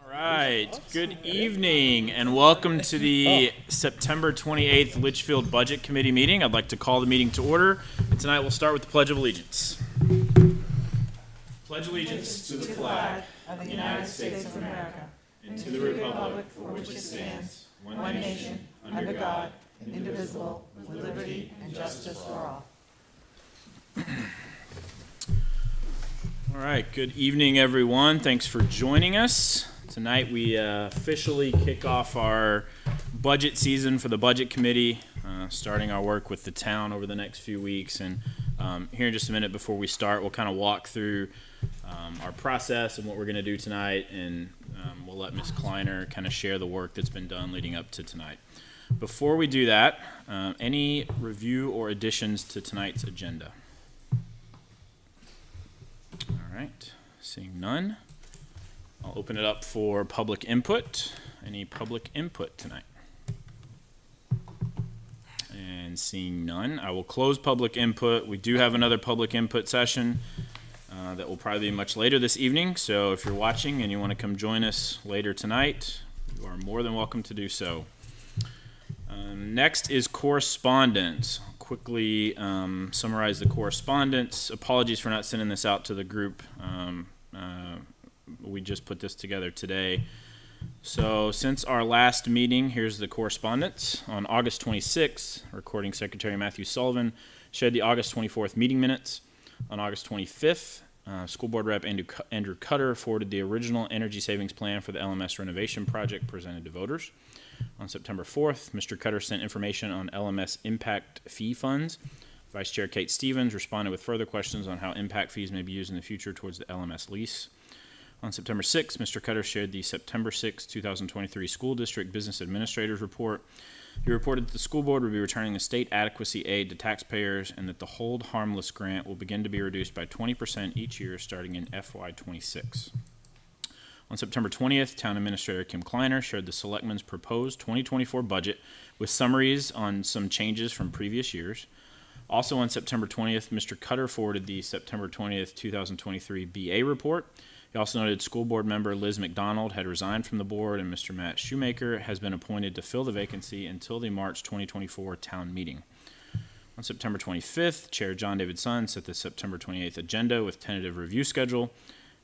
All right, good evening and welcome to the September 28th Litchfield Budget Committee meeting. I'd like to call the meeting to order. And tonight we'll start with the Pledge of Allegiance. Pledge allegiance to the flag of the United States of America and to the republic for which it stands, one nation, under God, indivisible, with liberty and justice for all. All right, good evening, everyone. Thanks for joining us. Tonight we officially kick off our budget season for the Budget Committee, starting our work with the town over the next few weeks. And here in just a minute before we start, we'll kind of walk through our process and what we're going to do tonight, and we'll let Ms. Kleiner kind of share the work that's been done leading up to tonight. Before we do that, any review or additions to tonight's agenda? All right, seeing none, I'll open it up for public input. Any public input tonight? And seeing none, I will close public input. We do have another public input session that will probably be much later this evening, so if you're watching and you want to come join us later tonight, you are more than welcome to do so. Next is correspondence. Quickly summarize the correspondence. Apologies for not sending this out to the group. We just put this together today. So since our last meeting, here's the correspondence. On August 26th, Recording Secretary Matthew Sullivan shared the August 24th meeting minutes. On August 25th, School Board Rep Andrew Cutter forwarded the original energy savings plan for the LMS renovation project presented to voters. On September 4th, Mr. Cutter sent information on LMS impact fee funds. Vice Chair Kate Stevens responded with further questions on how impact fees may be used in the future towards the LMS lease. On September 6th, Mr. Cutter shared the September 6, 2023 School District Business Administrators Report. He reported that the school board would be returning the state adequacy aid to taxpayers and that the Hold Harmless grant will begin to be reduced by 20% each year starting in FY26. On September 20th, Town Administrator Kim Kleiner shared the Selectmen's proposed 2024 budget with summaries on some changes from previous years. Also on September 20th, Mr. Cutter forwarded the September 20th, 2023 BA report. He also noted school board member Liz McDonald had resigned from the board and Mr. Matt Shoemaker has been appointed to fill the vacancy until the March 2024 town meeting. On September 25th, Chair John David Sun set the September 28th agenda with tentative review schedule.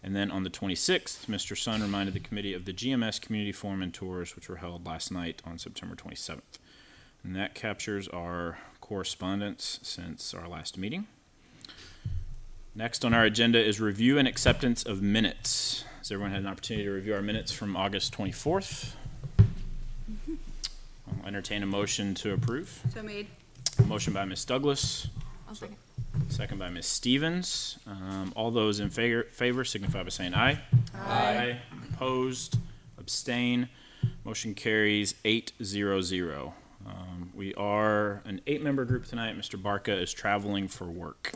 And then on the 26th, Mr. Sun reminded the committee of the GMS community forum and tours, which were held last night on September 27th. And that captures our correspondence since our last meeting. Next on our agenda is review and acceptance of minutes. Has everyone had an opportunity to review our minutes from August 24th? I'll entertain a motion to approve. So made. A motion by Ms. Douglas. I'll second. Second by Ms. Stevens. All those in favor signify by saying aye. Aye. Opposed? Abstain? Motion carries 8-0-0. We are an 8-member group tonight. Mr. Barca is traveling for work.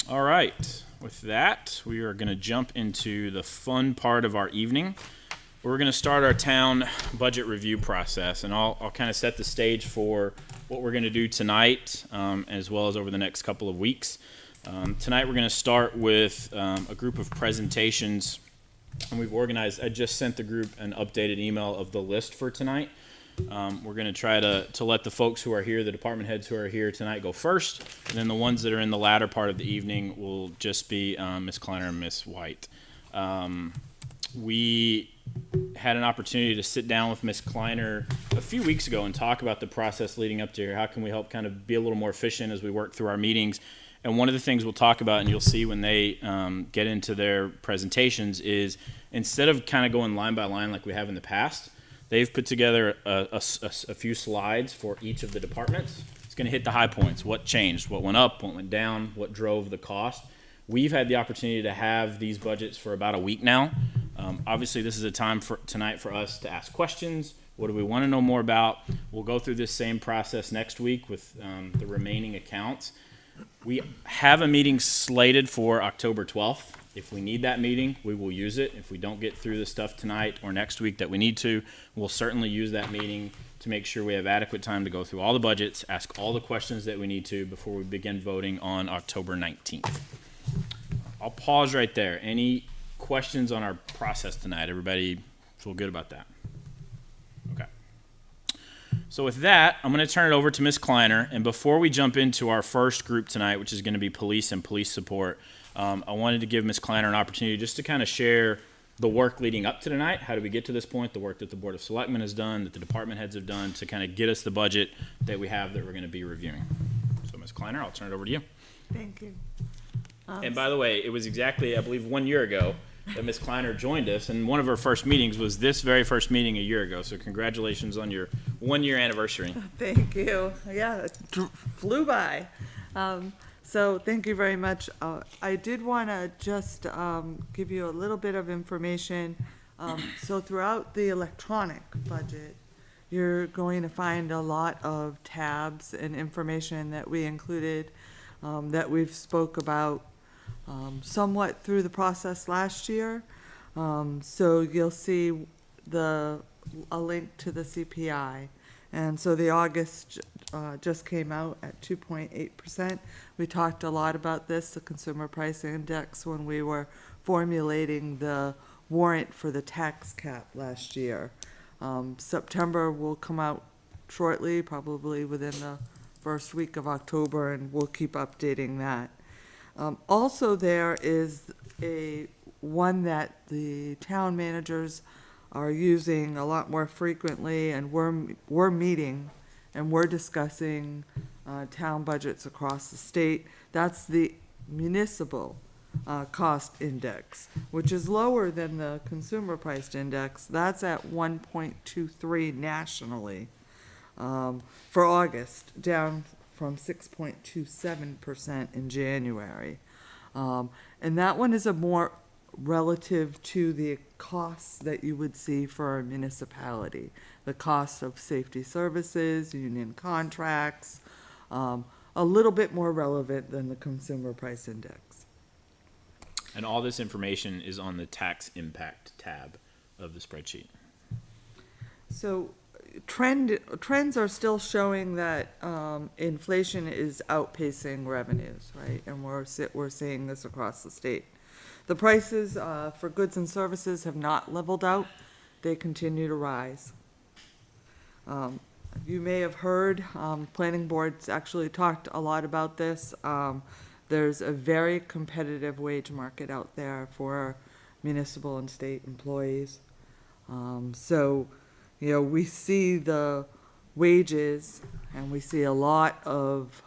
All right, with that, we are going to jump into the fun part of our evening. We're going to start our town budget review process, and I'll kind of set the stage for what we're going to do tonight, as well as over the next couple of weeks. Tonight, we're going to start with a group of presentations, and we've organized. I just sent the group an updated email of the list for tonight. We're going to try to let the folks who are here, the department heads who are here tonight, go first, and then the ones that are in the latter part of the evening will just be Ms. Kleiner and Ms. White. We had an opportunity to sit down with Ms. Kleiner a few weeks ago and talk about the process leading up to here. How can we help kind of be a little more efficient as we work through our meetings? And one of the things we'll talk about, and you'll see when they get into their presentations, is instead of kind of going line by line like we have in the past, they've put together a few slides for each of the departments. It's going to hit the high points. What changed? What went up? What went down? What drove the cost? We've had the opportunity to have these budgets for about a week now. Obviously, this is a time tonight for us to ask questions. What do we want to know more about? We'll go through this same process next week with the remaining accounts. We have a meeting slated for October 12th. If we need that meeting, we will use it. If we don't get through the stuff tonight or next week that we need to, we'll certainly use that meeting to make sure we have adequate time to go through all the budgets, ask all the questions that we need to before we begin voting on October 19th. I'll pause right there. Any questions on our process tonight? Everybody feel good about that? Okay. So with that, I'm going to turn it over to Ms. Kleiner. And before we jump into our first group tonight, which is going to be police and police support, I wanted to give Ms. Kleiner an opportunity just to kind of share the work leading up to tonight. How did we get to this point? The work that the Board of Selectmen has done, that the department heads have done to kind of get us the budget that we have that we're going to be reviewing. So Ms. Kleiner, I'll turn it over to you. Thank you. And by the way, it was exactly, I believe, 1 year ago that Ms. Kleiner joined us, and one of her first meetings was this very first meeting a year ago. So congratulations on your 1 year anniversary. Thank you. Yeah, it flew by. So thank you very much. I did want to just give you a little bit of information. So throughout the electronic budget, you're going to find a lot of tabs and information that we included that we've spoke about somewhat through the process last year. So you'll see a link to the CPI. And so the August just came out at 2.8%. We talked a lot about this, the Consumer Price Index, when we were formulating the warrant for the tax cap last year. September will come out shortly, probably within the first week of October, and we'll keep updating that. Also, there is one that the town managers are using a lot more frequently, and we're meeting and we're discussing town budgets across the state. That's the municipal cost index, which is lower than the consumer price index. That's at 1.23 nationally for August, down from 6.27% in January. And that one is a more relative to the costs that you would see for a municipality. The cost of safety services, union contracts, a little bit more relevant than the consumer price index. And all this information is on the tax impact tab of the spreadsheet. So trends are still showing that inflation is outpacing revenues, right? And we're seeing this across the state. The prices for goods and services have not leveled out. They continue to rise. You may have heard, planning boards actually talked a lot about this. There's a very competitive wage market out there for municipal and state employees. So, you know, we see the wages and we see a lot of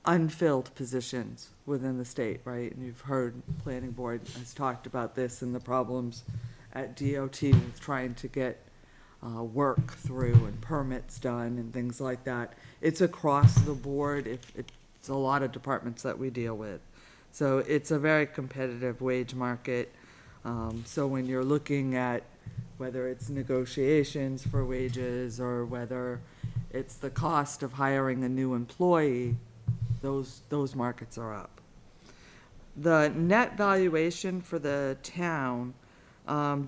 unfilled positions within the state, right? And you've heard planning board has talked about this and the problems at DOT with trying to get work through and permits done and things like that. It's across the board. It's a lot of departments that we deal with. So it's a very competitive wage market. So when you're looking at whether it's negotiations for wages or whether it's the cost of hiring a new employee, those markets are up. The net valuation for the town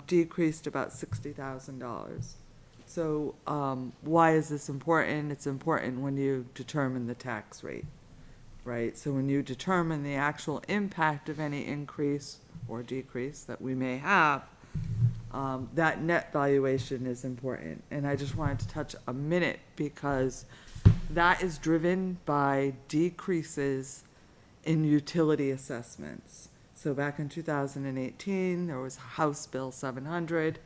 decreased about $60,000. So why is this important? It's important when you determine the tax rate, right? So when you determine the actual impact of any increase or decrease that we may have, that net valuation is important. And I just wanted to touch a minute because that is driven by decreases in utility assessments. So back in 2018, there was House Bill 700,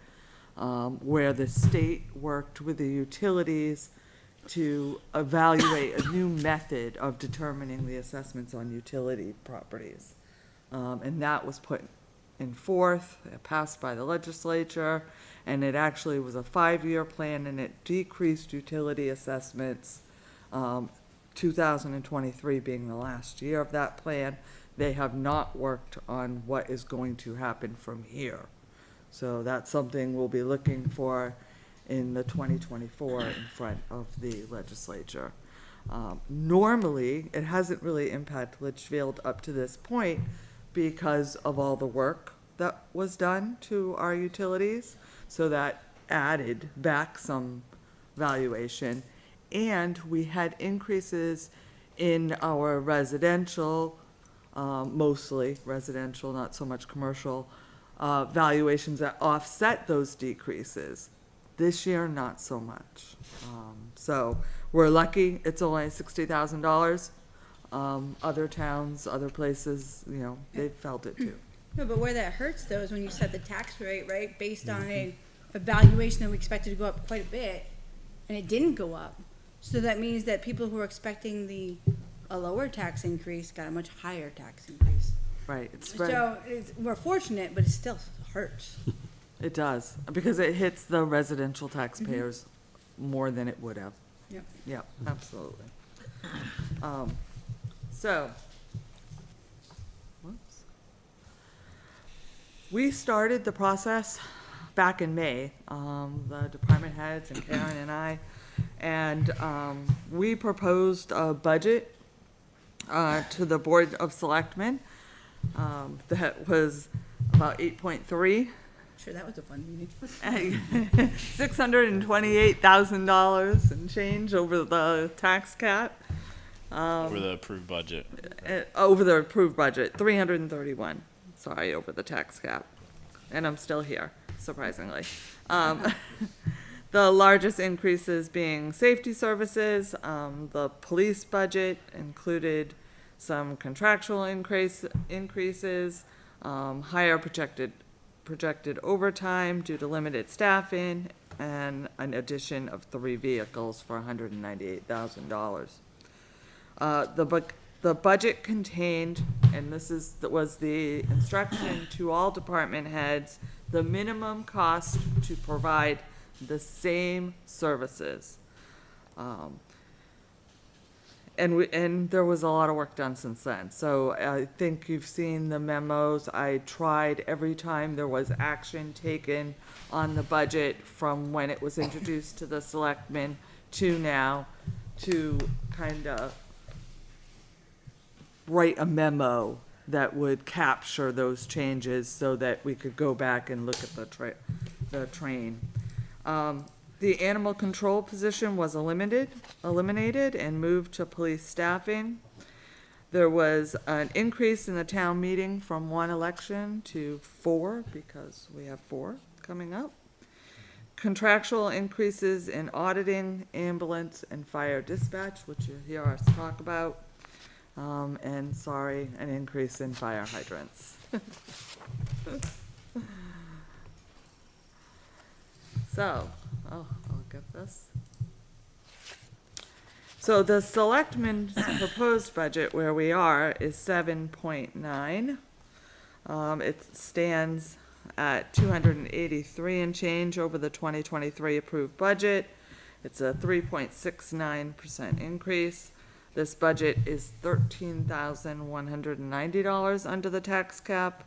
where the state worked with the utilities to evaluate a new method of determining the assessments on utility properties. And that was put in forth, passed by the legislature, and it actually was a 5-year plan, and it decreased utility assessments, 2023 being the last year of that plan. They have not worked on what is going to happen from here. So that's something we'll be looking for in the 2024 in front of the legislature. Normally, it hasn't really impacted Litchfield up to this point because of all the work that was done to our utilities. So that added back some valuation. And we had increases in our residential mostly residential, not so much commercial, valuations that offset those decreases. This year, not so much. So we're lucky, it's only $60,000. Other towns, other places, you know, they've felt it too. No, but where that hurts though is when you set the tax rate, right, based on a valuation that we expected to go up quite a bit, and it didn't go up. So that means that people who are expecting a lower tax increase got a much higher tax increase. Right, it's spread. So we're fortunate, but it still hurts. It does, because it hits the residential taxpayers more than it would have. Yep. Yep, absolutely. So, whoops. We started the process back in May, the department heads and Karen and I, and we proposed a budget to the Board of Selectmen that was about 8.3. Sure, that was a fun meeting. $628,000 and change over the tax cap. Over the approved budget. Over the approved budget, 331, sorry, over the tax cap. And I'm still here, surprisingly. The largest increases being safety services. The police budget included some contractual increases, higher projected overtime due to limited staffing, and an addition of 3 vehicles for $198,000. The budget contained, and was the instruction to all department heads, the minimum cost to provide the same services. And there was a lot of work done since then. So I think you've seen the memos. I tried every time there was action taken on the budget from when it was introduced to the selectmen to now to kind of write a memo that would capture those changes so that we could go back and look at the train. The animal control position was eliminated and moved to police staffing. There was an increase in the town meeting from 1 election to 4, because we have 4 coming up. Contractual increases in auditing, ambulance, and fire dispatch, which you hear us talk about. And sorry, an increase in fire hydrants. So, I'll get this. So the selectmen's proposed budget where we are is 7.9. It stands at 283 and change over the 2023 approved budget. It's a 3.69% increase. This budget is $13,190 under the tax cap.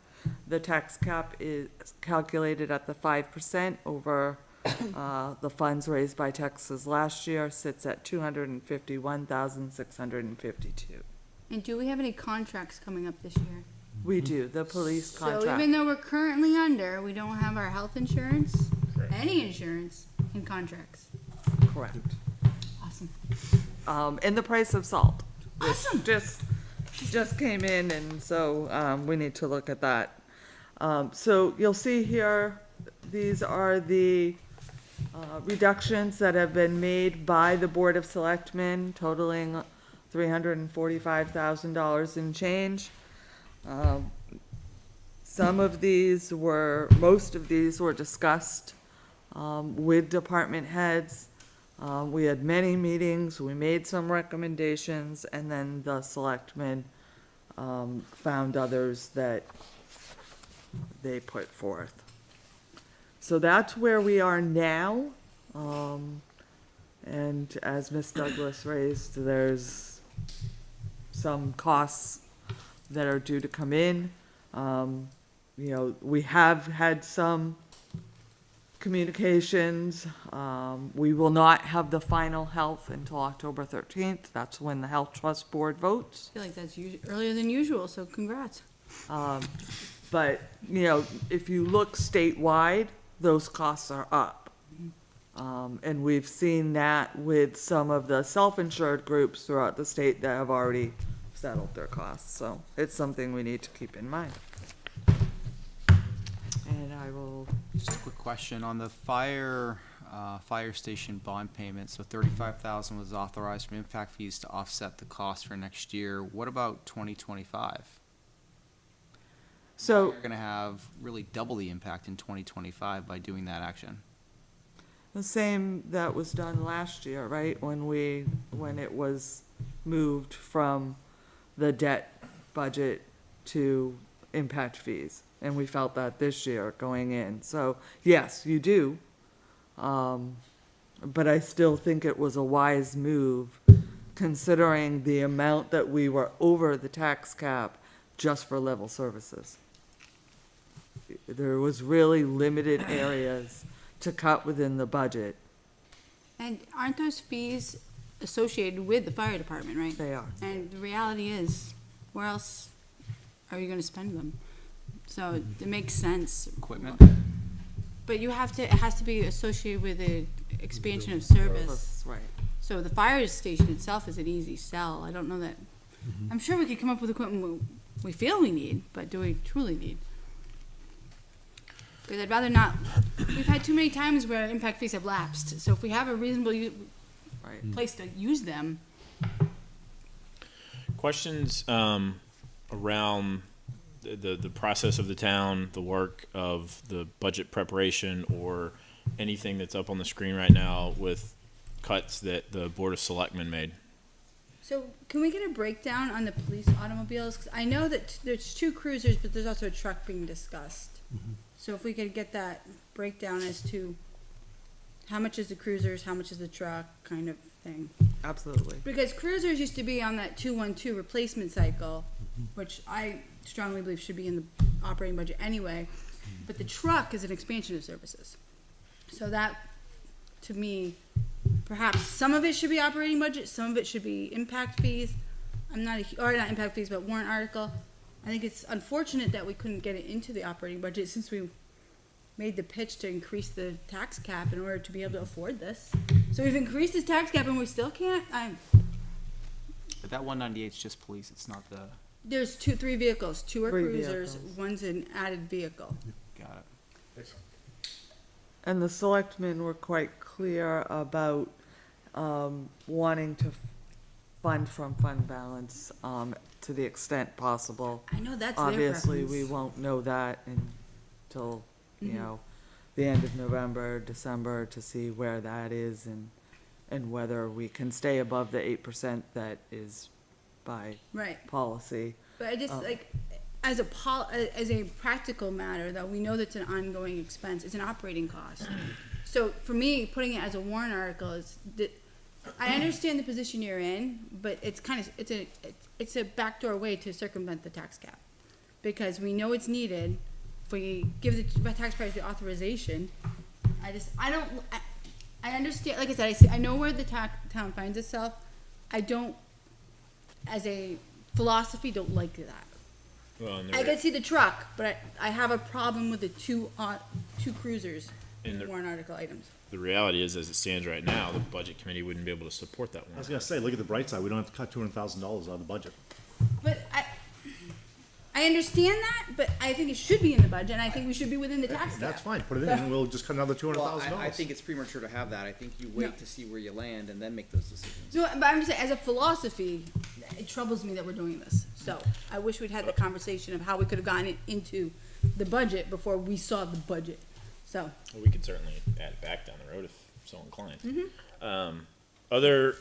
The tax cap is calculated at the 5% over the funds raised by taxes last year, sits at $251,652. And do we have any contracts coming up this year? We do, the police contract. So even though we're currently under, we don't have our health insurance, any insurance in contracts. Correct. Awesome. And the price of salt. which Awesome. just came in, and so, we need to look at that. So you'll see here, these are the, reductions that have been made by the Board of Selectmen, totaling $345,000 in change. Most of these were discussed with department heads. We had many meetings, we made some recommendations, and then the selectmen found others that they put forth. So that's where we are now. And as Ms. Douglas raised, there's some costs that are due to come in. We have had some communications. We will not have the final health until October 13th. That's when the Health Trust Board votes. I feel like that's earlier than usual, so congrats. But, if you look statewide, those costs are up. And we've seen that with some of the self-insured groups throughout the state that have already settled their costs, so it's something we need to keep in mind. And I will, Just a quick question on the fire station bond payment. So 35,000 was authorized from impact fees to offset the cost for next year. What about 2025? so, You're gonna have really double the impact in 2025 by doing that action. the same that was done last year, right, when it was moved from the debt budget to impact fees. And we felt that this year going in, so, yes, you do. But I still think it was a wise move, considering the amount that we were over the tax cap just for level services. There was really limited areas to cut within the budget. And aren't those fees associated with the fire department, right? They are. And the reality is, where else are you gonna spend them? So it makes sense. Equipment? But it has to be associated with the expansion of service. That's right. So the fire station itself is an easy sell. I don't know that, I'm sure we could come up with equipment we feel we need, but do we truly need? Because I'd rather not, we've had too many times where impact fees have lapsed. So if we have a reasonable Right. place to use them, Questions around the process of the town, the work of the budget preparation, or anything that's up on the screen right now with cuts that the Board of Selectmen made? so can we get a breakdown on the police automobiles? 'Cause I know that there's 2 cruisers, but there's also a truck being discussed. So if we could get that breakdown as to how much is the cruisers, how much is the truck, kind of thing. Absolutely. Because cruisers used to be on that 212 replacement cycle, which I strongly believe should be in the operating budget anyway. But the truck is an expansion of services. So that, to me, perhaps some of it should be operating budget, some of it should be impact fees. I'm not or not impact fees, but warrant article. I think it's unfortunate that we couldn't get it into the operating budget since we made the pitch to increase the tax cap in order to be able to afford this. So we've increased this tax cap and we still can't. But that 198 is just police. It's not the. There's 3 vehicles. 2 are 3 cruisers. vehicles. One's an added vehicle. Got it. And the selectmen were quite clear about wanting to fund from fund balance to the extent possible. I know that's their Obviously, we preference. won't know that until, you Mhm. know, the end of November, December, to see where that is and whether we can stay above the 8% that is by Right. policy. But I just Oh. like, as a practical matter, though, we know that's an ongoing expense. It's an operating cost. So for me, putting it as a warrant article is that I understand the position you're in, but it's kind of it's a backdoor way to circumvent the tax cap, because we know it's needed. If we give the taxpayers the authorization, I understand. Like I said, I know where the town finds itself. I don't, as a philosophy, don't like that. Well, I could see the truck, but I have a problem with the 2 cruisers And the- warrant article items. the reality is, as it stands right now, the budget committee wouldn't be able to support that I was one. gonna say, look at the bright side, we don't have to cut $200,000 out of the budget. But I understand that, but I think it should be in the budget, and I think we should be within the tax cap. That's fine, put it in, and we'll just cut another Well, $200,000. I think it's premature to have that. I think you wait No. to see where you land and then make those decisions. So, but I'm just saying, as a philosophy, it troubles me that we're doing this. So I wish we'd had the conversation of how we could have gotten it into the budget before we saw the budget. So, Well, we could certainly add it back down the road if so inclined. Other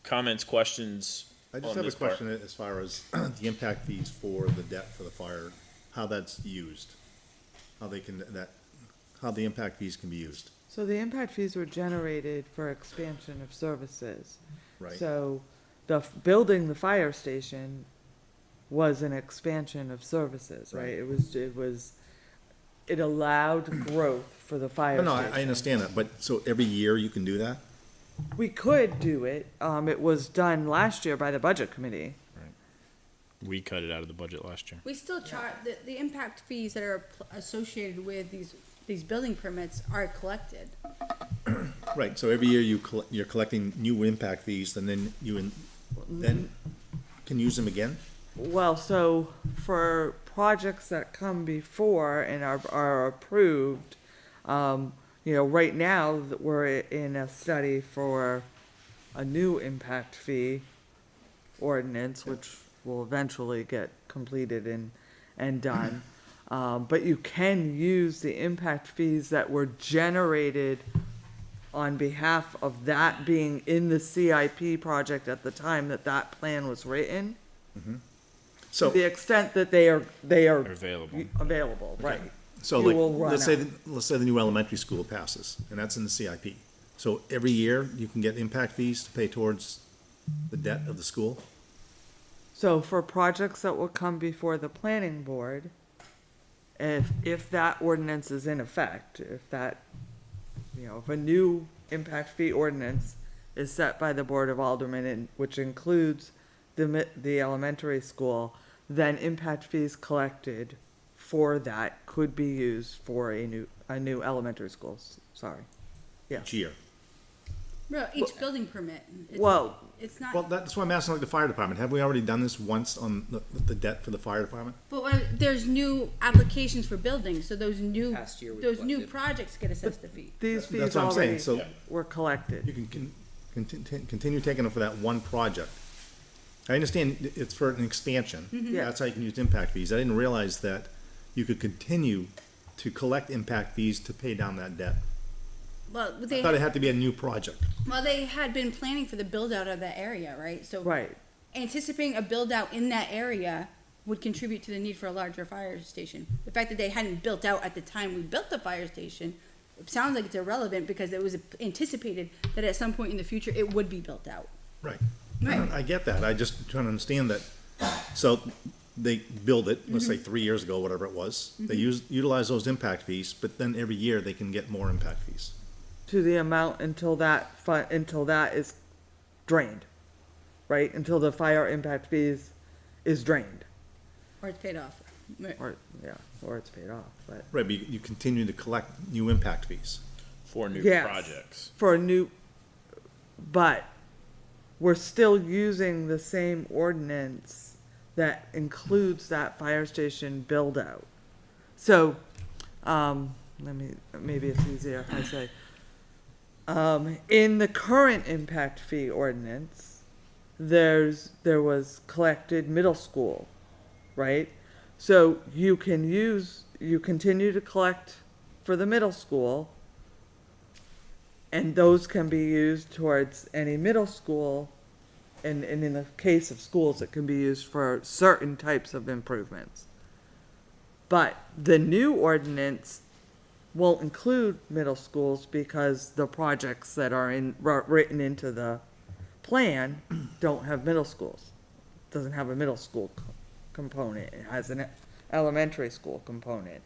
comments, questions I just on have a this part? question as far as the impact fees for the debt for the fire, how that's used. How the impact fees can be used, So the impact fees were generated for expansion of services. right? So building the fire station was an expansion of services, right? Right. It allowed growth for the fire No, station. I understand that, but so every year you can do that? We could do it. It was done last year by the budget committee. We cut it out of the budget last year. we still charge, the impact fees that are associated with these building permits are collected. Right, so every year you're collecting new impact fees, and then can use them again? Well, so for projects that come before and are approved, right now that we're in a study for a new impact fee ordinance, which will eventually get completed and done. But you can use the impact fees that were generated on behalf of that being in the CIP project at the time that plan was written. To So, the extent that they are Available. available, right. so you will run let's say, out. let's say the new elementary school passes, and that's in the CIP. So every year, you can get impact fees to pay towards the debt of the school? So for projects that will come before the planning board, if that ordinance is in effect, if a new impact fee ordinance is set by the Board of Aldermen, which includes the elementary school, then impact fees collected for that could be used for a new elementary school, sorry. Each year. Bro, each building permit. Well, It's not. Well, that's why I'm asking like the fire department. Have we already done this once on the debt for the fire department? But there's new applications for buildings, so those Past year we those new collected. projects get assessed a fee. these That's fees what I'm saying, already so were collected. you can continue taking them for that one project. I understand it's for an expansion. Yeah. That's how you can use impact fees. I didn't realize that you could continue to collect impact fees to pay down that debt. Well, I thought it had to be a new project. they had been planning for the build out of that area, right? So Right. anticipating a build out in that area would contribute to the need for a larger fire station. The fact that they hadn't built out at the time we built the fire station, it sounds like it's irrelevant because it was anticipated that at some point in the future it would be built out. Right. Right. I get that. I just trying to understand that. So they build it, let's say 3 years ago, whatever it was. They utilize those impact fees, but then every year they can get more impact fees. To the amount until that is drained, right? Until the fire impact fees is drained, Or it's paid off. Right. or it's paid off, but Right, but you continue to collect new impact fees. For new Yes. projects. for a new, but we're still using the same ordinance that includes that fire station build out. So, maybe it's easier if I say, in the current impact fee ordinance, there was collected middle school, right? So you continue to collect for the middle school, and those can be used towards any middle school, and in the case of schools, it can be used for certain types of improvements. But the new ordinance won't include middle schools because the projects that are written into the plan don't have middle schools. Doesn't have a middle school component. It has an elementary school component.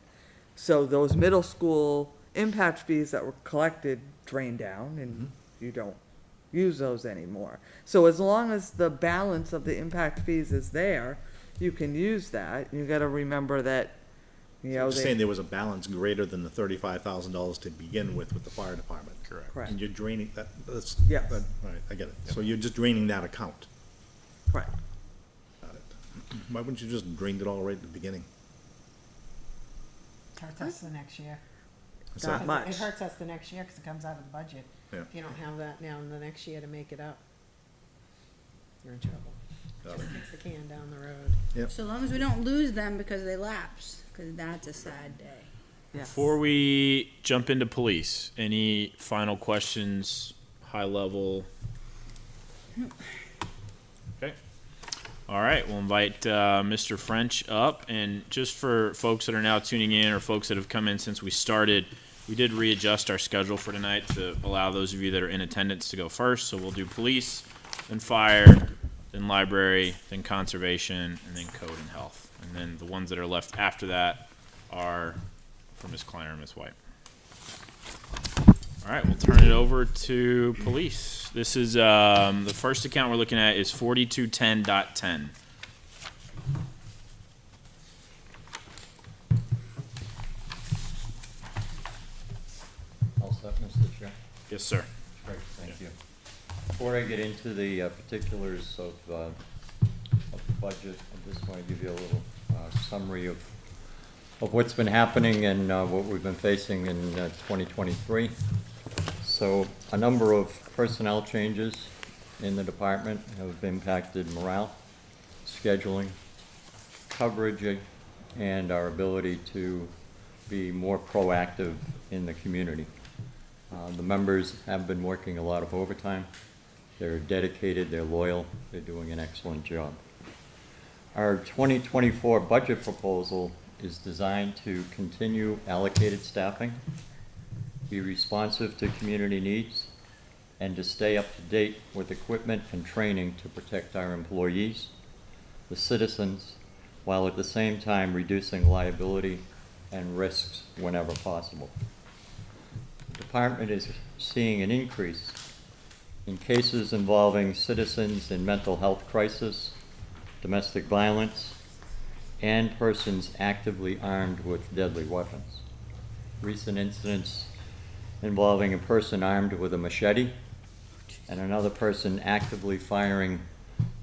So those middle school impact fees that were collected drain down and you don't use those anymore. So as long as the balance of the impact fees is there, you can use that. You gotta remember that, You're saying there was a balance greater than the $35,000 to begin with the fire department. Correct. Correct. And you're draining that, that's. Yes. All right, I get it. So you're just draining that account. Correct. Got it. Why wouldn't you just drain it all right at the beginning? Hurts us the next year. What's Not that? much. It hurts us the next year because it comes out of the budget. Yeah. If you don't have that now in the next year to make it up, you're in trouble. Got Just it. kicks the can down the road. So long as we don't lose them because they lapse, because that's a sad day. Yes. Before we jump into police, any final questions, high level? Okay. All right, we'll invite Mr. French up. And just for folks that are now tuning in or folks that have come in since we started, we did readjust our schedule for tonight to allow those of you that are in attendance to go first. So we'll do police, then fire, then library, then conservation, and then code and health. And then the ones that are left after that are for Ms. Kleiner and Ms. White. All right, we'll turn it over to police. This is, the first account we're looking at is 4210.10. All set, Mr. Chair? Yes, sir. Great, thank you. Before I get into the particulars of budget, I just want to give you a little summary of what's been happening and what we've been facing in 2023. So a number of personnel changes in the department have impacted morale, scheduling, coverage, and our ability to be more proactive in the community. The members have been working a lot of overtime. They're dedicated, they're loyal, they're doing an excellent job. Our 2024 budget proposal is designed to continue allocated staffing, be responsive to community needs, and to stay up to date with equipment and training to protect our employees, the citizens, while at the same time reducing liability and risks whenever possible. The department is seeing an increase in cases involving citizens in mental health crisis, domestic violence, and persons actively armed with deadly weapons. Recent incidents involving a person armed with a machete and another person actively firing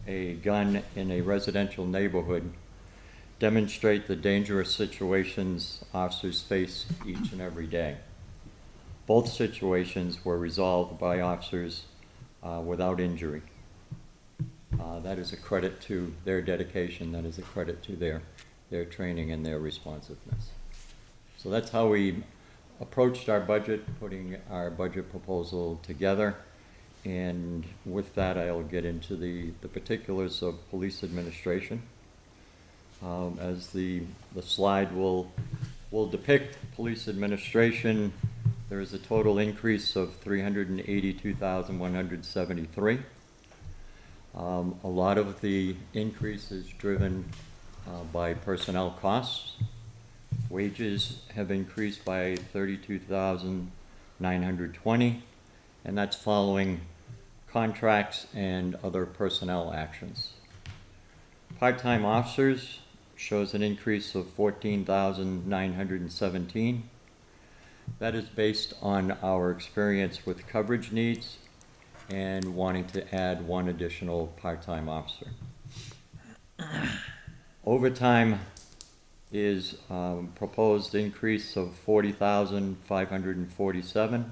a gun in a residential neighborhood demonstrate the dangerous situations officers face each and every day. Both situations were resolved by officers without injury. That is a credit to their dedication, that is a credit to their training and their responsiveness. So that's how we approached our budget, putting our budget proposal together. And with that, I'll get into the particulars of police administration. As the slide will depict, police administration, there is a total increase of $382,173. A lot of the increase is driven by personnel costs. Wages have increased by $32,920, and that's following contracts and other personnel actions. Part-time officers shows an increase of $14,917. That is based on our experience with coverage needs and wanting to add one additional part-time officer. Overtime is proposed increase of $40,547.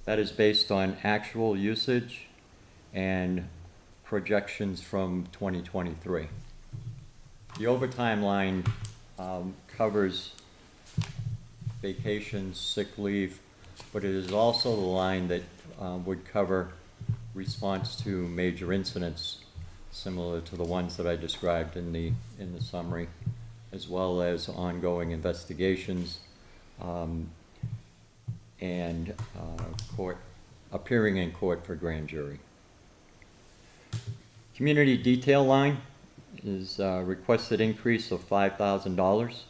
That is based on actual usage and projections from 2023. The overtime line covers vacations, sick leave, but it is also the line that would cover response to major incidents similar to the ones that I described in the summary, as well as ongoing investigations and appearing in court for grand jury. Community detail line is a requested increase of $5,000.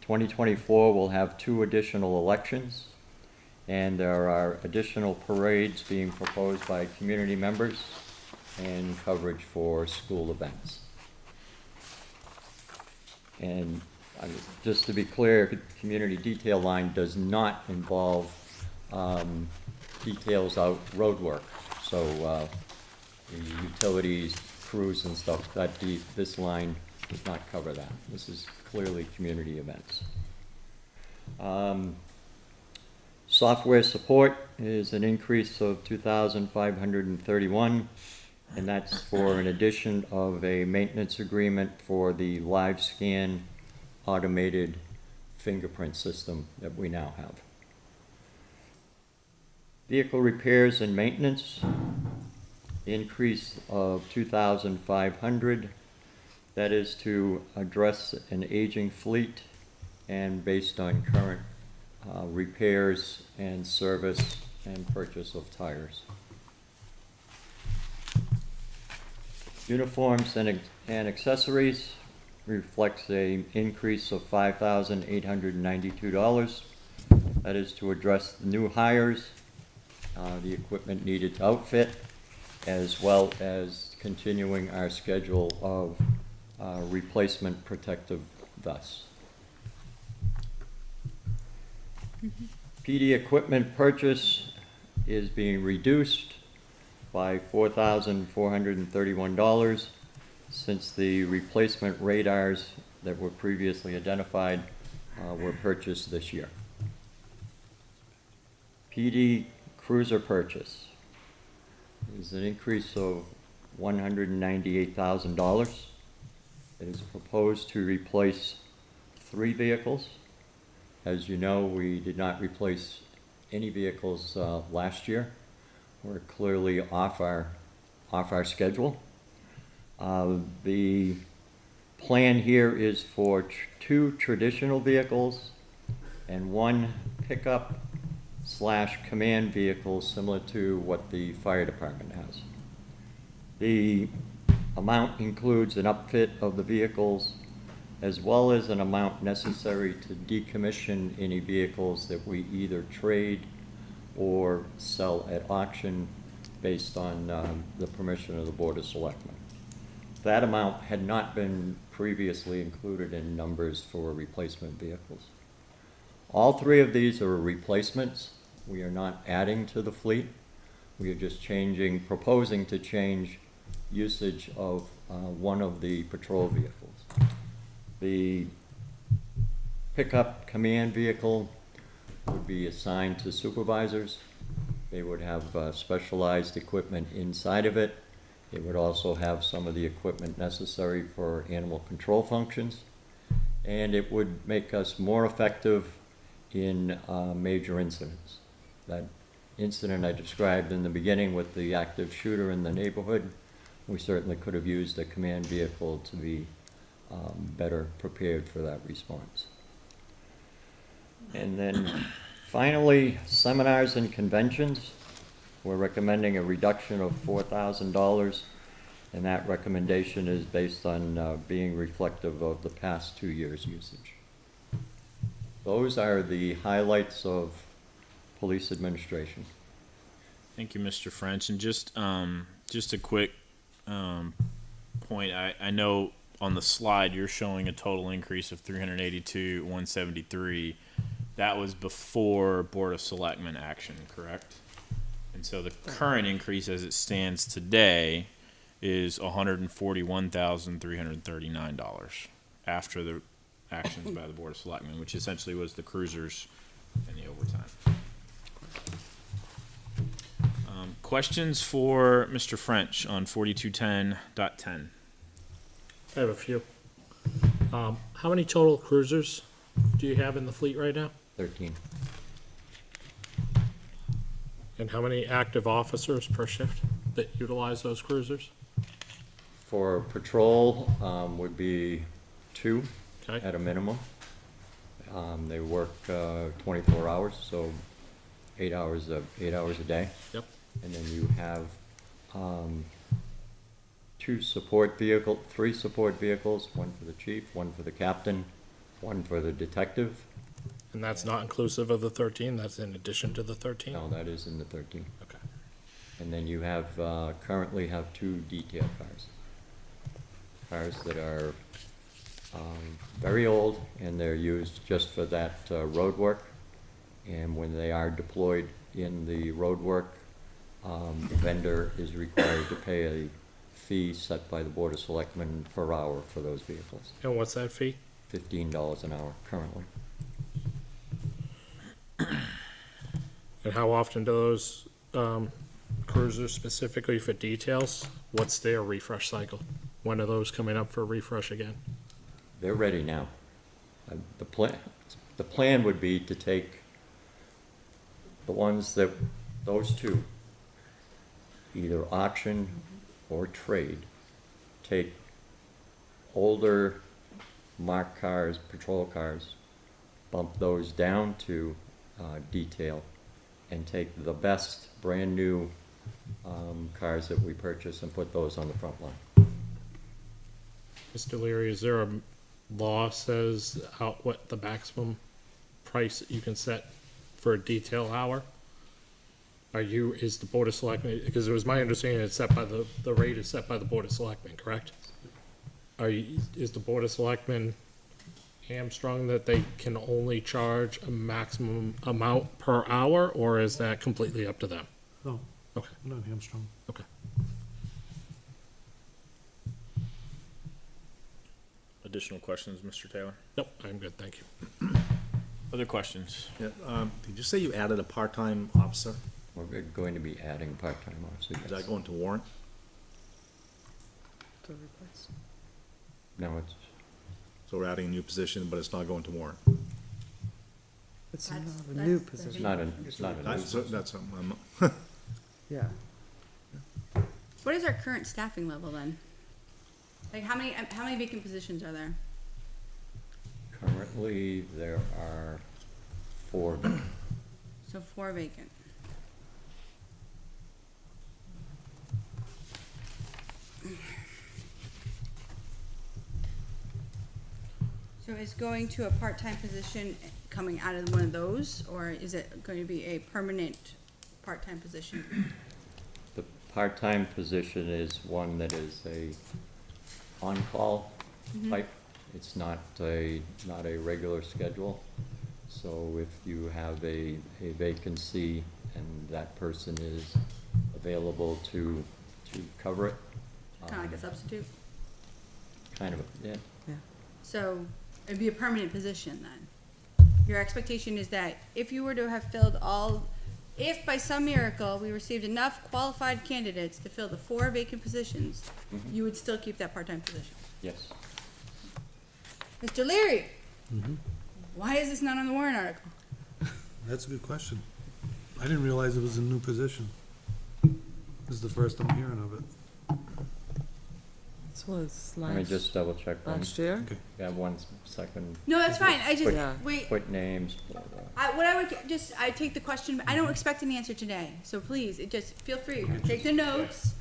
2024 will have 2 additional elections, and there are additional parades being proposed by community members and coverage for school events. And just to be clear, community detail line does not involve details out road work. So the utilities, crews and stuff, this line does not cover that. This is clearly community events. Software support is an increase of $2,531, and that's for an addition of a maintenance agreement for the live scan automated fingerprint system that we now have. Vehicle repairs and maintenance, increase of $2,500. That is to address an aging fleet and based on current repairs and service and purchase of tires. Uniforms and accessories reflects an increase of $5,892. That is to address the new hires, the equipment needed to outfit, as well as continuing our schedule of replacement protective vests. PD equipment purchase is being reduced by $4,431. since the replacement radars that were previously identified were purchased this year. PD cruiser purchase is an increase of $198,000. It is proposed to replace 3 vehicles. As you know, we did not replace any vehicles last year. We're clearly off our schedule. The plan here is for 2 traditional vehicles and 1 pickup / command vehicle similar to what the fire department has. The amount includes an upfit of the vehicles as well as an amount necessary to decommission any vehicles that we either trade or sell at auction based on the permission of the Board of Selectmen. That amount had not been previously included in numbers for replacement vehicles. All 3 of these are replacements. We are not adding to the fleet. We are just proposing to change usage of one of the patrol vehicles. The pickup command vehicle would be assigned to supervisors. They would have specialized equipment inside of it. It would also have some of the equipment necessary for animal control functions. And it would make us more effective in major incidents. That incident I described in the beginning with the active shooter in the neighborhood, we certainly could have used a command vehicle to be better prepared for that response. And then finally, seminars and conventions. We're recommending a reduction of $4,000, and that recommendation is based on being reflective of the past 2 years' usage. Those are the highlights of police administration. Thank you, Mr. French. And just a quick point. I know on the slide you're showing a total increase of $382,173. That was before Board of Selectmen action, correct? And so the current increase as it stands today is $141,339 after the actions by the Board of Selectmen, which essentially was the cruisers and the overtime. Questions for Mr. French on 4210.10? I have a few. How many total cruisers do you have in the fleet right now? 13. And how many active officers per shift that utilize those cruisers? For patrol would be 2 Okay. at a minimum. They work 24 hours, so 8 hours a day. Yep. And then you have 3 support vehicles, 1 for the chief, 1 for the captain, 1 for the detective. And that's not inclusive of the 13? That's in addition to the 13? No, that is in the 13. Okay. And then you have, currently have 2 detail cars. Cars that are very old, and they're used just for that road work. And when they are deployed in the road work, the vendor is required to pay a fee set by the Board of Selectmen per hour for those vehicles. And what's that fee? $15 an hour currently. And how often do those cruisers specifically for details, what's their refresh cycle? When are those coming up for refresh again? They're ready now. The plan would be to take those 2, either auction or trade, take older marked cars, patrol cars, bump those down to detail, and take the best brand new cars that we purchase and put those on the front line. Mr. Leary, is there a law says what the maximum price you can set for a detail hour? Is the Board of Selectmen, because it was my understanding it's set by the rate is set by the Board of Selectmen, correct? Is the Board of Selectmen hamstrung that they can only charge a maximum amount per hour, or is that completely up to them? No, Okay, not hamstrung. okay. additional questions, Mr. Taylor? Nope, I'm good, thank you. Other questions? Yeah, did you say you added a part-time officer? We're going to be adding part-time officers. Is that going to warrant? To replace. No, it's, So we're adding a new position, but it's not going to warrant. It's That's- not a new that's the it's position, not a, it's not a new That's something I'm, yeah. What is our current staffing level then? Like how many vacant positions are there? Currently, there are 4. So 4 vacant. So is going to a part-time position coming out of one of those, or is it going to be a permanent part-time position? The part-time position is one that is a on-call type. It's not a regular schedule. So if you have a vacancy and that person is available to cover it. Kinda like a substitute? Kind of, yeah. So it'd be a permanent position then? Your expectation is that if you were to have filled if by some miracle we received enough qualified candidates to fill the 4 vacant positions, you would still keep that part-time position? Yes. Mr. Leary? Why is this not on the warrant article? That's a good question. I didn't realize it was a new position. This is the first I'm hearing of it. This was Let me just double check one. last year? Okay. Yeah, 1 second. No, that's fine, I just, Yeah. wait, Quick names, blah, blah. what I would, I take the question, I don't expect an answer today, so please, just feel free, take the notes,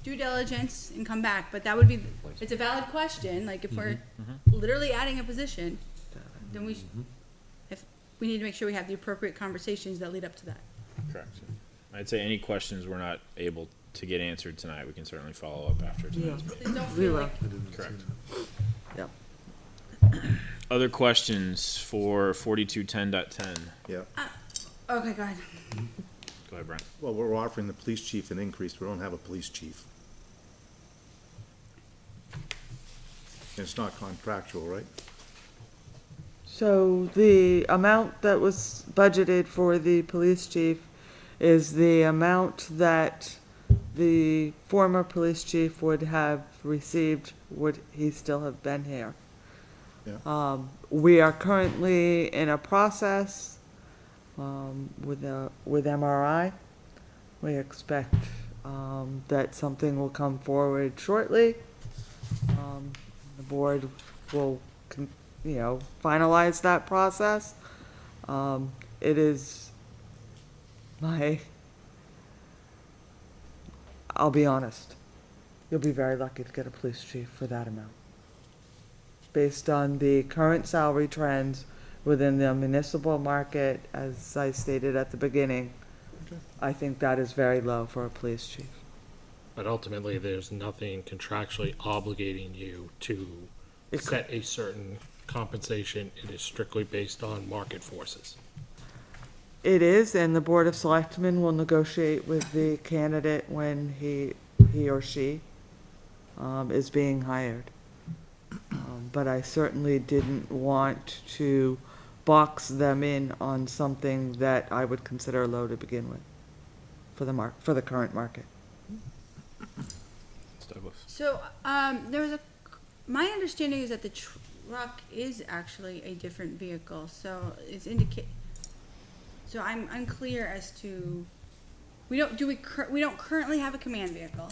due diligence, and come back, but that would be, it's a valid question, like if we're literally adding a position, then we need to make sure we have the appropriate conversations that lead up to that. Correct. I'd say any questions we're not able to get answered tonight, we can certainly follow up after Yeah. tonight's meeting. Please don't We feel will. like, I didn't see Correct. that. Yep. Other questions for 4210.10? yeah. okay, go ahead. Go ahead, Brent. Well, we're offering the police chief an increase. We don't have a police chief. And it's not contractual, right? So the amount that was budgeted for the police chief is the amount that the former police chief would have received would he still have been here. Yeah. We are currently in a process, with MRI. We expect, that something will come forward shortly. The board will, finalize that process. It is I'll be honest, you'll be very lucky to get a police chief for that amount. Based on the current salary trends within the municipal market, as I stated at the beginning, I think that is very low for a police chief. But ultimately, there's nothing contractually obligating you to It set a certain compensation. It is strictly based on market forces. It is, and the Board of Selectmen will negotiate with the candidate when he or she is being hired. But I certainly didn't want to box them in on something that I would consider low to begin with for the current market. Douglas. So, there was my understanding is that the truck is actually a different vehicle, so it's so I'm unclear as to, we don't currently have a command vehicle.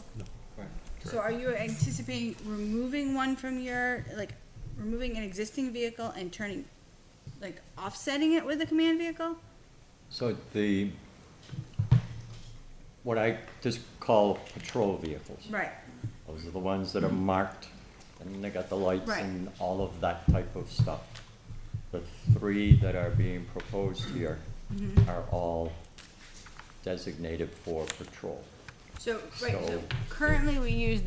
Right. So are you anticipating removing one from removing an existing vehicle and offsetting it with a command vehicle? So what I just call patrol vehicles. Right, Those are the ones that are marked, and they got the lights Right. and all of that type of stuff. The 3 that are being proposed here are all designated for patrol. so So- currently we use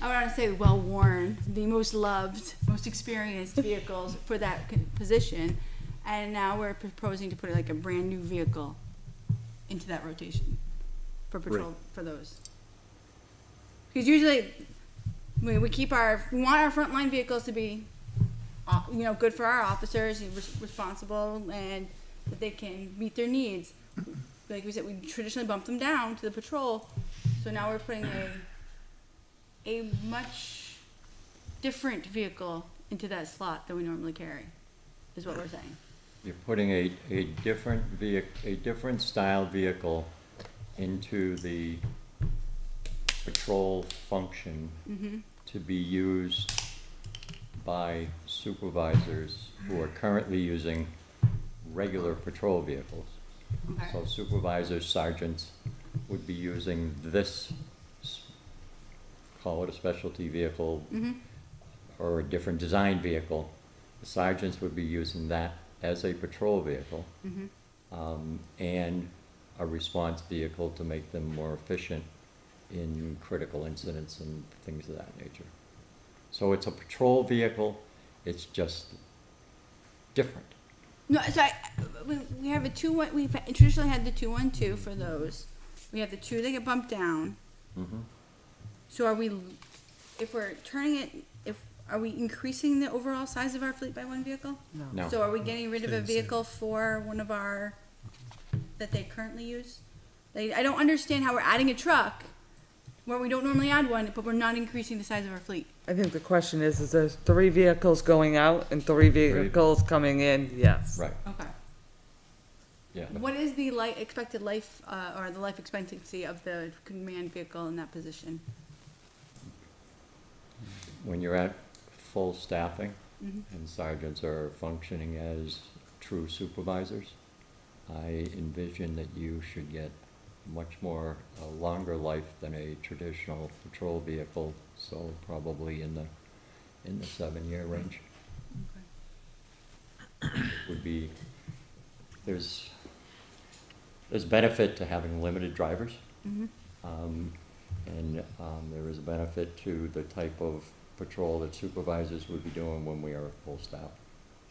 I would want to say well-worn, the most loved, most experienced vehicles for that position, and now we're proposing to put like a brand-new vehicle into that rotation for patrol, for those. Because usually, we want our frontline vehicles to be, good for our officers, and responsible, and that they can meet their needs. Like we said, we traditionally bump them down to the patrol, so now we're putting a much different vehicle into that slot than we normally carry, is what we're saying. You're putting a different style vehicle into the patrol function to be used by supervisors who are currently using regular patrol vehicles. Okay. So supervisors, sergeants would be using this, call it a specialty vehicle, or a different design vehicle. The sergeants would be using that as a patrol vehicle, and a response vehicle to make them more efficient in critical incidents and things of that nature. So it's a patrol vehicle, it's just different. No, so we have we've traditionally had the 212 for those. We have the two that get bumped down. So are we increasing the overall size of our fleet by one vehicle? No. So are we getting rid of a Same, same. vehicle for one of our, that they currently use? I don't understand how we're adding a truck where we don't normally add one, but we're not increasing the size of our fleet. I think the question is there 3 vehicles going out and 3 vehicles coming in? Yes. Right, Okay. yeah. What is the expected life, or the life expectancy of the command vehicle in that position? When you're at full staffing and sergeants are functioning as true supervisors, I envision that you should get much more, a longer life than a traditional patrol vehicle, so probably in the 7-year range. Would be, there's benefit to having limited drivers. And there is a benefit to the type of patrol that supervisors would be doing when we are at full staff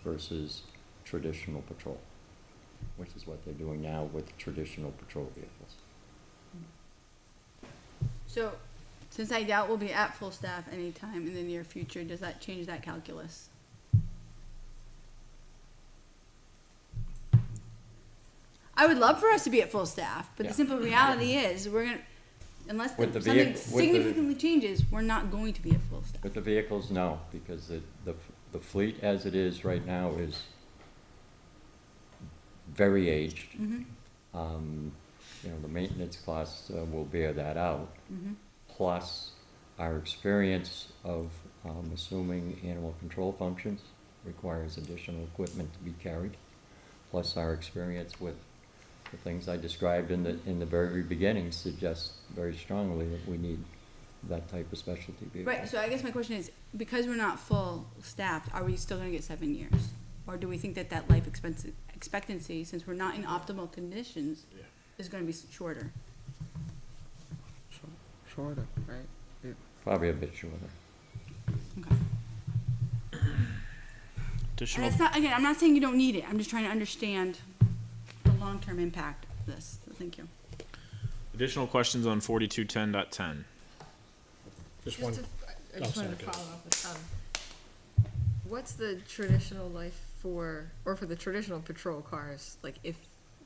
versus traditional patrol, which is what they're doing now with traditional patrol vehicles. So, since I doubt we'll be at full staff anytime in the near future, does that change that calculus? I would love for us to be at full staff, but Yeah. the simple reality is unless With the something vehicle- with the- significantly changes, we're not going to be at full staff. With the vehicles, no, because the fleet as it is right now is very aged. The maintenance costs will bear that out. Plus, our experience of assuming animal control functions requires additional equipment to be carried. Plus, our experience with the things I described in the very beginning suggests very strongly that we need that type of specialty vehicle. Right, so I guess my question is, because we're not full staffed, are we still gonna get 7 years? Or do we think that life expectancy, since we're not in optimal conditions, is gonna be shorter? Shorter, right? Probably a bit shorter. Okay. And Additional, it's not, again, I'm not saying you don't need it, I'm just trying to understand the long-term impact of this, so thank you. additional questions on 4210.10. Just one, I just wanted sorry, to go follow up with, what's the traditional life for the traditional patrol cars, like if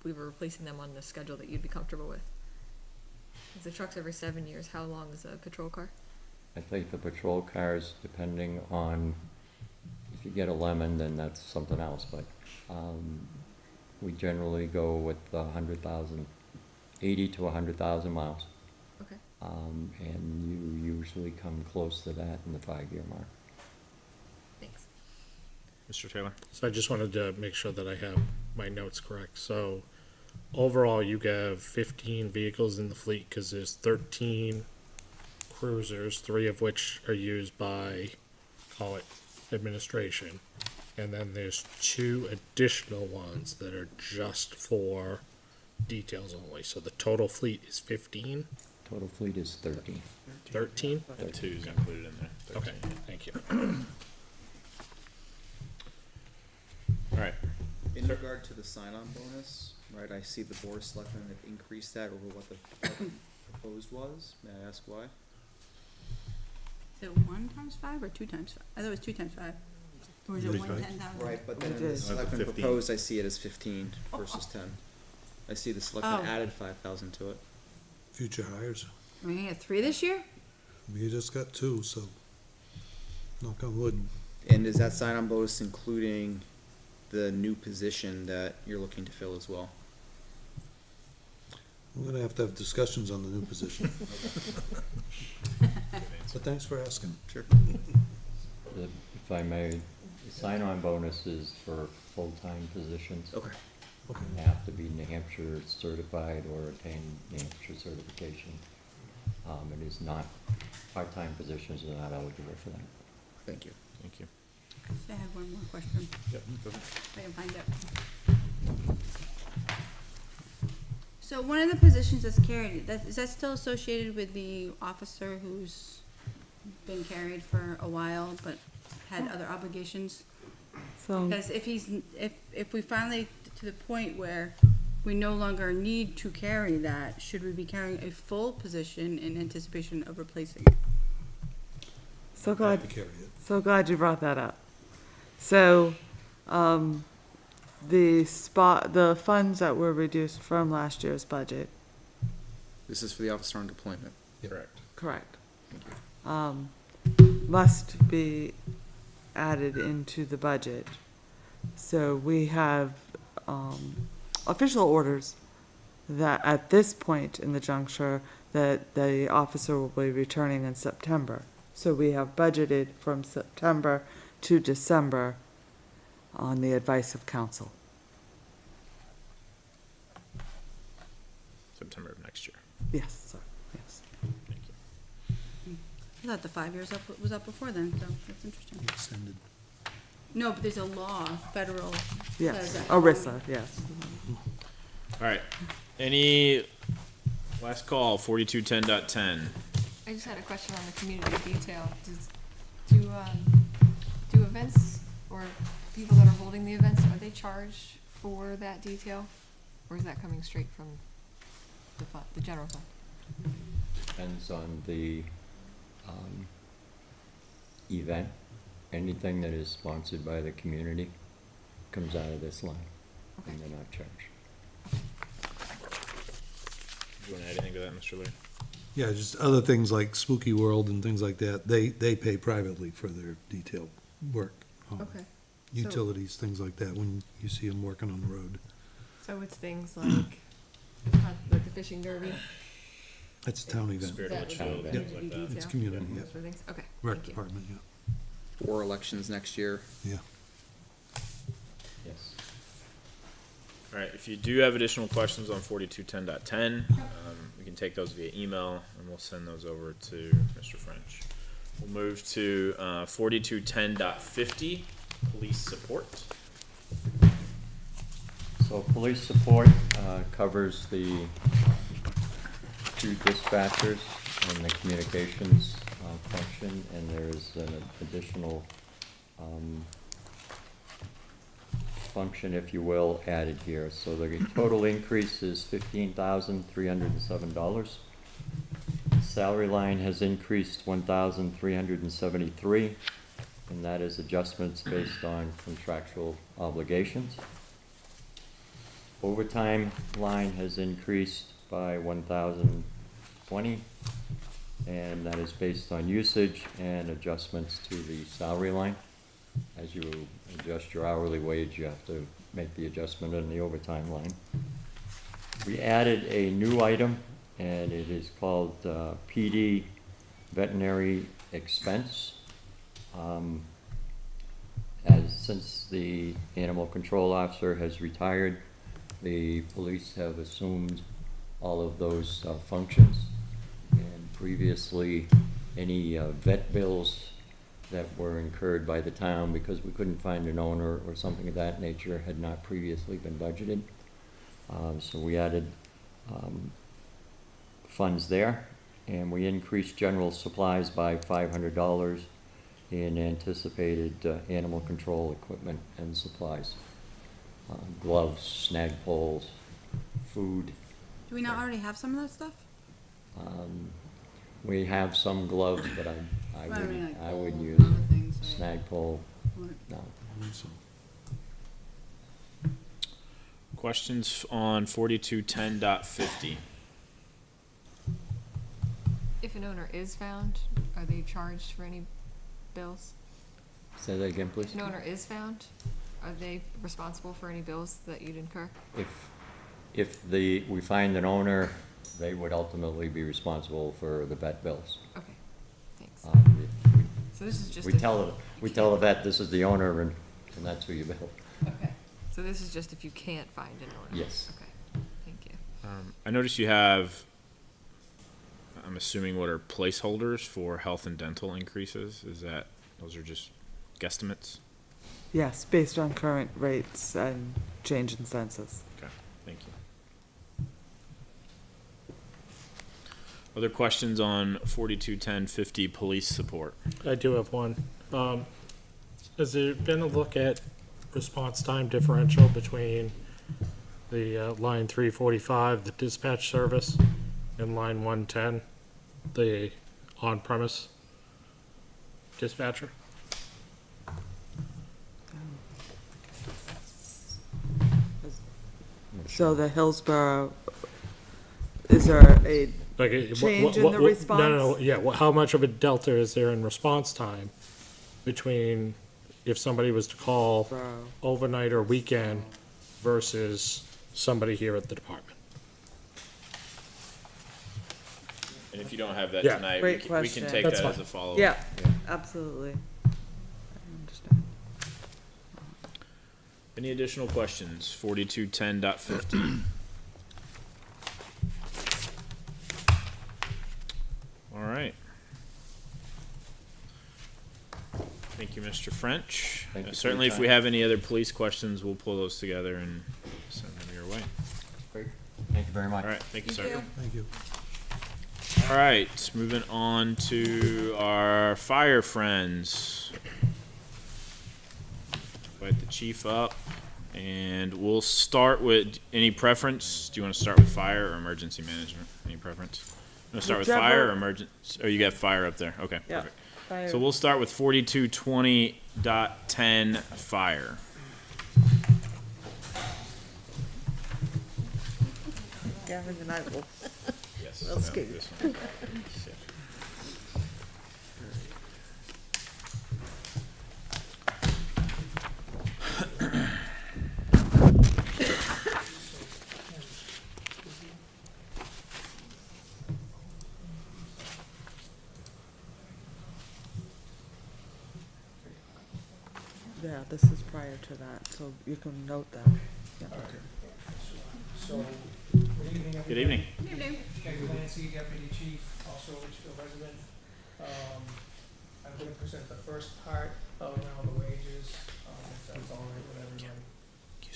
we were replacing them on the schedule that you'd be comfortable with? If the truck's every 7 years, how long is a patrol car? I think the patrol cars, depending on, if you get a lemon, then that's something else, but, we generally go with 100,000, 80 to 100,000 miles. Okay. And you usually come close to that in the 5-year mark. Thanks. Mr. Taylor? So I just wanted to make sure that I have my notes correct. So overall, you have 15 vehicles in the fleet because there's 13 cruisers, 3 of which are used by, call it, administration. And then there's 2 additional ones that are just for details only. So the total fleet is 15, Total fleet is 13. 13? And 2 is included in there. Okay, thank you. All right. In regard to the sign-on bonus, right, I see the board of selectmen have increased that over what the proposed was. May I ask why? Is it 1 times 5 or 2 times 5? I thought it was 2 times 5. Or is it Right. 1 10,000? Right, but then We in the did. selectmen 15. proposed, I see it as 15 versus 10. I see the selectmen Oh. added 5,000 to it. Future hires. We had 3 this year? We just got 2, so knock on wood. And is that sign-on bonus including the new position that you're looking to fill as well? We're gonna have to have discussions on the new position. But thanks for asking. Sure. If I may, the sign-on bonus is for full-time positions. Okay. Okay. They have to be New Hampshire certified or attain New Hampshire certification. It is not, part-time positions are not eligible for that. Thank you. Thank you. I have one more question. Yep, go ahead. If I can find it. So one of the positions that's carried, is that still associated with the officer who's been carried for a while but had other obligations? So, Because if we finally to the point where we no longer need to carry that, should we be carrying a full position in anticipation of replacing it? so I glad, have to carry it. so glad you brought that up. So, the funds that were reduced from last year's budget, This is for the officer on deployment. Correct. correct, must be added into the budget. So we have, official orders that at this point in the juncture, that the officer will be returning in September. So we have budgeted from September to December on the advice of council. September of next year. Yes, sorry, yes. Thank you. I thought the 5 years was up before then, so that's interesting. Extended. No, but there's a law, federal. Yes, says that. ERISA, yes. All right. Any last call, 4210.10. I just had a question on the community detail. Do events or people that are holding the events, are they charged for that detail? Or is that coming straight from the fund, the general fund? Depends on the, event. Anything that is sponsored by the community comes out of this line, and they're not charged. Do you want to add anything to that, Mr. Lee? Yeah, just other things like Spooky World and things like that, they pay privately for their detailed work. Okay. Utilities, things like that, when you see them working on the road. So it's things like, the fishing derby? That's a town event, Spirit That of would Litchfield, be things like community that. it's detail? community, yeah, Those sort of things? Okay, rec thank you. department, yeah, 4 elections next year. yeah. Yes. All right, if you do have additional questions on 4210.10, we can take those via email, and we'll send those over to Mr. French. We'll move to 4210.50, police support. So police support covers the 2 dispatchers and the communications function, and there is an additional function, if you will, added here. So the total increase is $15,307. Salary line has increased $1,373, and that is adjustments based on contractual obligations. Overtime line has increased by $1,020, and that is based on usage and adjustments to the salary line. As you adjust your hourly wage, you have to make the adjustment in the overtime line. We added a new item, and it is called PD veterinary expense. Since the animal control officer has retired, the police have assumed all of those functions. And previously, any vet bills that were incurred by the town because we couldn't find an owner or something of that nature had not previously been budgeted. So we added funds there, and we increased general supplies by $500 in anticipated animal control equipment and supplies. Gloves, snag poles, food. Do we not already have some of that stuff? We have some gloves, but I Well, I mean, like I would poles use and other things, right? snag pole, Right. no. I believe so. Questions on 4210.50? If an owner is found, are they charged for any bills? Say that again, please? If an owner is found, are they responsible for any bills that you'd incur? If we find an owner, they would ultimately be responsible for the vet bills. Okay, thanks. We- So this is just. We tell the vet, this is the owner, and that's who you bill. Okay, so this is just if you can't find an owner? Yes. Okay, thank you. I noticed you have, I'm assuming what are placeholders for health and dental increases? Those are just guesstimates? Yes, based on current rates and change in census. Okay, thank you. Other questions on 4210.50 police support? I do have one. Has there been a look at response time differential between the line 345, the dispatch service, and line 110, the on-premise dispatcher? So the Hillsborough, is there a Like, change in the response? No, yeah, how much of a delta is there in response time between if somebody was to call Borough? overnight or weekend versus somebody here at the department? And if you don't have that Yeah. tonight, Great we can question. take That's that as fine. a follow-up. Yeah, absolutely. I understand. Any additional questions? 4210.50. All right. Thank you, Mr. French. Thank you for your Certainly, if time. we have any other police questions, we'll pull those together and send them your way. Great. Thank you very much. All right, thank you, sir. Thank you. All right, moving on to our fire friends. Invite the chief up, and we'll start with any preference. Do you want to start with fire or emergency management? Any preference? You want to start with fire or Whichever. emergency? Oh, you got fire up there. Okay, Yeah. perfect. Fire. So we'll start with 4220.10 fire. Gavin and I will. Yes. Let's no, get- this one. Yeah, this is prior to that, so you can note that. Yeah. So, good evening, everybody. Good evening. Ken Clancy, Deputy Chief, also a Litchfield resident. I'm gonna present the first part around the wages, if that's all right with everybody.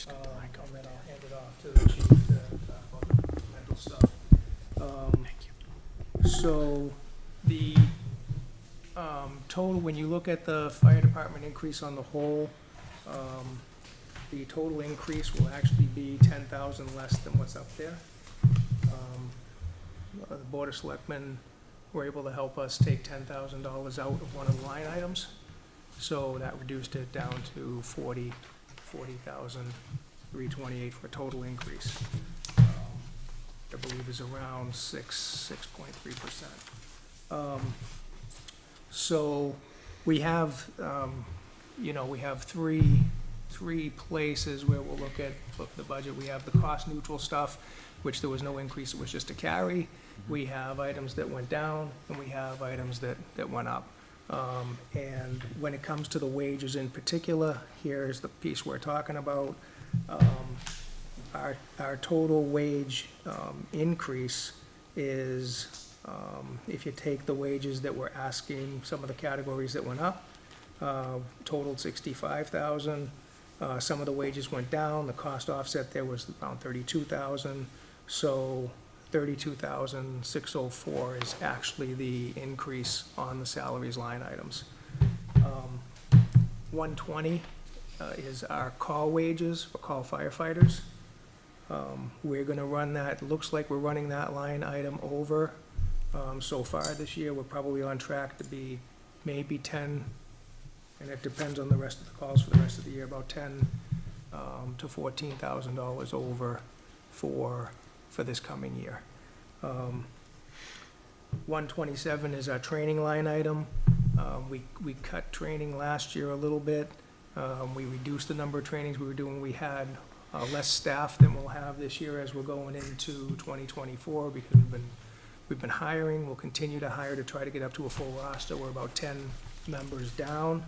And then I'll hand it off to the chief to talk about the mental stuff. So, the, total, when you look at the fire department increase on the whole, the total increase will actually be 10,000 less than what's up there. The Board of Selectmen were able to help us take $10,000 out of one of the line items. So that reduced it down to 40,328 for a total increase. I believe is around 6.3%. So we have, we have three places where we'll look at the budget. We have the cost neutral stuff, which there was no increase, it was just a carry. We have items that went down, and we have items that went up. And when it comes to the wages in particular, here's the piece we're talking about. Our total wage increase is, if you take the wages that we're asking, some of the categories that went up, totaled 65,000. Some of the wages went down, the cost offset there was around 32,000. So 32,604 is actually the increase on the salaries line items. 120 is our call wages for call firefighters. We're gonna run that, looks like we're running that line item over so far this year. We're probably on track to be maybe 10, and it depends on the rest of the calls for the rest of the year, about 10 to $14,000 over for this coming year. 127 is our training line item. We cut training last year a little bit. We reduced the number of trainings we were doing. We had less staff than we'll have this year as we're going into 2024 because we've been hiring. We'll continue to hire to try to get up to a full roster. We're about 10 members down.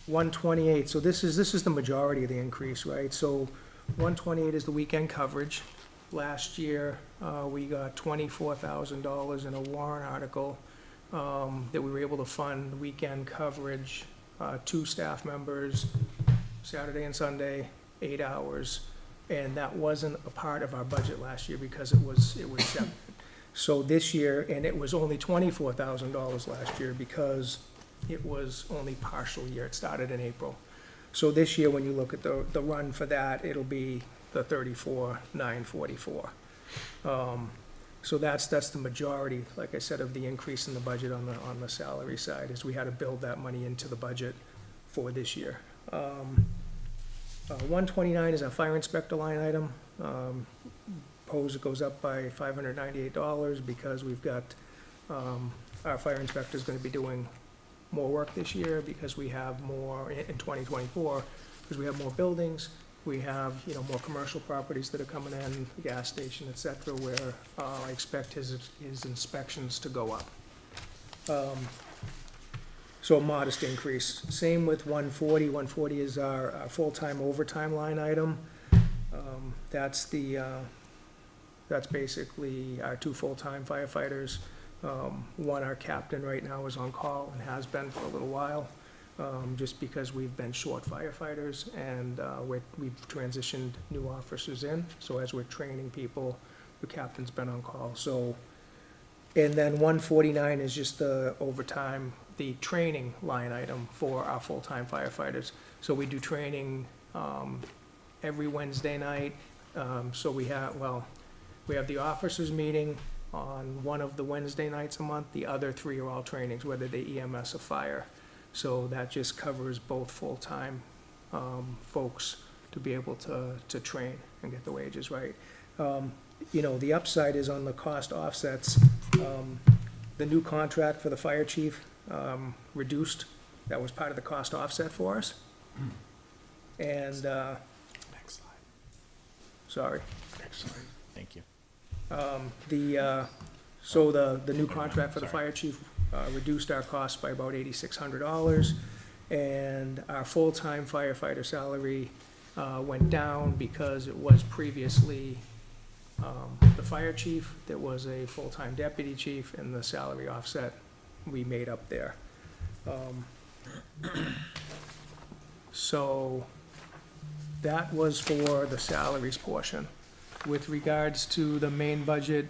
128, so this is the majority of the increase, right? So 128 is the weekend coverage. Last year, we got $24,000 in a warrant article that we were able to fund weekend coverage, 2 staff members, Saturday and Sunday, 8 hours. And that wasn't a part of our budget last year because it was separate. So this year, and it was only $24,000 last year because it was only partial year. It started in April. So this year, when you look at the run for that, it'll be the 34,944. So that's the majority, like I said, of the increase in the budget on the salary side, is we had to build that money into the budget for this year. 129 is our fire inspector line item. It goes up by $598 because we've got, our fire inspector is gonna be doing more work this year because we have more, in 2024, because we have more buildings. We have, more commercial properties that are coming in, the gas station, et cetera, where I expect his inspections to go up. So a modest increase. Same with 140. 140 is our full-time overtime line item. That's basically our 2 full-time firefighters. One, our captain right now is on call and has been for a little while. Just because we've been short firefighters and we've transitioned new officers in. So as we're training people, the captain's been on call. So, and then 149 is just the overtime, the training line item for our full-time firefighters. So we do training every Wednesday night. So we have the officers meeting on one of the Wednesday nights a month. The other 3 are all trainings, whether they EMS or fire. So that just covers both full-time folks to be able to train and get the wages right. The upside is on the cost offsets. The new contract for the fire chief reduced. That was part of the cost offset for us. And, Next slide. sorry. Next slide. Thank you. So the new contract for the fire chief reduced our costs by about $8,600, and our full-time firefighter salary went down because it was previously the fire chief that was a full-time deputy chief, and the salary offset we made up there. So that was for the salaries portion. With regards to the main budget,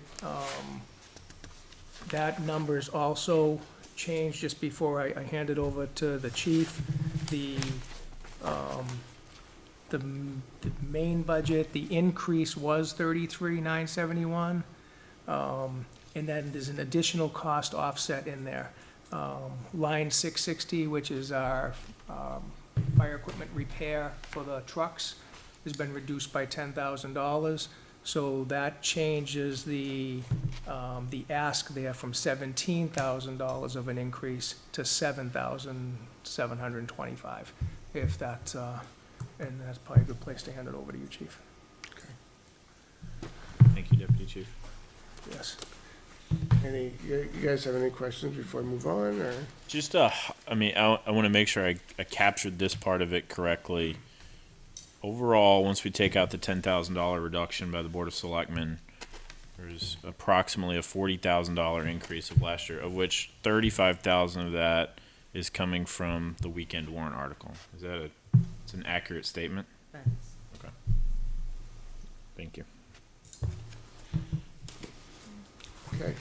that number's also changed just before I hand it over to the chief. The main budget, the increase was $33,971. And then there's an additional cost offset in there. Line 660, which is our fire equipment repair for the trucks, has been reduced by $10,000. So that changes the ask there from $17,000 of an increase to $7,725. If that, and that's probably a good place to hand it over to you, Chief. Thank you, Deputy Chief. Yes. You guys have any questions before I move on, or? Just, I want to make sure I captured this part of it correctly. Overall, once we take out the $10,000 reduction by the Board of Selectmen, there's approximately a $40,000 increase of last year, of which $35,000 of that is coming from the weekend warrant article. Is that it's an accurate statement? Okay. Thank you. Okay,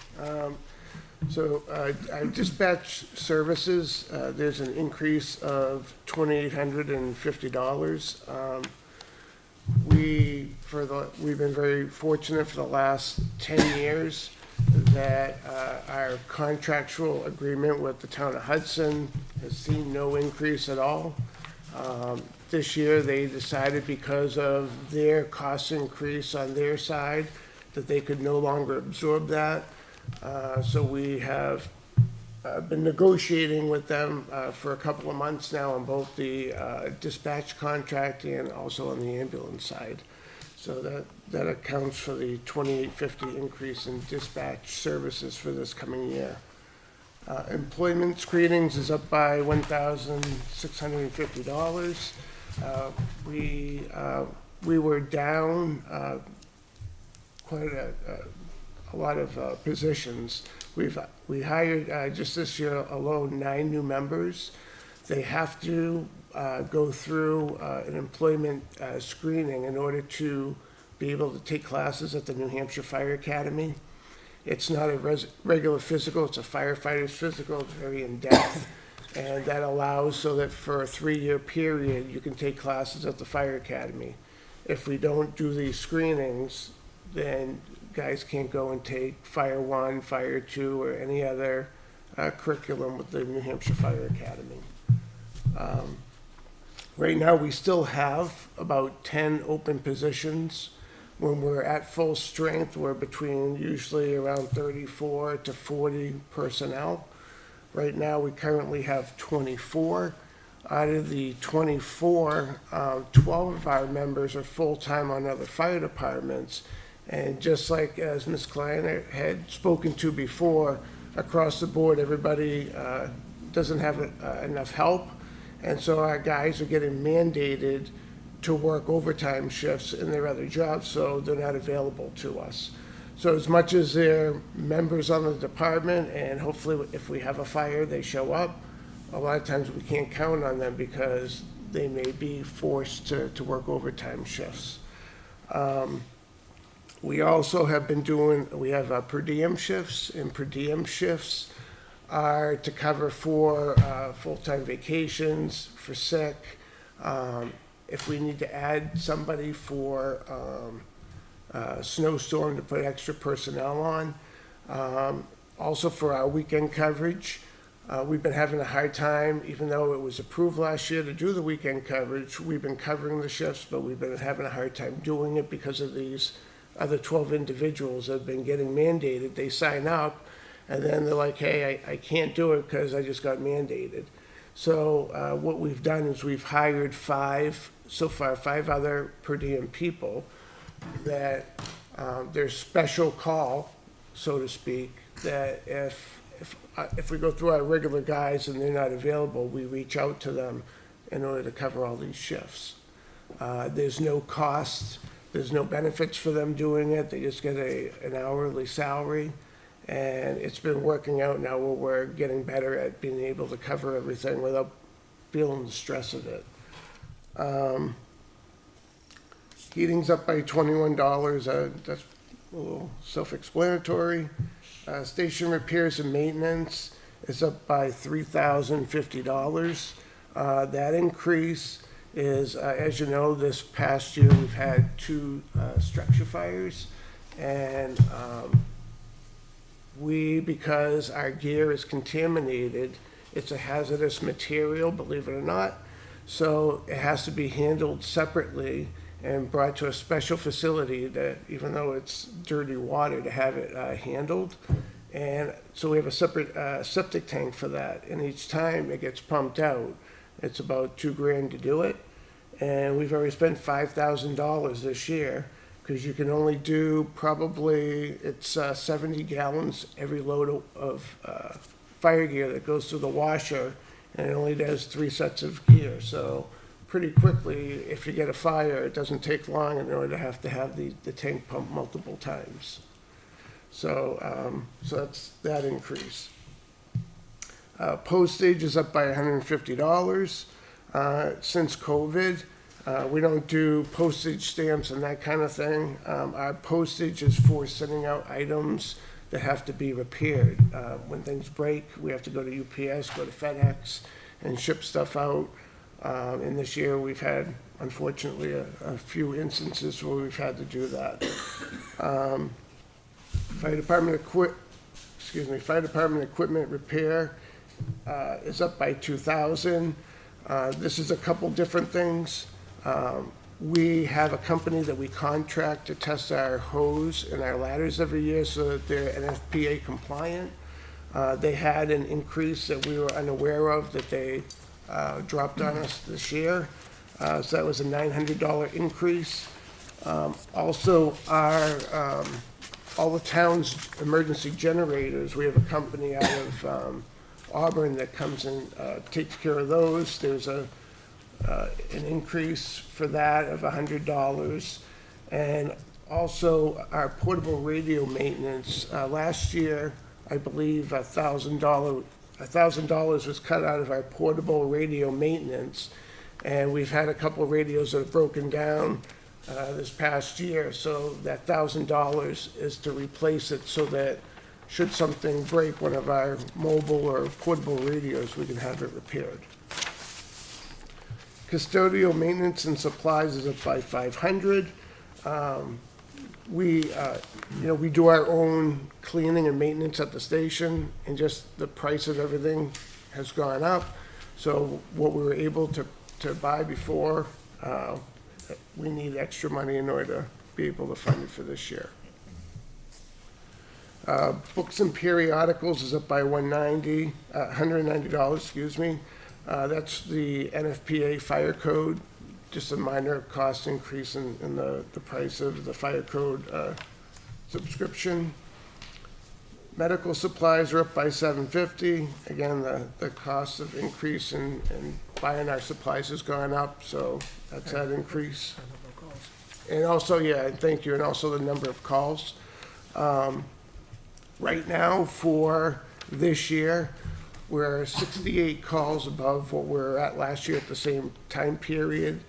so, our dispatch services, there's an increase of $2,850. We we've been very fortunate for the last 10 years that our contractual agreement with the town of Hudson has seen no increase at all. This year, they decided because of their cost increase on their side, that they could no longer absorb that. So we have been negotiating with them for a couple of months now on both the dispatch contract and also on the ambulance side. So that accounts for the $28.50 increase in dispatch services for this coming year. Employment screenings is up by $1,650. We were down quite a lot of positions. We hired just this year alone 9 new members. They have to go through an employment screening in order to be able to take classes at the New Hampshire Fire Academy. It's not a regular physical, it's a firefighter's physical, it's very in-depth. And that allows so that for a 3-year period, you can take classes at the fire academy. If we don't do these screenings, then guys can't go and take Fire 1, Fire 2, or any other curriculum with the New Hampshire Fire Academy. Right now, we still have about 10 open positions. When we're at full strength, we're between usually around 34 to 40 personnel. Right now, we currently have 24. Out of the 24, 12 of our members are full-time on other fire departments. And just like as Ms. Kleiner had spoken to before, across the board, everybody doesn't have enough help. And so our guys are getting mandated to work overtime shifts in their other jobs, so they're not available to us. So as much as they're members on the department, and hopefully if we have a fire, they show up, a lot of times we can't count on them because they may be forced to work overtime shifts. We also have been we have per diem shifts, and per diem shifts are to cover for full-time vacations, for sick, if we need to add somebody for snowstorm to put extra personnel on. Also for our weekend coverage, we've been having a hard time, even though it was approved last year to do the weekend coverage, we've been covering the shifts, but we've been having a hard time doing it because of these other 12 individuals that have been getting mandated. They sign up and then they're like, hey, I can't do it because I just got mandated. So what we've done is we've hired 5 other per diem people that there's special call, so to speak, that if we go through our regular guys and they're not available, we reach out to them in order to cover all these shifts. There's no cost, there's no benefits for them doing it, they just get an hourly salary. And it's been working out now where we're getting better at being able to cover everything without feeling the stress of it. Heating's up by $21, that's a little self-explanatory. Station repairs and maintenance is up by $3,050. That increase is, as you know, this past year we've had 2 structure fires, and because our gear is contaminated, it's a hazardous material, believe it or not, so it has to be handled separately and brought to a special facility that, even though it's dirty water, to have it handled. And so we have a separate septic tank for that, and each time it gets pumped out, it's about $2,000 to do it. And we've already spent $5,000 this year, because you can only do probably, it's 70 gallons every load of fire gear that goes through the washer, and it only does 3 sets of gear. So pretty quickly, if you get a fire, it doesn't take long in order to have the tank pumped multiple times. So that's that increase. Postage is up by $150. Since COVID, we don't do postage stamps and that kind of thing. Our postage is for sending out items that have to be repaired. When things break, we have to go to UPS, go to FedEx, and ship stuff out. And this year we've had unfortunately, a few instances where we've had to do that. Fire department equipment repair is up by 2,000. This is a couple different things. We have a company that we contract to test our hose and our ladders every year so that they're NFPA compliant. They had an increase that we were unaware of that they dropped on us this year. So that was a $900 increase. Also, all the town's emergency generators, we have a company out of Auburn that comes and takes care of those. There's an increase for that of $100. And also our portable radio maintenance, last year, I believe $1,000 was cut out of our portable radio maintenance. And we've had a couple of radios that have broken down this past year, so that $1,000 is to replace it so that should something break one of our mobile or portable radios, we can have it repaired. Custodial maintenance and supplies is up by 500. We do our own cleaning and maintenance at the station, and just the price of everything has gone up. So what we were able to buy before, we need extra money in order to be able to fund it for this year. Books and periodicals is up by $190, excuse me. That's the NFPA fire code, just a minor cost increase in the price of the fire code subscription. Medical supplies are up by $750. Again, the cost of increase in buying our supplies has gone up, so that's that increase. And also, yeah, thank you, and also the number of calls. Right now, for this year, we're 68 calls above what we were at last year at the same time period.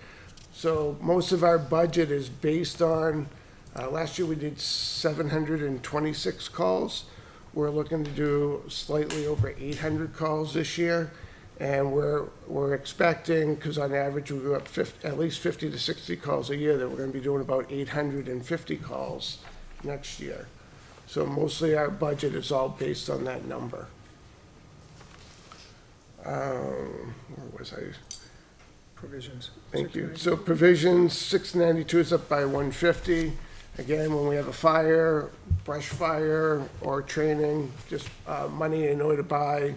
So most of our budget is based on, last year we did 726 calls. We're looking to do slightly over 800 calls this year. And we're expecting, because on average we go up at least 50 to 60 calls a year, that we're going to be doing about 850 calls next year. So mostly our budget is all based on that number. Where was I? Provisions. Thank you. So provisions, 692 is up by 150. Again, when we have a fire, brush fire, or training, just money in order to buy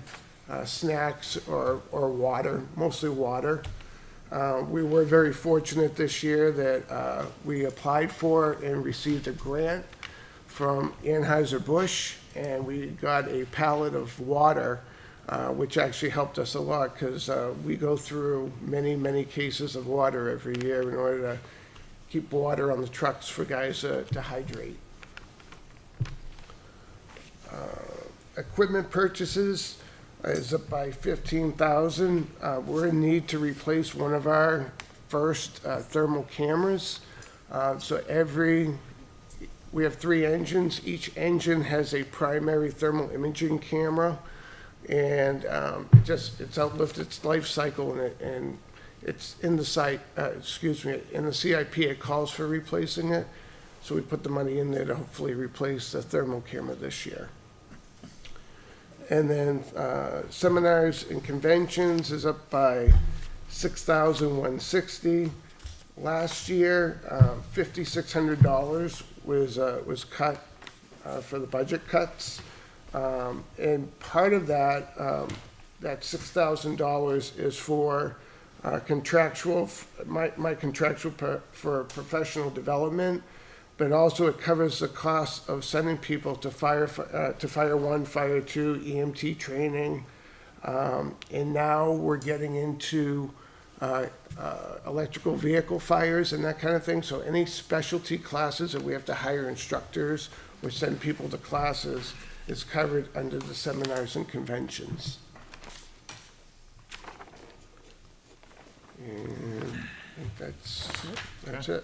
snacks or water, mostly water. We were very fortunate this year that we applied for and received a grant from Anheuser-Busch, and we got a pallet of water, which actually helped us a lot because we go through many, many cases of water every year in order to keep water on the trucks for guys to hydrate. Equipment purchases is up by 15,000. We're in need to replace one of our first thermal cameras. We have 3 engines. Each engine has a primary thermal imaging camera, and it's outlived its life cycle, and it's in the in the CIP it calls for replacing it. So we put the money in there to hopefully replace the thermal camera this year. And then seminars and conventions is up by 6,160. Last year, $5,600 was cut for the budget cuts. And part of that, that $6,000 is for contractual, my contractual for professional development, but also it covers the cost of sending people to Fire 1, Fire 2, EMT training. And now we're getting into electrical vehicle fires and that kind of thing. So any specialty classes that we have to hire instructors or send people to classes is covered under the seminars and conventions. And I think that's it.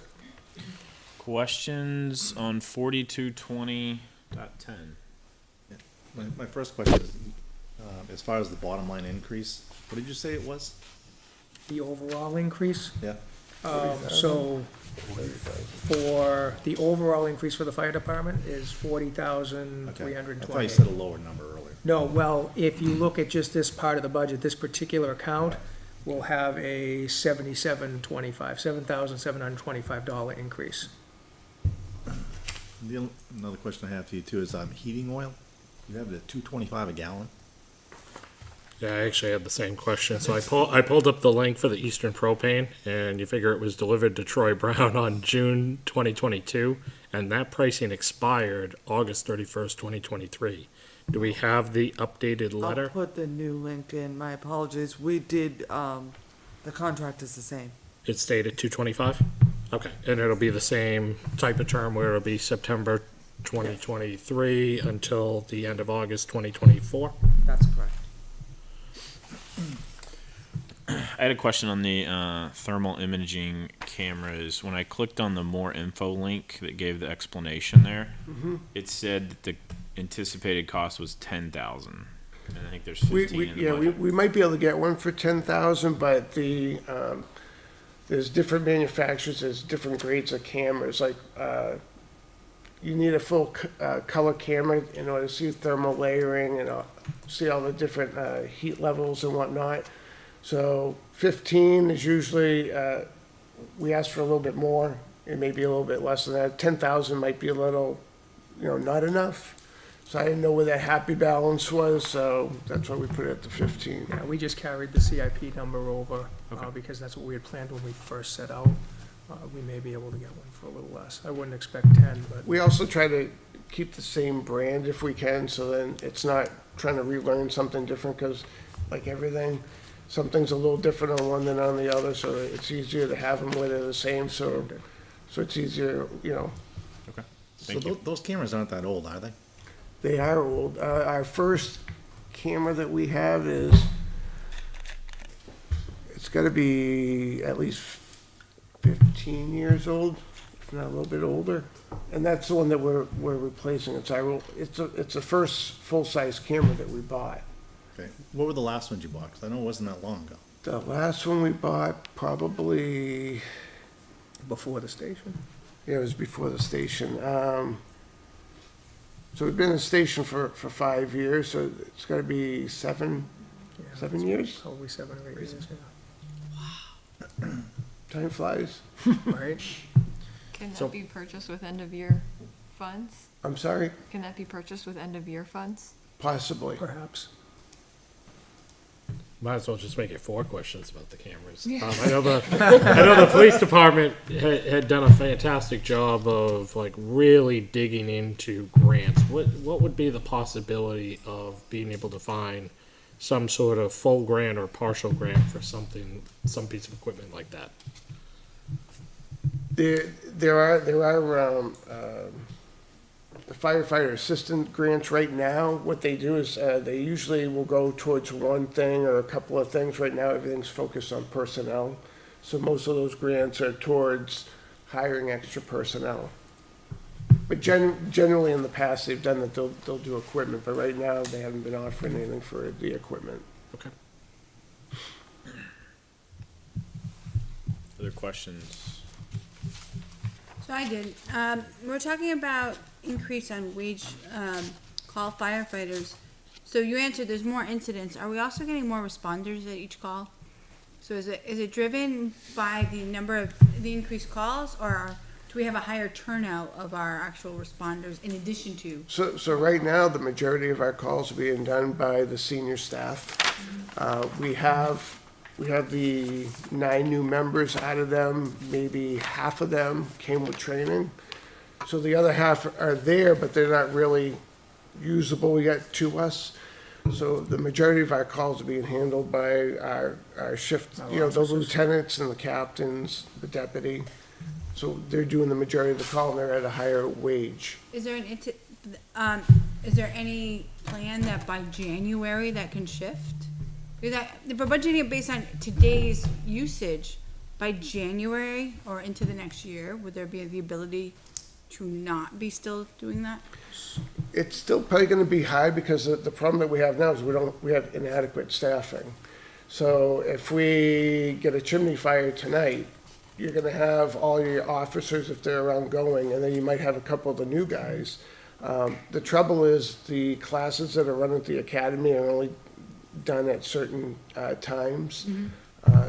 Questions on 4220.10? My first question is, as far as the bottom line increase, what did you say it was? The overall increase, Yeah. So for the overall increase for the fire department is Okay. I thought you 40,328. said a lower number earlier. No, well, if you look at just this part of the budget, this particular account will have a $7,725 increase. Another question I have for you too is, heating oil, you have the $2.25 a gallon? Yeah, I actually had the same question. So I pulled up the link for the Eastern Propane, and you figure it was delivered to Troy Brown on June 2022, and that pricing expired August 31st, 2023. Do we have the updated I'll letter? put the new link in, my apologies. We did, the contract is the same. It's dated 2/25? Okay, and it'll be the same type of term where it'll be September 2023 until the end of August 2024? That's correct. I had a question on the thermal imaging cameras. When I clicked on the more info link that gave the explanation there, it said that the anticipated cost was 10,000. And I think there's 15 in the budget. We might be able to get one for 10,000, but there's different manufacturers, there's different grades of cameras, like, you need a full color camera in order to see thermal layering and see all the different heat levels and whatnot. So 15 is usually, we ask for a little bit more, it may be a little bit less than that. 10,000 might be a little, not enough. So I didn't know where that happy balance was, so that's why we put it at the 15. Yeah, we just carried the CIP number over, because that's what we had planned when we first set out. We may be able to get one for a little less. I wouldn't expect 10, but We also try to keep the same brand if we can, so then it's not trying to relearn something different, because like everything, something's a little different on one than on the other, so it's easier to have them where they're the same, so it's easier, Okay. So Thank you. those cameras aren't that old, are they? They are old. Our first camera that we have it's gotta be at least 15 years old, if not a little bit older. And that's the one that we're replacing. It's the first full-size camera that we bought. Okay. What were the last ones you bought? 'Cause I know it wasn't that long ago. The last one we bought probably, before the station. it was before the station. So we've been in the station for 5 years, so it's gotta be 7 years? Probably 7 or 8 years, Time flies. yeah. Right? Can So- that be purchased with end-of-year funds? I'm sorry? Can that be purchased with end-of-year funds? Possibly. Perhaps. Might as well just make it 4 questions about the cameras. I know the police department had done a fantastic job of like really digging into grants. What would be the possibility of being able to find some sort of full grant or partial grant for some piece of equipment like that? There are the firefighter assistant grants right now. What they do is they usually will go towards one thing or a couple of things. Right now, everything's focused on personnel. So most of those grants are towards hiring extra personnel. But generally in the past, they've done that, they'll do equipment, but right now, they haven't been offering anything for the equipment. Okay. Other questions? So I did. We're talking about increase on wage, call firefighters. So you answered there's more incidents. Are we also getting more responders at each call? So is it driven by the number of the increased calls, or do we have a higher turnout of our actual responders in addition to? So right now, the majority of our calls are being done by the senior staff. We have the 9 new members. Out of them, maybe half of them came with training. So the other half are there, but they're not really usable yet to us. So the majority of our calls are being handled by our shift, the lieutenants and the captains, the deputy. So they're doing the majority of the call, and they're at a higher wage. Is there is there any plan that by January that can shift? If we're budgeting it based on today's usage, by January or into the next year, would there be the ability to not be still doing that? It's still probably gonna be high because the problem that we have now is we have inadequate staffing. So if we get a chimney fire tonight, you're gonna have all your officers if they're around going, and then you might have a couple of the new guys. The trouble is, the classes that are run at the academy are only done at certain times.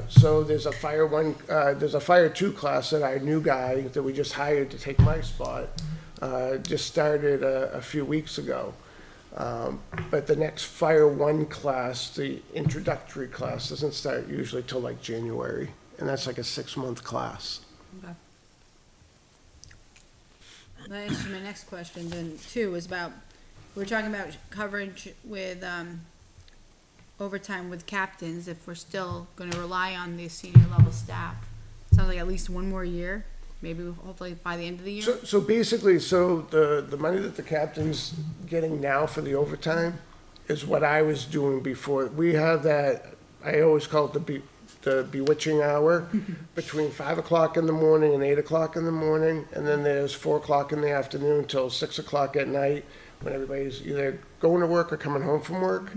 So there's a fire two class that our new guy that we just hired to take my spot just started a few weeks ago. But the next fire one class, the introductory class, doesn't start usually till like January, and that's like a 6-month class. Okay. That answers my next question then too, is about, we're talking about coverage with, overtime with captains, if we're still gonna rely on the senior level staff. Sounds like at least one more year, maybe hopefully by the end of the year. So basically, the money that the captain's getting now for the overtime is what I was doing before. We have that, I always call it the bewitching hour, between 5 o'clock in the morning and 8 o'clock in the morning, and then there's 4 o'clock in the afternoon till 6 o'clock at night, when everybody's either going to work or coming home from work.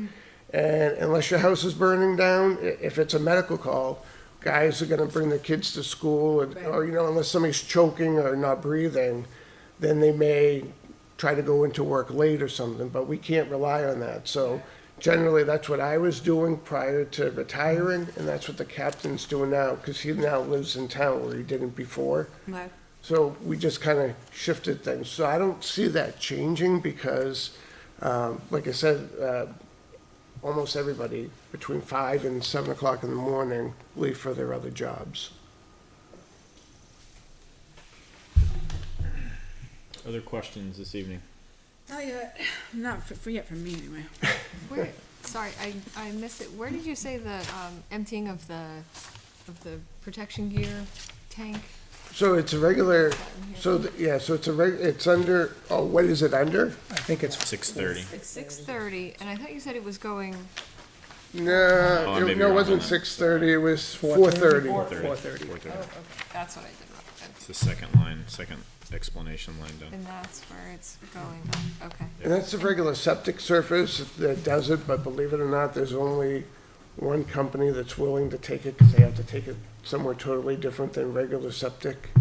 And unless your house is burning down, if it's a medical call, guys are gonna bring their kids to school, or, unless somebody's choking or not breathing, then they may try to go into work late or something, but we can't rely on that. So generally, that's what I was doing prior to retiring, and that's what the captain's doing now, because he now lives in town where he didn't before. Okay. So we just kind of shifted things. So I don't see that changing because, like I said, almost everybody between 5 and 7 o'clock in the morning leave for their other jobs. Other questions this evening? Not yet. Not for yet from me anyway. Where, sorry, I missed it. Where did you say the emptying of the protection gear tank? So it's a regular, so it's under, what is it under? I think it's 6:30. It's 6:30, and I thought you said it was going. No, maybe it you're wasn't wrong. 6:30, it was 4:30. 4:30. 4:30. Oh, okay, that's what I did wrong. Then. It's the second explanation line down. And that's where it's going. Okay. And that's the regular septic surface that does it, but believe it or not, there's only one company that's willing to take it, because they have to take it somewhere totally different than regular septic.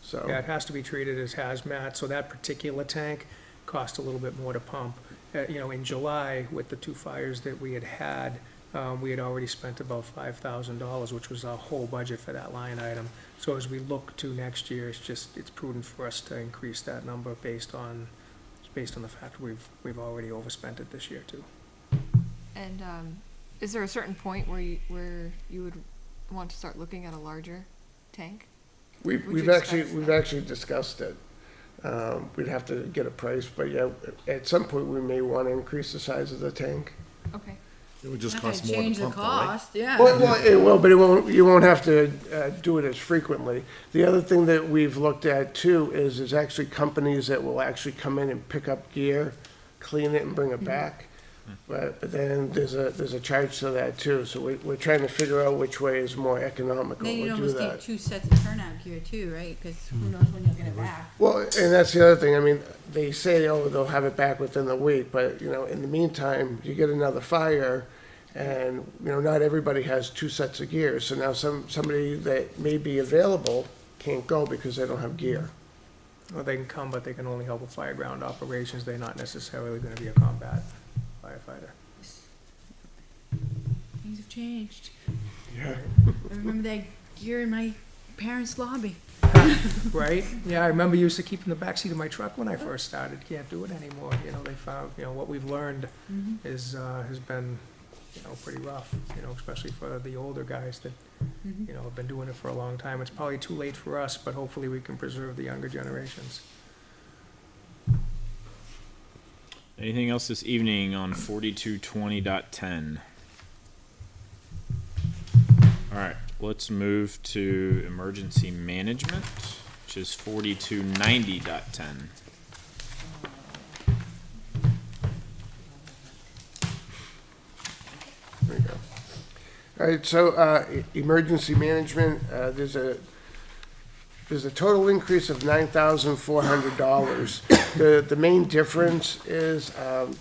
So. Yeah, it has to be treated as hazmat, so that particular tank cost a little bit more to pump. In July, with the 2 fires that we had, we had already spent about $5,000, which was our whole budget for that line item. So as we look to next year, it's prudent for us to increase that number based on the fact we've already overspent it this year too. And is there a certain point where you would want to start looking at a larger tank? We've actually discussed it. We'd have to get a price, but yeah, at some point, we may want to increase the size of the tank. Okay. It would just Not gonna cost more to change the pump though, right? cost, yeah. Well, it will, but you won't have to do it as frequently. The other thing that we've looked at too is there's actually companies that will actually come in and pick up gear, clean it and bring it back. But then there's a charge to that too, so we're trying to figure out which way is more economical Then to you'd do almost need that. 2 sets of turnout gear too, right? Because who knows when you'll get it back. Well, and that's the other thing, I mean, they say, they'll have it back within the week, but, in the meantime, you get another fire, and, not everybody has 2 sets of gear, so now somebody that may be available can't go because they don't have gear. Well, they can come, but they can only help with fireground operations. They're not necessarily gonna be a combat firefighter. Things have changed. Yeah. I remember that gear in my parents' lobby. Right? Yeah, I remember used to keep in the backseat of my truck when I first started. Can't do it anymore. They found, what we've learned has been, pretty rough, especially for the older guys that, have been doing it for a long time. It's probably too late for us, but hopefully we can preserve the younger generations. Anything else this evening on 4220.10? All right, let's move to emergency management, which is 4290.10. There you go. All right, so, emergency management, there's a total increase of $9,400. The main difference is,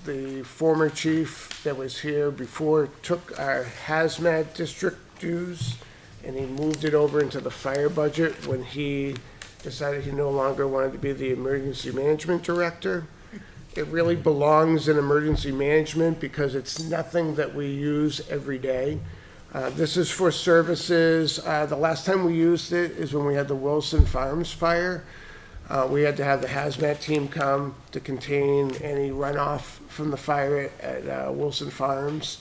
the former chief that was here before took our hazmat district dues, and he moved it over into the fire budget when he decided he no longer wanted to be the emergency management director. It really belongs in emergency management because it's nothing that we use every day. This is for services. The last time we used it is when we had the Wilson Farms fire. We had to have the hazmat team come to contain any runoff from the fire at Wilson Farms.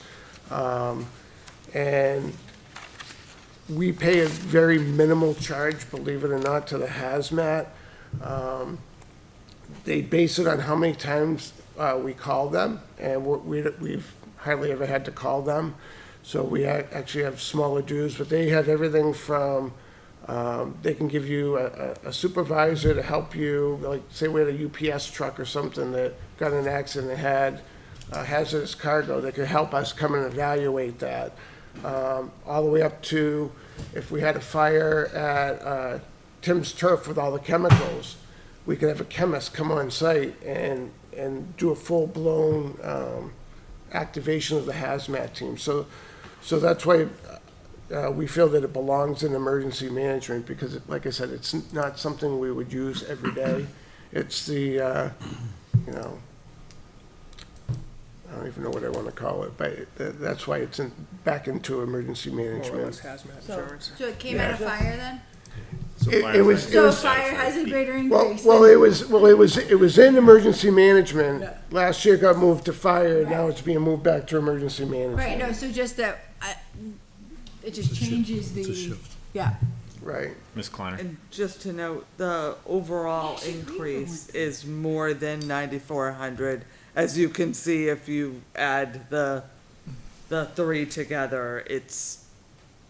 And we pay a very minimal charge, believe it or not, to the hazmat. They base it on how many times we call them, and we've hardly ever had to call them. So we actually have smaller dues, but they have everything from, they can give you a supervisor to help you, like, say we had a UPS truck or something that got in an accident and had hazardous cargo, that could help us come and evaluate that. All the way up to if we had a fire at Tim's Turf with all the chemicals, we could have a chemist come on site and do a full-blown activation of the hazmat team. So that's why we feel that it belongs in emergency management, because, like I said, it's not something we would use every day. It's the, you know, I don't even know what I want to call it, but that's why it's back into emergency More or management. less hazmat insurance. So it came out of fire then? It was. So fire has a greater increase? Well, it was in emergency management. Last year got moved to fire, now it's being moved back to emergency management. Right, no, so just that, it just changes It's a the, shift. yeah. Right. Ms. Kleiner? And just to note, the overall increase is more than 9,400. As you can see, if you add the three together, it's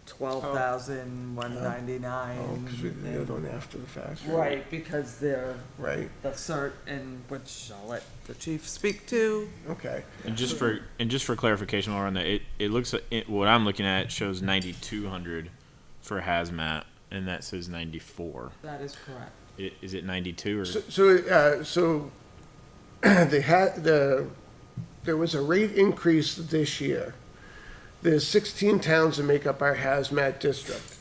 12,199. Oh, because we did on after the fact. Right, because they're Right, the cert, and which I'll let the chief speak to. okay. And just for clarification, while we're on that, it looks like what I'm looking at shows 9,200 for hazmat, and that says 94. That is correct. Is it 92 or? So there was a rate increase this year. There's 16 towns that make up our hazmat district.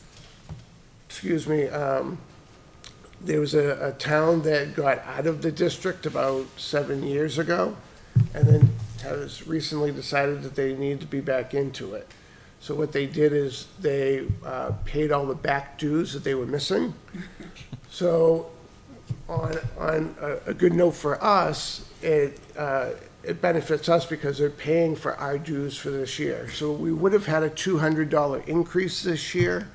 Excuse me, there was a town that got out of the district about 7 years ago, and then has recently decided that they need to be back into it. So what they did is they paid all the back dues that they were missing. So on a good note for us, it benefits us because they're paying for our dues for this year. So we would have had a $200 increase this year,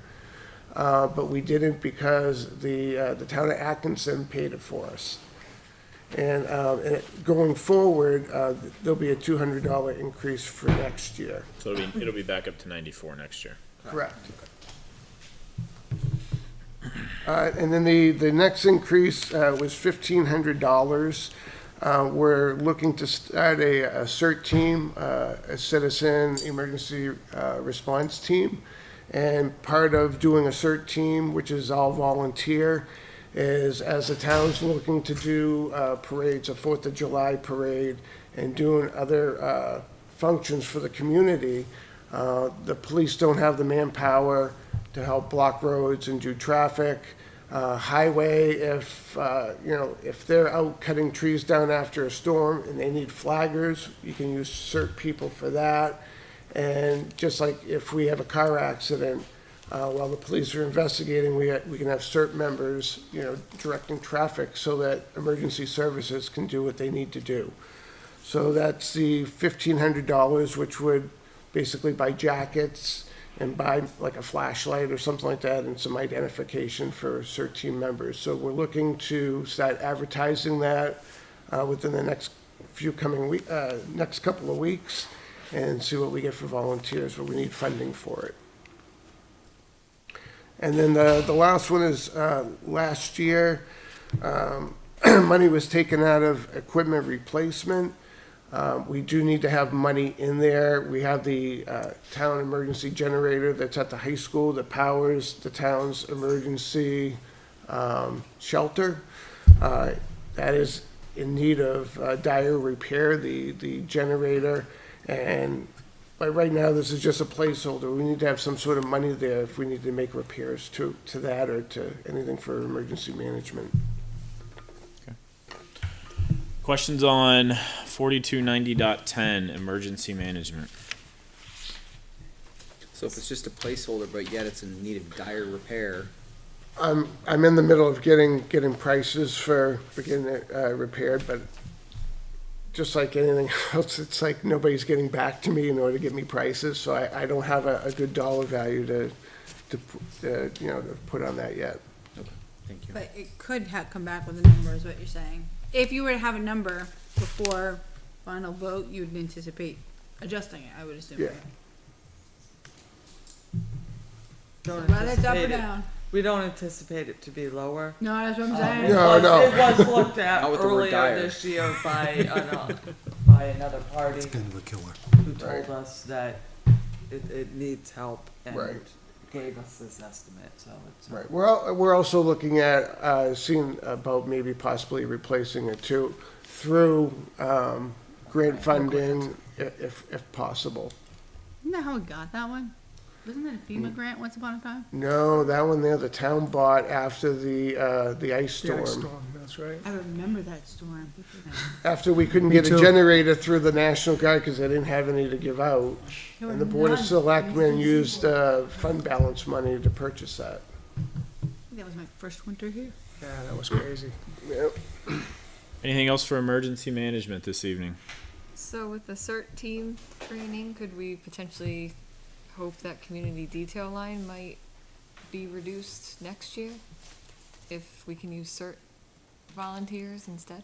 but we didn't because the town of Atkinson paid it for us. And going forward, there'll be a $200 increase for next year. So it'll be back up to 94 next year. Correct. And then the next increase was $1,500. We're looking to start a CERT team, a citizen emergency response team. And part of doing a CERT team, which is all volunteer, is as the town's looking to do parades, a 4th of July parade, and doing other functions for the community, the police don't have the manpower to help block roads and do traffic. Highway, if they're out cutting trees down after a storm and they need flaggers, you can use CERT people for that. And just like if we have a car accident, while the police are investigating, we can have CERT members, directing traffic so that emergency services can do what they need to do. So that's the $1,500, which would basically buy jackets and buy like a flashlight or something like that and some identification for CERT team members. So we're looking to start advertising that within the next couple of weeks and see what we get for volunteers, but we need funding for it. And then the last one is last year, money was taken out of equipment replacement. We do need to have money in there. We have the town emergency generator that's at the high school that powers the town's emergency shelter. That is in need of dire repair, the generator, and But right now, this is just a placeholder. We need to have some sort of money there if we need to make repairs to that or to anything for emergency management. Questions on 4290.10, emergency management? So if it's just a placeholder, but yet it's in need of dire repair, I'm in the middle of getting prices for getting it repaired, but just like anything else, it's like nobody's getting back to me in order to give me prices, so I don't have a good dollar value to put on that yet. thank you. But it could come back with a number, is what you're saying. If you were to have a number before final vote, you would anticipate adjusting it, I would assume. Yeah. right? Don't Whether it's up or anticipate it. down. We don't anticipate it to be lower. No, that's what I'm saying. No, no. It was looked at Not with the word earlier dire. this year by another party Kind of a killer. who told us that it needs help and Right. gave us this estimate, so it's. Right, we're also looking at, seeing about maybe possibly replacing it too, through, grant funding, if possible. Isn't that how we got that one? Wasn't that a FEMA grant once upon a time? No, that one there, the town bought after the ice The ice storm. storm, that's right. I remember that storm. After we couldn't Me get a too. generator through the National Guard because they didn't have any to give out. There And were the Board of none. Selectmen used, fund balance money to purchase that. That was my first winter here. Yeah, that was crazy. Yep. Anything else for emergency management this evening? So with the CERT team training, could we potentially hope that community detail line might be reduced next year? If we can use CERT volunteers instead?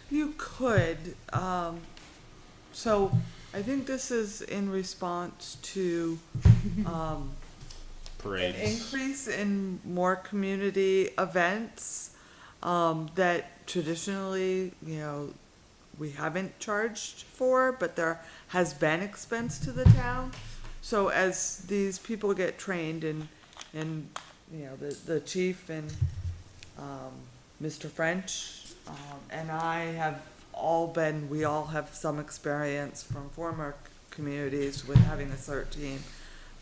You could, so I think this is in response to, an Parades. increase in more community events, that traditionally, we haven't charged for, but there has been expense to the town. So as these people get trained and, the chief and, Mr. French, and I have we all have some experience from former communities with having a CERT team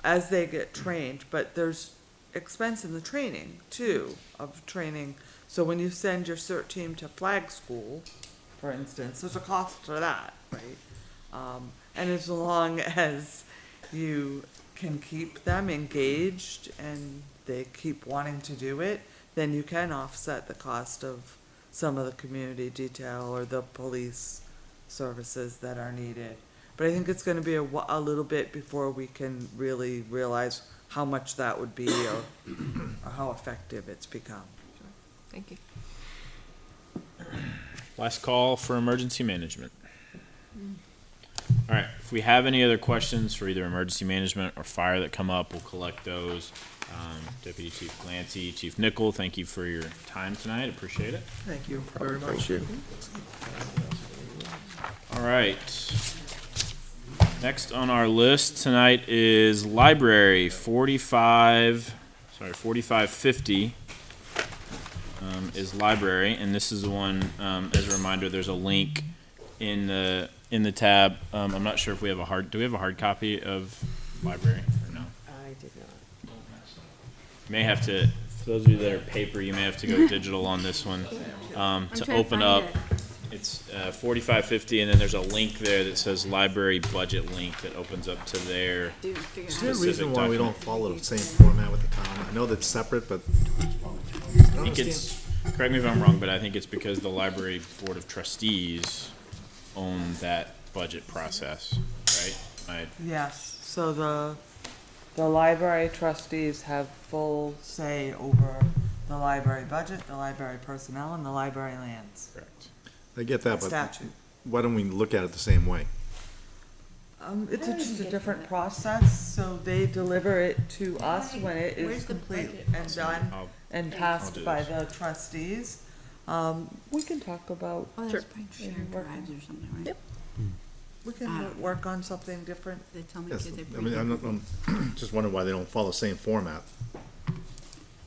as they get trained, but there's expense in the training too, of training. So when you send your CERT team to flag school, for instance, there's a cost for that, right? And as long as you can keep them engaged and they keep wanting to do it, then you can offset the cost of some of the community detail or the police services that are needed. But I think it's gonna be a little bit before we can really realize how much that would be or how effective it's become. Thank you. Last call for emergency management. All right, if we have any other questions for either emergency management or fire that come up, we'll collect those. Deputy Chief Clancy, Chief Nickel, thank you for your time tonight, appreciate it. Thank you very much. All right. Next on our list tonight is library 4550 is library, and this is the one, as a reminder, there's a link in the tab. I'm not sure if we have do we have a hard copy of library or no? I did not. You may have to, for those of you that are paper, you may have to go digital on this one. To open up, it's 4550, and then there's a link there that says library budget link that opens up to their Is there a reason specific why we don't document. follow the same format with the town? I know that's separate, but I don't I think it's, correct me if I'm wrong, but I think it's because the library board of trustees own that budget process, right? Yes, so the library trustees have full say over the library budget, the library personnel, and the library lands. Correct. I get that, but Statute. why don't we look at it the same way? It's just a different process, so they deliver it to us when it is Where's the complete budget? and done I'll- and I'll passed do by this. the trustees. We can talk about, Oh, that's probably shared drives or something, right? Yep. we can work on something different. They tell me Yes, kids they I mean, I'm just wondering why they don't follow the same format.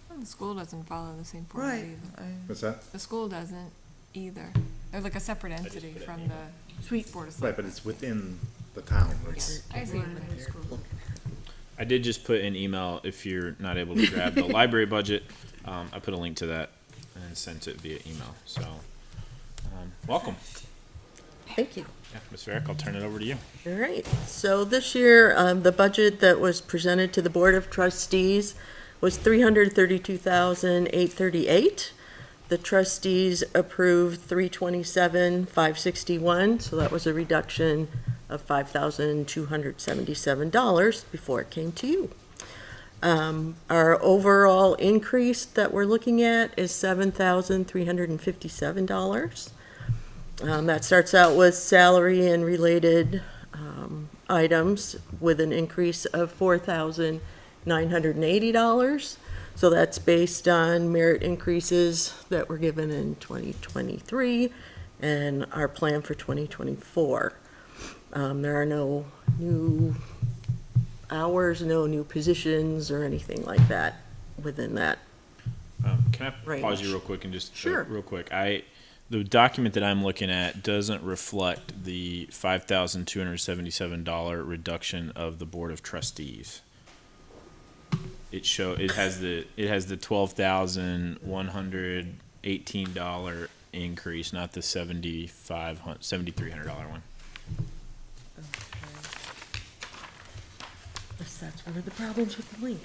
Well, the school doesn't follow the same format Right. either. What's that? The school doesn't either. They're like a separate entity put it from in the Sweet Board of Right, but it's within the town. It's, I see. I did just put in email, if you're not able to grab the library budget, I put a link to that and sent it via email, so, welcome. Thank you. Yeah, Ms. Varick, I'll turn it over to you. All right, so this year, the budget that was presented to the Board of Trustees was $332,838. The trustees approved $327,561, so that was a reduction of $5,277 before it came to you. Our overall increase that we're looking at is $7,357. That starts out with salary and related items with an increase of $4,980. So that's based on merit increases that were given in 2023 and our plan for 2024. There are no new hours, no new positions or anything like that within that. Can I pause you real quick and just, Sure. real quick, the document that I'm looking at doesn't reflect the $5,277 reduction of the Board of Trustees. It has the $12,118 increase, not the $7,300 one. Guess that's one of the problems with the link.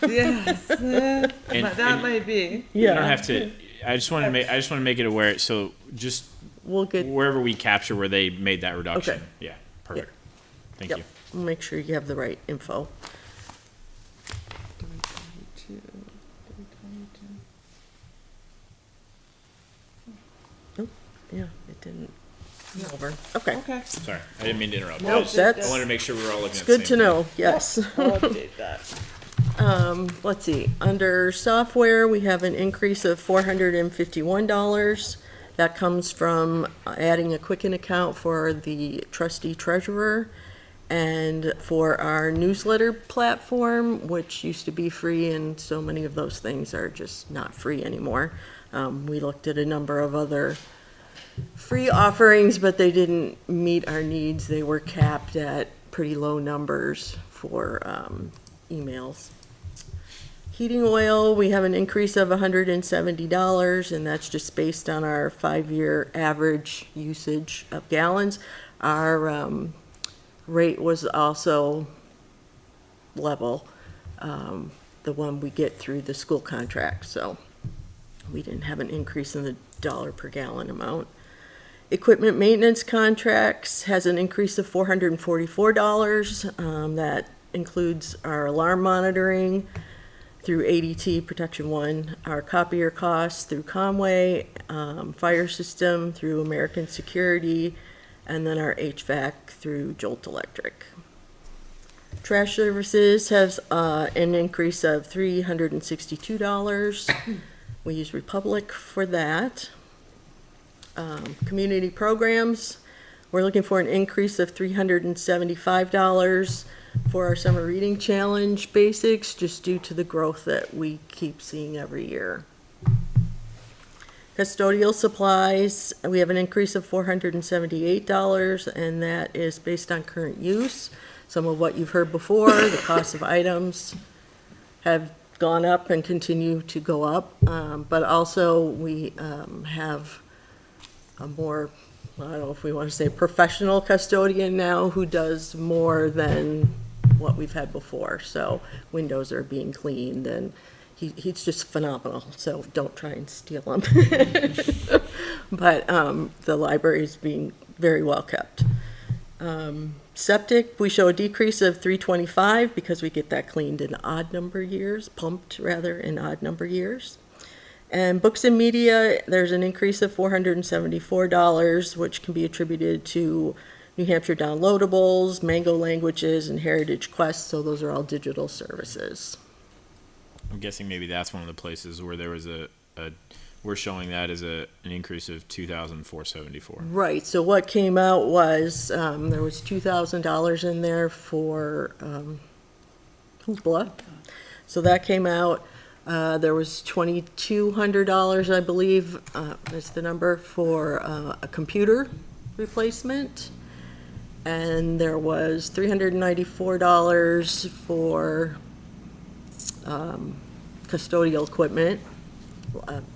Yes, that might be. You don't have to. I just want to make it aware. So just We'll get, wherever we capture where they made that reduction. Okay. Yeah, perfect. Thank yep, you. we'll make sure you have the right info. Oh, yeah, it didn't come over. Okay. Okay. Sorry, I didn't mean to interrupt. No, I that's wanted to make sure we were all looking it's at the good same to thing. know, yes. I'll update that. Let's see, under software, we have an increase of $451. That comes from adding a Quicken account for the trustee treasurer and for our newsletter platform, which used to be free, and so many of those things are just not free anymore. We looked at a number of other free offerings, but they didn't meet our needs. They were capped at pretty low numbers for emails. Heating oil, we have an increase of $170, and that's just based on our 5-year average usage of gallons. Our rate was also level, the one we get through the school contract, so we didn't have an increase in the dollar per gallon amount. Equipment maintenance contracts has an increase of $444. That includes our alarm monitoring through ADT Protection One, our copier costs through Conway, fire system through American Security, and then our HVAC through Jolt Electric. Trash services has an increase of $362. We use Republic for that. Community programs, we're looking for an increase of $375 for our summer reading challenge basics, just due to the growth that we keep seeing every year. Custodial supplies, we have an increase of $478, and that is based on current use. Some of what you've heard before, the cost of items have gone up and continue to go up, but also we have a more, I don't know if we want to say professional custodian now who does more than what we've had before. So windows are being cleaned, and he's just phenomenal, so don't try and steal him. But the library is being very well kept. Septic, we show a decrease of $325 because we get that cleaned in odd number years, pumped rather in odd number years. And books and media, there's an increase of $474, which can be attributed to New Hampshire downloadables, Mango Languages, and Heritage Quest, so those are all digital services. I'm guessing maybe that's one of the places where there was we're showing that as an increase of $2,474. Right, so what came out was, there was $2,000 in there for Hoopla. So that came out. There was $2,200, I believe, is the number, for a computer replacement. And there was $394 for custodial equipment,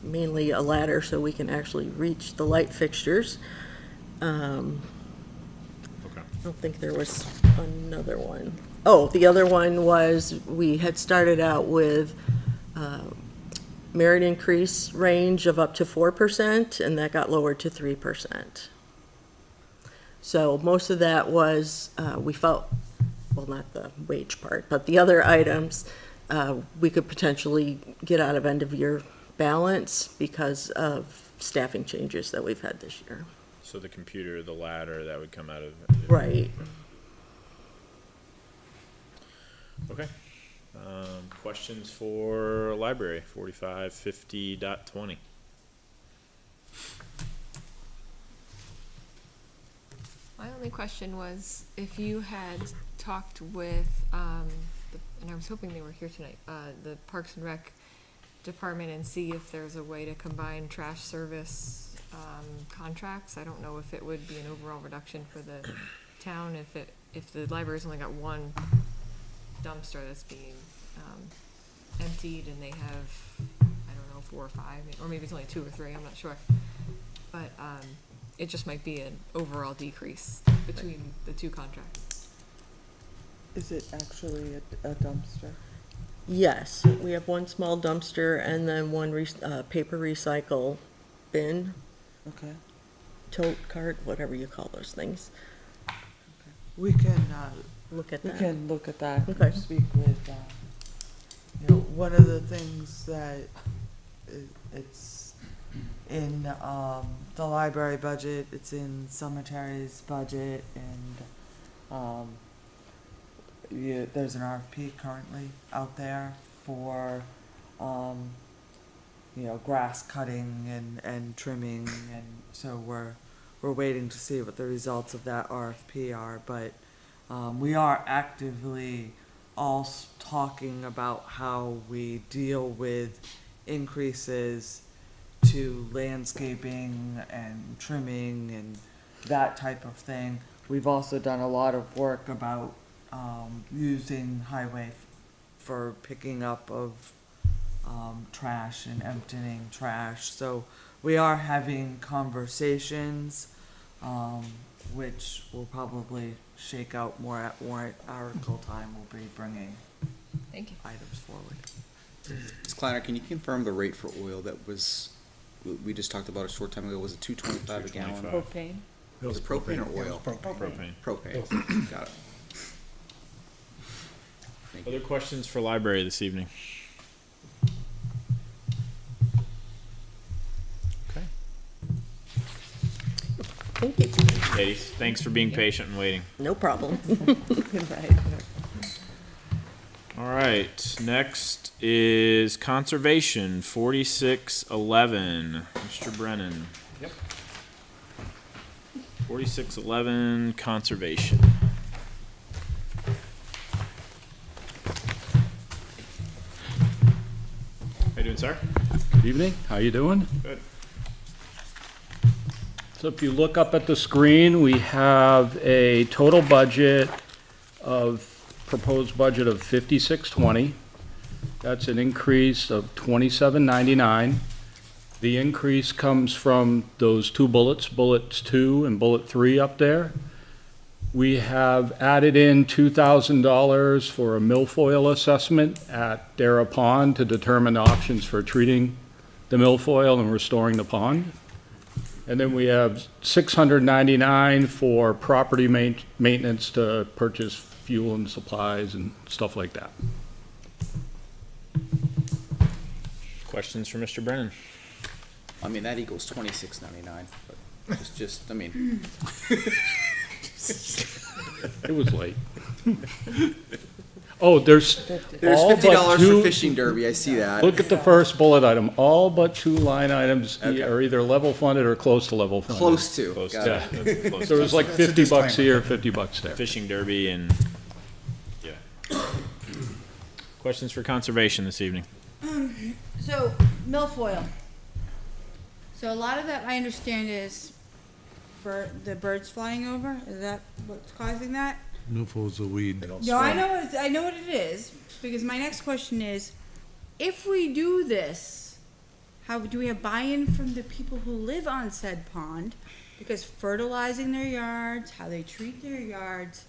mainly a ladder so we can actually reach the light fixtures. Okay. I don't think there was another one. Oh, the other one was, we had started out with merit increase range of up to 4%, and that got lowered to 3%. So most of that was, we felt, well, not the wage part, but the other items, we could potentially get out of end-of-year balance because of staffing changes that we've had this year. So the computer, the ladder, that would come out of. Right. Okay. Questions for library, 4550.20. My only question was if you had talked with, and I was hoping they were here tonight, the Parks and Rec department, and see if there's a way to combine trash service contracts. I don't know if it would be an overall reduction for the town if the library's only got one dumpster that's being emptied, and they have, I don't know, 4 or 5, or maybe it's only 2 or 3, I'm not sure. But it just might be an overall decrease between the two contracts. Is it actually a dumpster? Yes, we have one small dumpster and then one paper recycle bin, Okay. tote cart, whatever you call those things. We can, Look at we that. can look at that Okay. and speak with, one of the things that it's in, the library budget, it's in cemetery's budget, and, there's an RFP currently out there for, grass cutting and trimming, and so we're waiting to see what the results of that RFP are, but, we are actively talking about how we deal with increases to landscaping and trimming and that type of thing. We've also done a lot of work about using highway for picking up of trash and emptying trash. So we are having conversations, which will probably shake out more at warrant article time. We'll be bringing Thank you. items forward. Ms. Kleiner, can you confirm the rate for oil that was, we just talked about a short time ago, was it $2.25 a gallon? $2.25. Propane? Was it propane or oil? Propane. Propane, got it. Thank you. Other questions for library this evening? Okay. Thank you. Katie, thanks for being patient and waiting. No problem. Good night. All right, next is conservation, 4611. Mr. Brennan. Yep. 4611, conservation. How you doing, sir? Good evening, how you doing? Good. So if you look up at the screen, we have a total budget proposed budget of 5620. That's an increase of 2799. The increase comes from those two bullets 2 and bullet 3 up there. We have added in $2,000 for a milfoil assessment at Dara Pond to determine the options for treating the milfoil and restoring the pond. And then we have $699 for property maintenance to purchase fuel and supplies and stuff like that. Questions for Mr. Brennan? I mean, that equals $26.99, but just, I mean. It was late. Oh, there's all but $50 two. for fishing derby, I see that. Look at the first bullet item. All but 2 line items Okay. are either level funded or close to level funded. Close to, Close got to. it. That's close So it to. was like That's a $50 disclaimer. here, $50 there. Fishing derby and, yeah. Questions for conservation this evening? So, milfoil. So a lot of that I understand is the birds flying over? Is that what's causing that? Milfoil's a weed. No, I know what it is, because my next question is, if we do this, how do we have buy-in from the people who live on said pond? Because fertilizing their yards, how they treat their yards,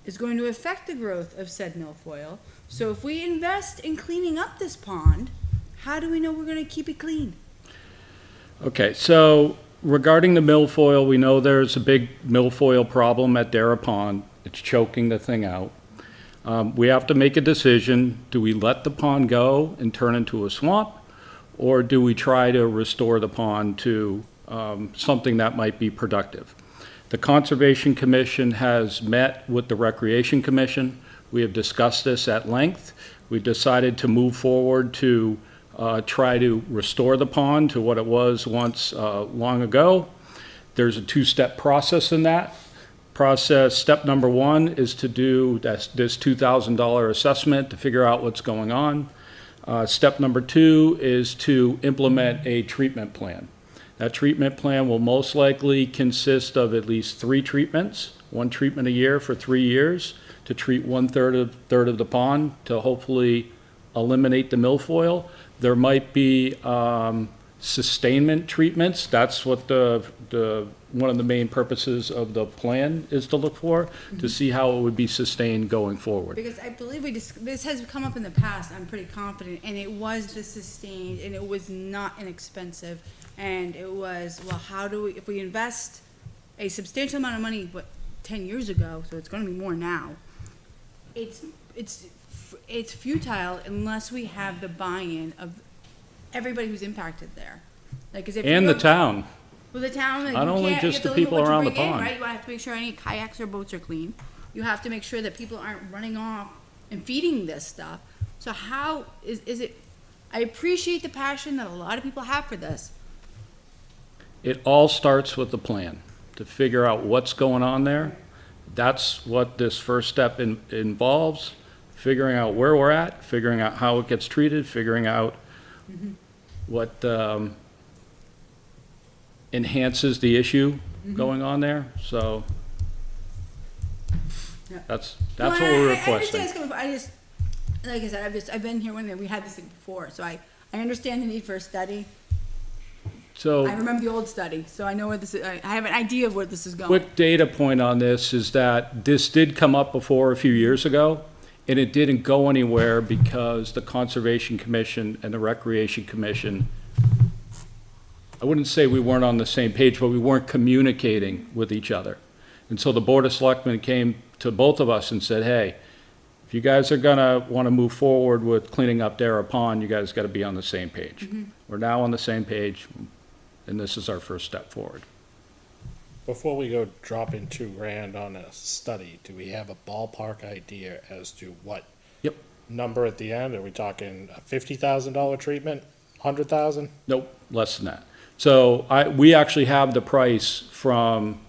is going to affect the growth of said milfoil. So if we invest in cleaning up this pond, how do we know we're gonna keep it clean? Okay, so regarding the milfoil, we know there's a big milfoil problem at Dara Pond. It's choking the thing out. We have to make a decision. Do we let the pond go and turn into a swamp? Or do we try to restore the pond to something that might be productive? The Conservation Commission has met with the Recreation Commission. We have discussed this at length. We decided to move forward to try to restore the pond to what it was once long ago. There's a two-step process in that. Step number one is to do this $2,000 assessment to figure out what's going on. Step number two is to implement a treatment plan. That treatment plan will most likely consist of at least 3 treatments, 1 treatment a year for 3 years to treat 1/3 of the pond to hopefully eliminate the milfoil. There might be sustainment treatments. That's what one of the main purposes of the plan is to look for, to see how it would be sustained going forward. Because I believe this has come up in the past, I'm pretty confident, and it was the sustained, and it was not inexpensive, and it was, well, how do we, if we invest a substantial amount of money, 10 years ago, so it's gonna be more now, it's futile unless we have the buy-in of everybody who's impacted there. Like, 'cause if And you the town. Well, the town, like, Not you only can't, you just have to the limit people what you around the bring in, pond. right? You have to make sure any kayaks or boats are clean. You have to make sure that people aren't running off and feeding this stuff. So how is it, I appreciate the passion that a lot of people have for this. It all starts with the plan, to figure out what's going on there. That's what this first step involves, figuring out where we're at, figuring out how it gets treated, figuring out what enhances the issue going on there. So Yeah. that's No, what I we're understand requesting. it's coming from, like I said, I've been here when we had this thing before, so I understand the need for a study. So I remember the old study, so I know where this is, I have an idea of where this is going. quick data point on this is that this did come up before a few years ago, and it didn't go anywhere because the Conservation Commission and the Recreation Commission, I wouldn't say we weren't on the same page, but we weren't communicating with each other. And so the Board of Selectmen came to both of us and said, hey, if you guys are gonna wanna move forward with cleaning up Dara Pond, you guys gotta be on the same page. We're now on the same page, and this is our first step forward. Before we go dropping $2,000 on a study, do we have a ballpark idea as to what Yep. number at the end? Are we talking a $50,000 treatment, 100,000? Nope, less than that. So we actually have the price from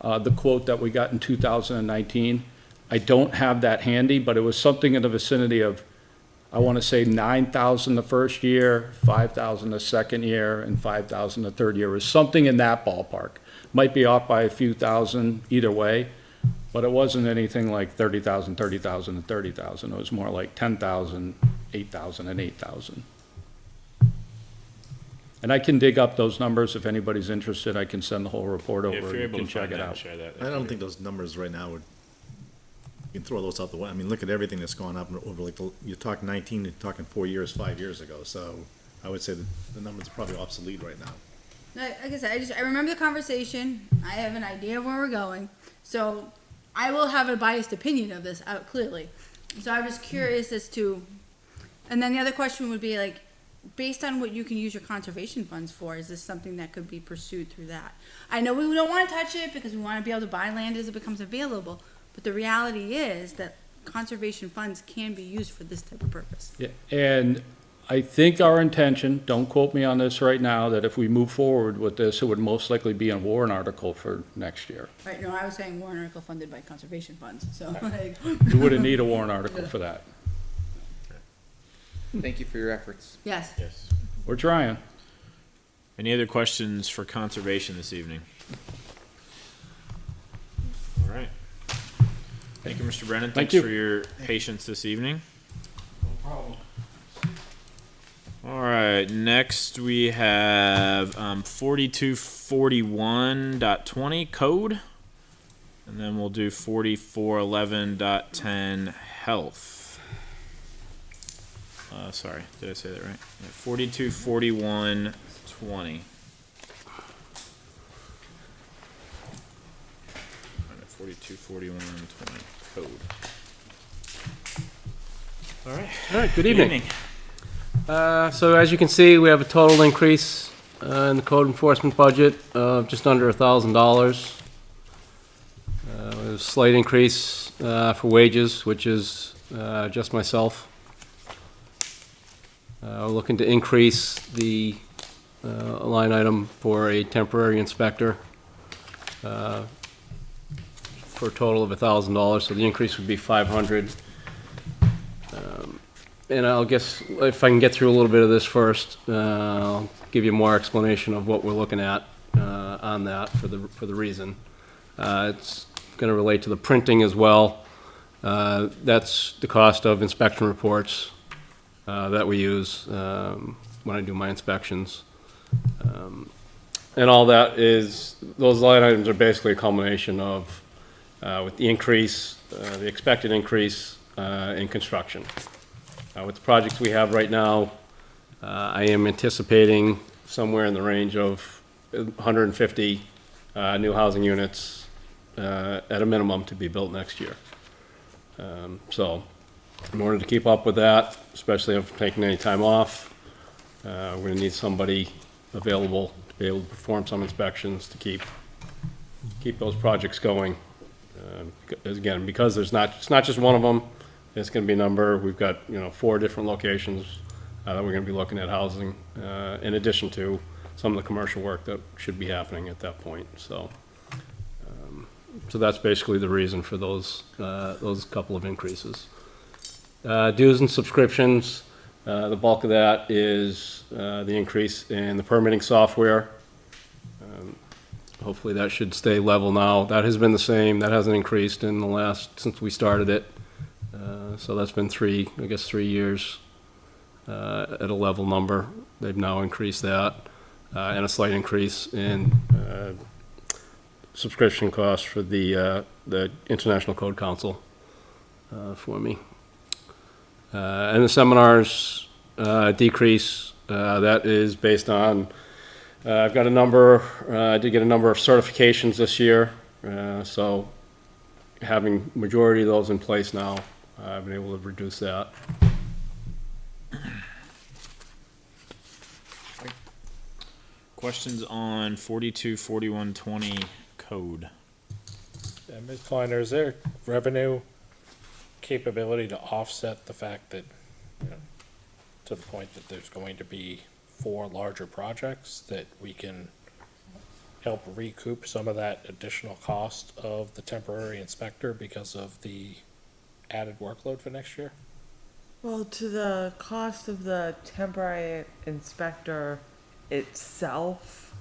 the quote that we got in 2019. I don't have that handy, but it was something in the vicinity of, I want to say 9,000 the first year, 5,000 the second year, and 5,000 the third year. It was something in that ballpark. Might be off by a few thousand either way, but it wasn't anything like 30,000, 30,000, and 30,000. It was more like 10,000, 8,000, and 8,000. And I can dig up those numbers if anybody's interested. I can send the whole report over If and you're you able can to check find it that and out. share that. I don't think those numbers right now would, you can throw those out the way. I mean, look at everything that's gone up over like, you're talking 19, you're talking 4 years, 5 years ago. So I would say that the numbers are probably obsolete right now. Like I said, I remember the conversation, I have an idea of where we're going, so I will have a biased opinion of this out clearly. So I was curious as to, and then the other question would be like, based on what you can use your conservation funds for, is this something that could be pursued through that? I know we don't want to touch it because we want to be able to buy land as it becomes available, but the reality is that conservation funds can be used for this type of purpose. Yeah, and I think our intention, don't quote me on this right now, that if we move forward with this, it would most likely be a warrant article for next year. Right, no, I was saying warrant article funded by conservation funds, so like. We wouldn't need a warrant article for that. Thank you for your efforts. Yes. Yes. We're trying. Any other questions for conservation this evening? All right. Thank you, Mr. Brennan. Thank Thanks you. for your patience this evening. All right, next we have 4241.20 code, and then we'll do 4411.10 health. Sorry, did I say that right? Yeah, 4241.20. 4241.20 code. All right. All right, good evening. So as you can see, we have a total increase in the code enforcement budget of just under $1,000. A slight increase for wages, which is just myself. We're looking to increase the line item for a temporary inspector for a total of $1,000, so the increase would be $500. And I'll guess, if I can get through a little bit of this first, I'll give you more explanation of what we're looking at on that for the reason. It's gonna relate to the printing as well. That's the cost of inspection reports that we use when I do my inspections. And all that is, those line items are basically a combination of, with the increase, the expected increase in construction. With the projects we have right now, I am anticipating somewhere in the range of 150 new housing units at a minimum to be built next year. So in order to keep up with that, especially if I'm taking any time off, we're going to need somebody available to be able to perform some inspections to keep those projects going. Again, because it's not just one of them. It's going to be a number. We've got 4 different locations that we're going to be looking at housing, in addition to some of the commercial work that should be happening at that point. So, so that's basically the reason for those couple of increases. Dues and subscriptions. The bulk of that is the increase in the permitting software. Hopefully that should stay level now. That has been the same. That hasn't increased in the since we started it. So that's been 3 years at a level number. They've now increased that, and a slight increase in subscription costs for the International Code Council for me. And the seminars decrease, that is based on, I've got a number, I did get a number of certifications this year, so having majority of those in place now, I've been able to reduce that. Questions on 4241.20 code? Ms. Kleiner, is there revenue capability to offset the fact that, to the point that there's going to be 4 larger projects, that we can help recoup some of that additional cost of the temporary inspector because of the added workload for next year? Well, to the cost of the temporary inspector itself,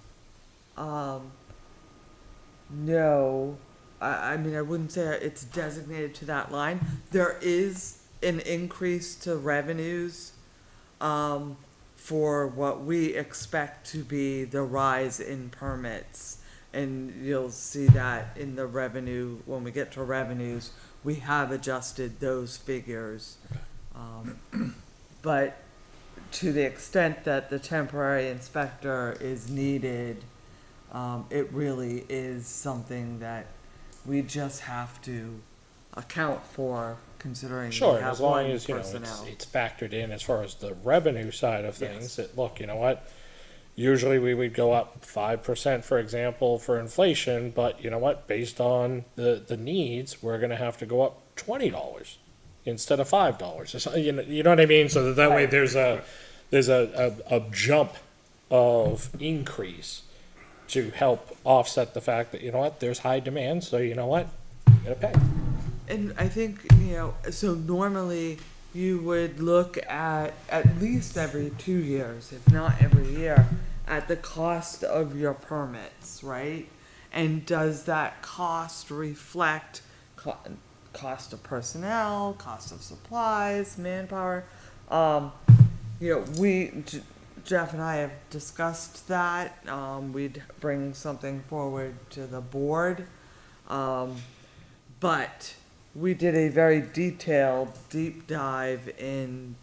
no. I mean, I wouldn't say it's designated to that line. There is an increase to revenues for what we expect to be the rise in permits. And you'll see that in the revenue, when we get to revenues, we have adjusted those figures. But to the extent that the temporary inspector is needed, it really is something that we just have to account for, considering we Sure, have as long one as, personnel. it's factored in as far as the revenue side of things, Yes. that, look, you know what? Usually we would go up 5%, for example, for inflation, but you know what? Based on the needs, we're gonna have to go up $20 instead of $5. Or something, you know what I mean? So that way there's a jump of increase to help offset the fact that, you know what, there's high demand, so you know what? You gotta pay. And I think, so normally you would look at least every 2 years, if not every year, at the cost of your permits, right? And does that cost reflect cost of personnel, cost of supplies, manpower? You know, Jeff and I have discussed that. We'd bring something forward to the board. But we did a very detailed, deep dive in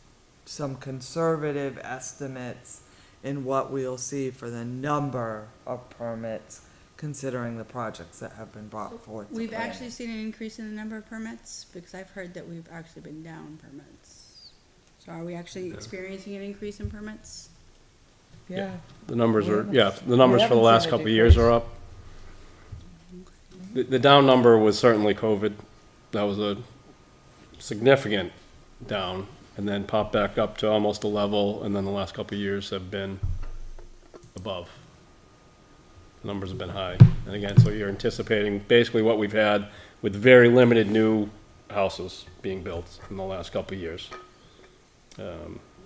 some conservative estimates in what we'll see for the number of permits, considering the projects that have been brought forth. to We've planning. actually seen an increase in the number of permits, because I've heard that we've actually been down permits. So are we actually experiencing an increase in permits? Yeah. The numbers We are, haven't- yeah, the numbers we for the haven't last seen a couple of years decrease. are up. The down number was certainly COVID. That was a significant down, and then popped back up to almost a level, and then the last couple of years have been above. The numbers have been high. And again, so you're anticipating basically what we've had with very limited new houses being built in the last couple of years.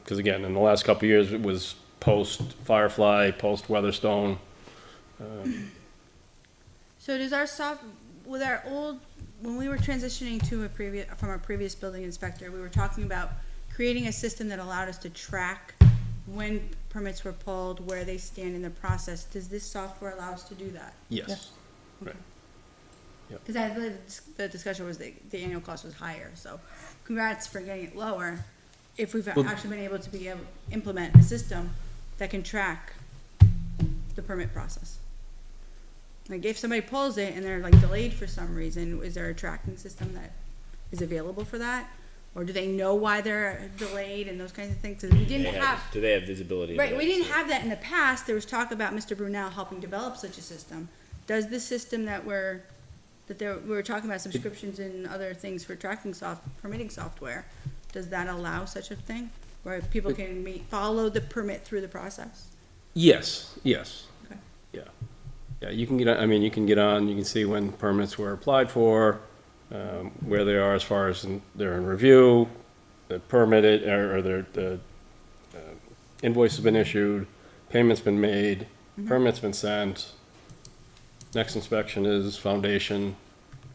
Because again, in the last couple of years, it was post Firefly, post Weatherstone. So does our with our old, when we were transitioning to from a previous building inspector, we were talking about creating a system that allowed us to track when permits were pulled, where they stand in the process. Does this software allow us to do that? Yes. Right. Because I believe the discussion was the annual cost was higher, so congrats for getting it lower. If we've actually been able to implement a system that can track the permit process. Like if somebody pulls it and they're like delayed for some reason, is there a tracking system that is available for that? Or do they know why they're delayed and those kinds of things? 'Cause we didn't have. Do they have visibility? Right, we didn't have that in the past. There was talk about Mr. Brunel helping develop such a system. Does the system that we were talking about subscriptions and other things for tracking permitting software, does that allow such a thing? Where people can follow the permit through the process? Yes, yes. Okay. Yeah. Yeah, you can get, I mean, you can get on, you can see when permits were applied for, where they are as far as they're in review, the permitted, or the invoice has been issued, payment's been made, permit's been sent, next inspection is foundation,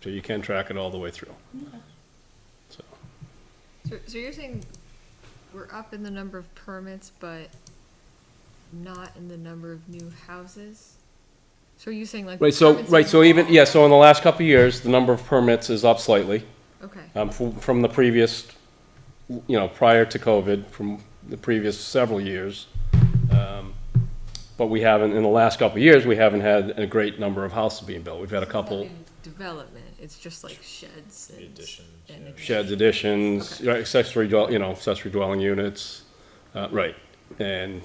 so you can track it all the way through. Okay. So you're saying we're up in the number of permits, but not in the number of new houses? So are you saying like? Right, so, permits so even, overall- yeah, so in the last couple of years, the number of permits is up slightly. Okay. From the previous, prior to COVID, from the previous several years. But we haven't, in the last couple of years, we haven't had a great number of houses being built. We've had a couple In development, it's just like sheds and. Additions, and sheds, additions, Okay. accessory dwelling units, right. And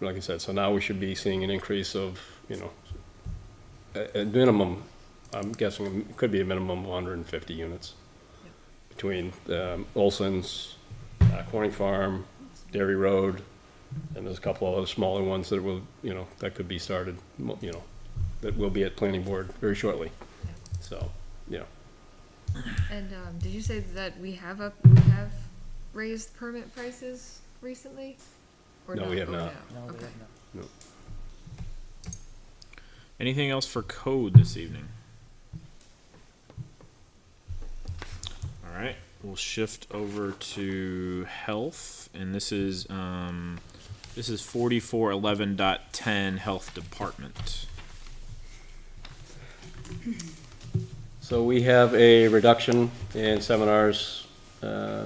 like I said, so now we should be seeing an increase of, a minimum, I'm guessing it could be a minimum of 150 units. Between Olson's, Corning Farm, Dairy Road, and there's a couple of other smaller ones that will, that could be started, that will be at planning board very shortly. So, yeah. And did you say that we have raised permit prices recently? Or No, we have Oh, not. no. Okay. No. Anything else for code this evening? All right, we'll shift over to health, and this is 4411.10 health department. So we have a reduction in seminars, that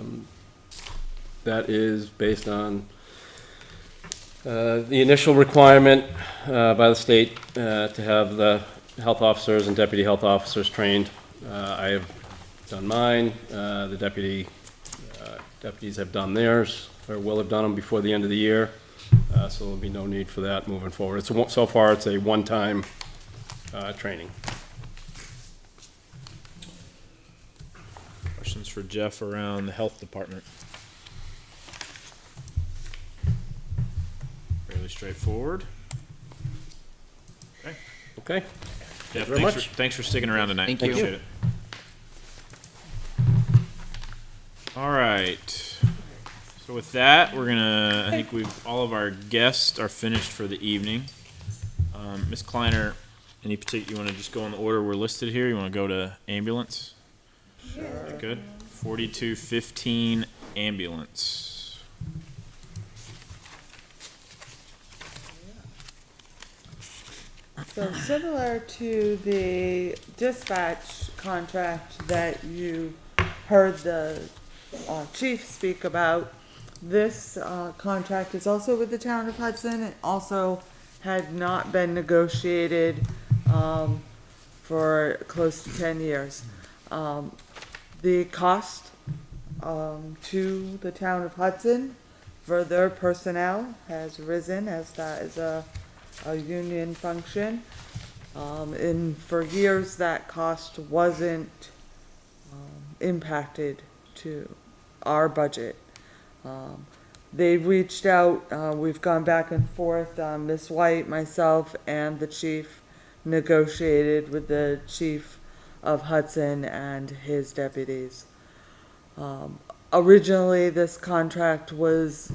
is based on the initial requirement by the state to have the health officers and deputy health officers trained. I have done mine. The deputies have done theirs, or will have done them before the end of the year. So there'll be no need for that moving forward. So far, it's a one-time training. Questions for Jeff around the health department? Fairly straightforward. Okay. Okay. Jeff, very much. thanks for sticking around tonight. Thank you. Appreciate it. All right. So with that, I think all of our guests are finished for the evening. Ms. Kleiner, Any particular, you want to just go in the order we're listed here? You want to go to ambulance? Sure. Good. 4215 ambulance. So similar to the dispatch contract that you heard the chief speak about, this contract is also with the town of Hudson. It also had not been negotiated for close to 10 years. The cost to the town of Hudson for their personnel has risen, as that is a union function. And for years, that cost wasn't impacted to our budget. They've reached out, we've gone back and forth, Ms. White, myself, and the chief negotiated with the chief of Hudson and his deputies. Originally, this contract was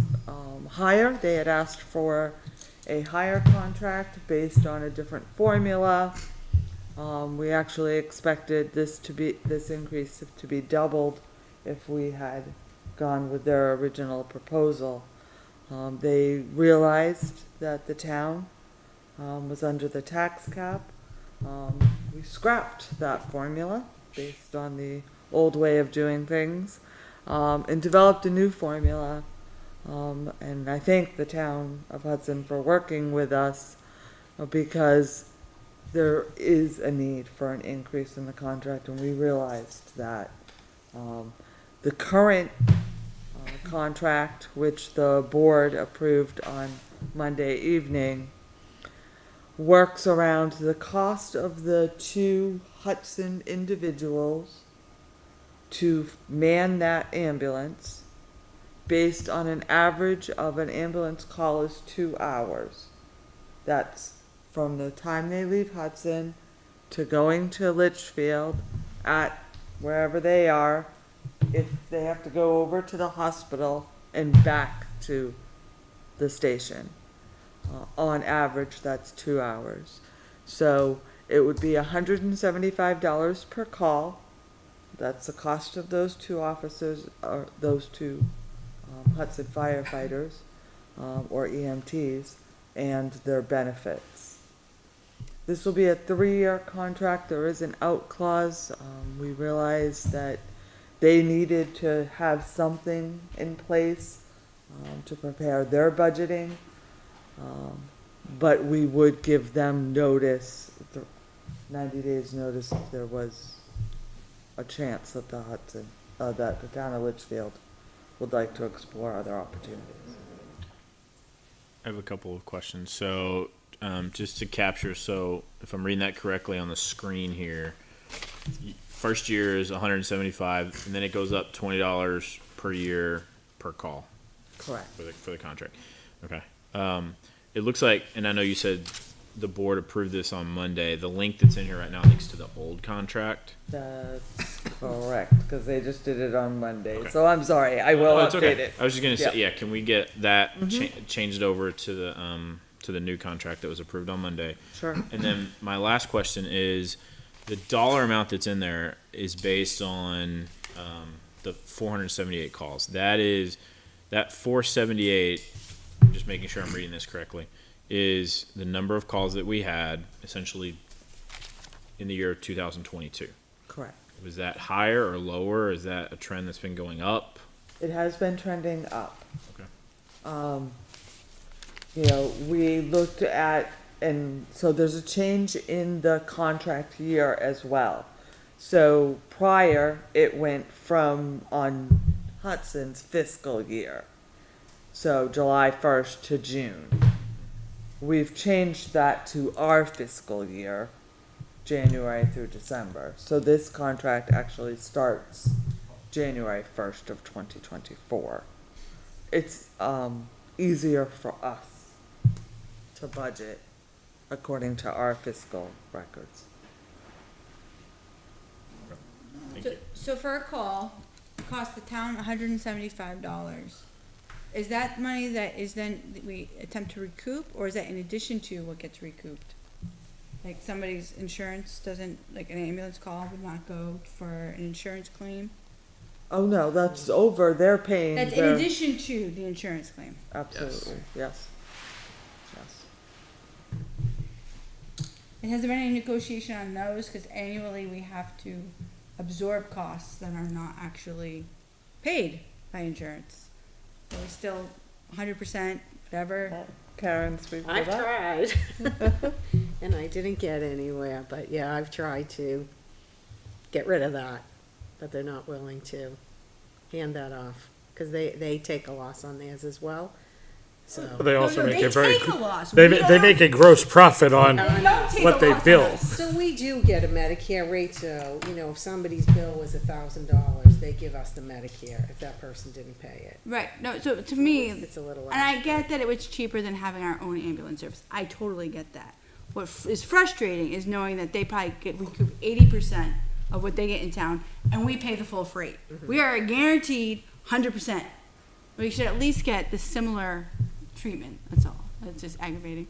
higher. They had asked for a higher contract based on a different formula. We actually expected this increase to be doubled if we had gone with their original proposal. They realized that the town was under the tax cap. We scrapped that formula based on the old way of doing things, and developed a new formula. And I thank the town of Hudson for working with us, because there is a need for an increase in the contract, and we realized that. The current contract, which the board approved on Monday evening, works around the cost of the 2 Hudson individuals to man that ambulance, based on an average of an ambulance call is 2 hours. That's from the time they leave Hudson to going to Litchfield at wherever they are, if they have to go over to the hospital and back to the station. On average, that's 2 hours. So it would be $175 per call. That's the cost of those 2 officers, or those 2 Hudson firefighters, or EMTs, and their benefits. This will be a 3-year contract. There is an out clause. We realized that they needed to have something in place to prepare their budgeting, but we would give them notice, 90 days notice, if there was a chance that the Hudson, that the town of Litchfield would like to explore other opportunities. I have a couple of questions. So, just to capture, so if I'm reading that correctly on the screen here, first year is $175, and then it goes up $20 per year per call. Correct. For the contract. Okay. It looks like, and I know you said the board approved this on Monday. The link that's in here right now links to the old contract. That's correct, because they just did it on Monday. Okay. So I'm sorry, I will it's update okay. it. I was just gonna say, Yeah. yeah. Can we get that changed over to the new contract that was approved on Monday? Sure. And then my last question is, the dollar amount that's in there is based on the 478 calls. That 478. Just making sure I'm reading this correctly, is the number of calls that we had essentially in the year 2022. Correct. Was that higher or lower? Is that a trend that's been going up? It has been trending up. Okay. You know, we looked at, and so there's a change in the contract year as well. So prior, it went from on Hudson's fiscal year. So July 1st to June. We've changed that to our fiscal year, January through December. So this contract actually starts January 1st of 2024. It's easier for us to budget according to our fiscal records. Thank you. So for a call, it costs the town $175. Is that money that is then, that we attempt to recoup, or is that in addition to what gets recouped? Like somebody's insurance doesn't, like an ambulance call would not go for an insurance claim. Oh, no, that's over, they're paying That's in their- addition to the insurance claim. Absolutely, yes. Yes. And has there been any negotiation on those? Cause annually we have to absorb costs that are not actually paid by insurance. Are we still 100%, whatever? Karen, speak for I've that. tried, and I didn't get anywhere, but yeah, I've tried to get rid of that, but they're not willing to hand that off, because they take a loss on theirs as well, so. But they also make they a very, take a loss. they, We they don't make a gross profit on They don't take what a they loss on bill. us. So we do get a Medicare rate, so, you know, if somebody's bill was $1,000, they give us the Medicare if that person didn't pay it. Right, no, so to me, It's a little. and I get that it was cheaper than having our own ambulance service. I totally get that. What is frustrating is knowing that they probably recoup 80% of what they get in town, and we pay the full freight. We are guaranteed 100%. We should at least get the similar treatment, that's all. It's just aggravating.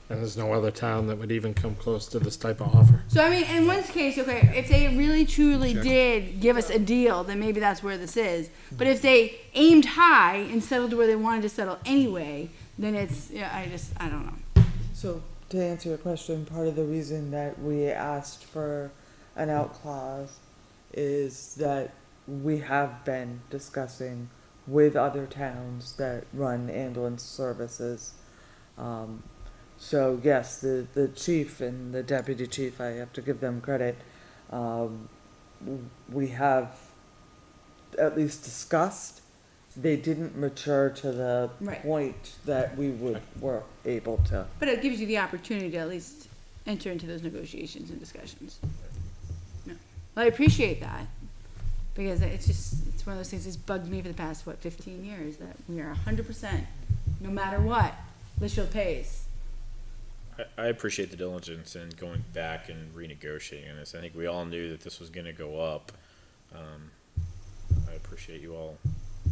And there's no other town that would even come close to this type of offer. So, I mean, in one case, okay, if they really truly did give us a deal, then maybe that's where this is. But if they aimed high and settled where they wanted to settle anyway, then it's, yeah, I don't know. So, to answer your question, part of the reason that we asked for an out clause is that we have been discussing with other towns that run ambulance services. So yes, the chief and the deputy chief, I have to give them credit. We have at least discussed. They didn't mature to the Right. point that we were able to. But it gives you the opportunity to at least enter into those negotiations and discussions. No. Well, I appreciate that, because it's one of those things that's bugged me for the past, 15 years, that we are 100%, no matter what, Litchfield pays. I appreciate the diligence in going back and renegotiating this. I think we all knew that this was gonna go up. I appreciate you all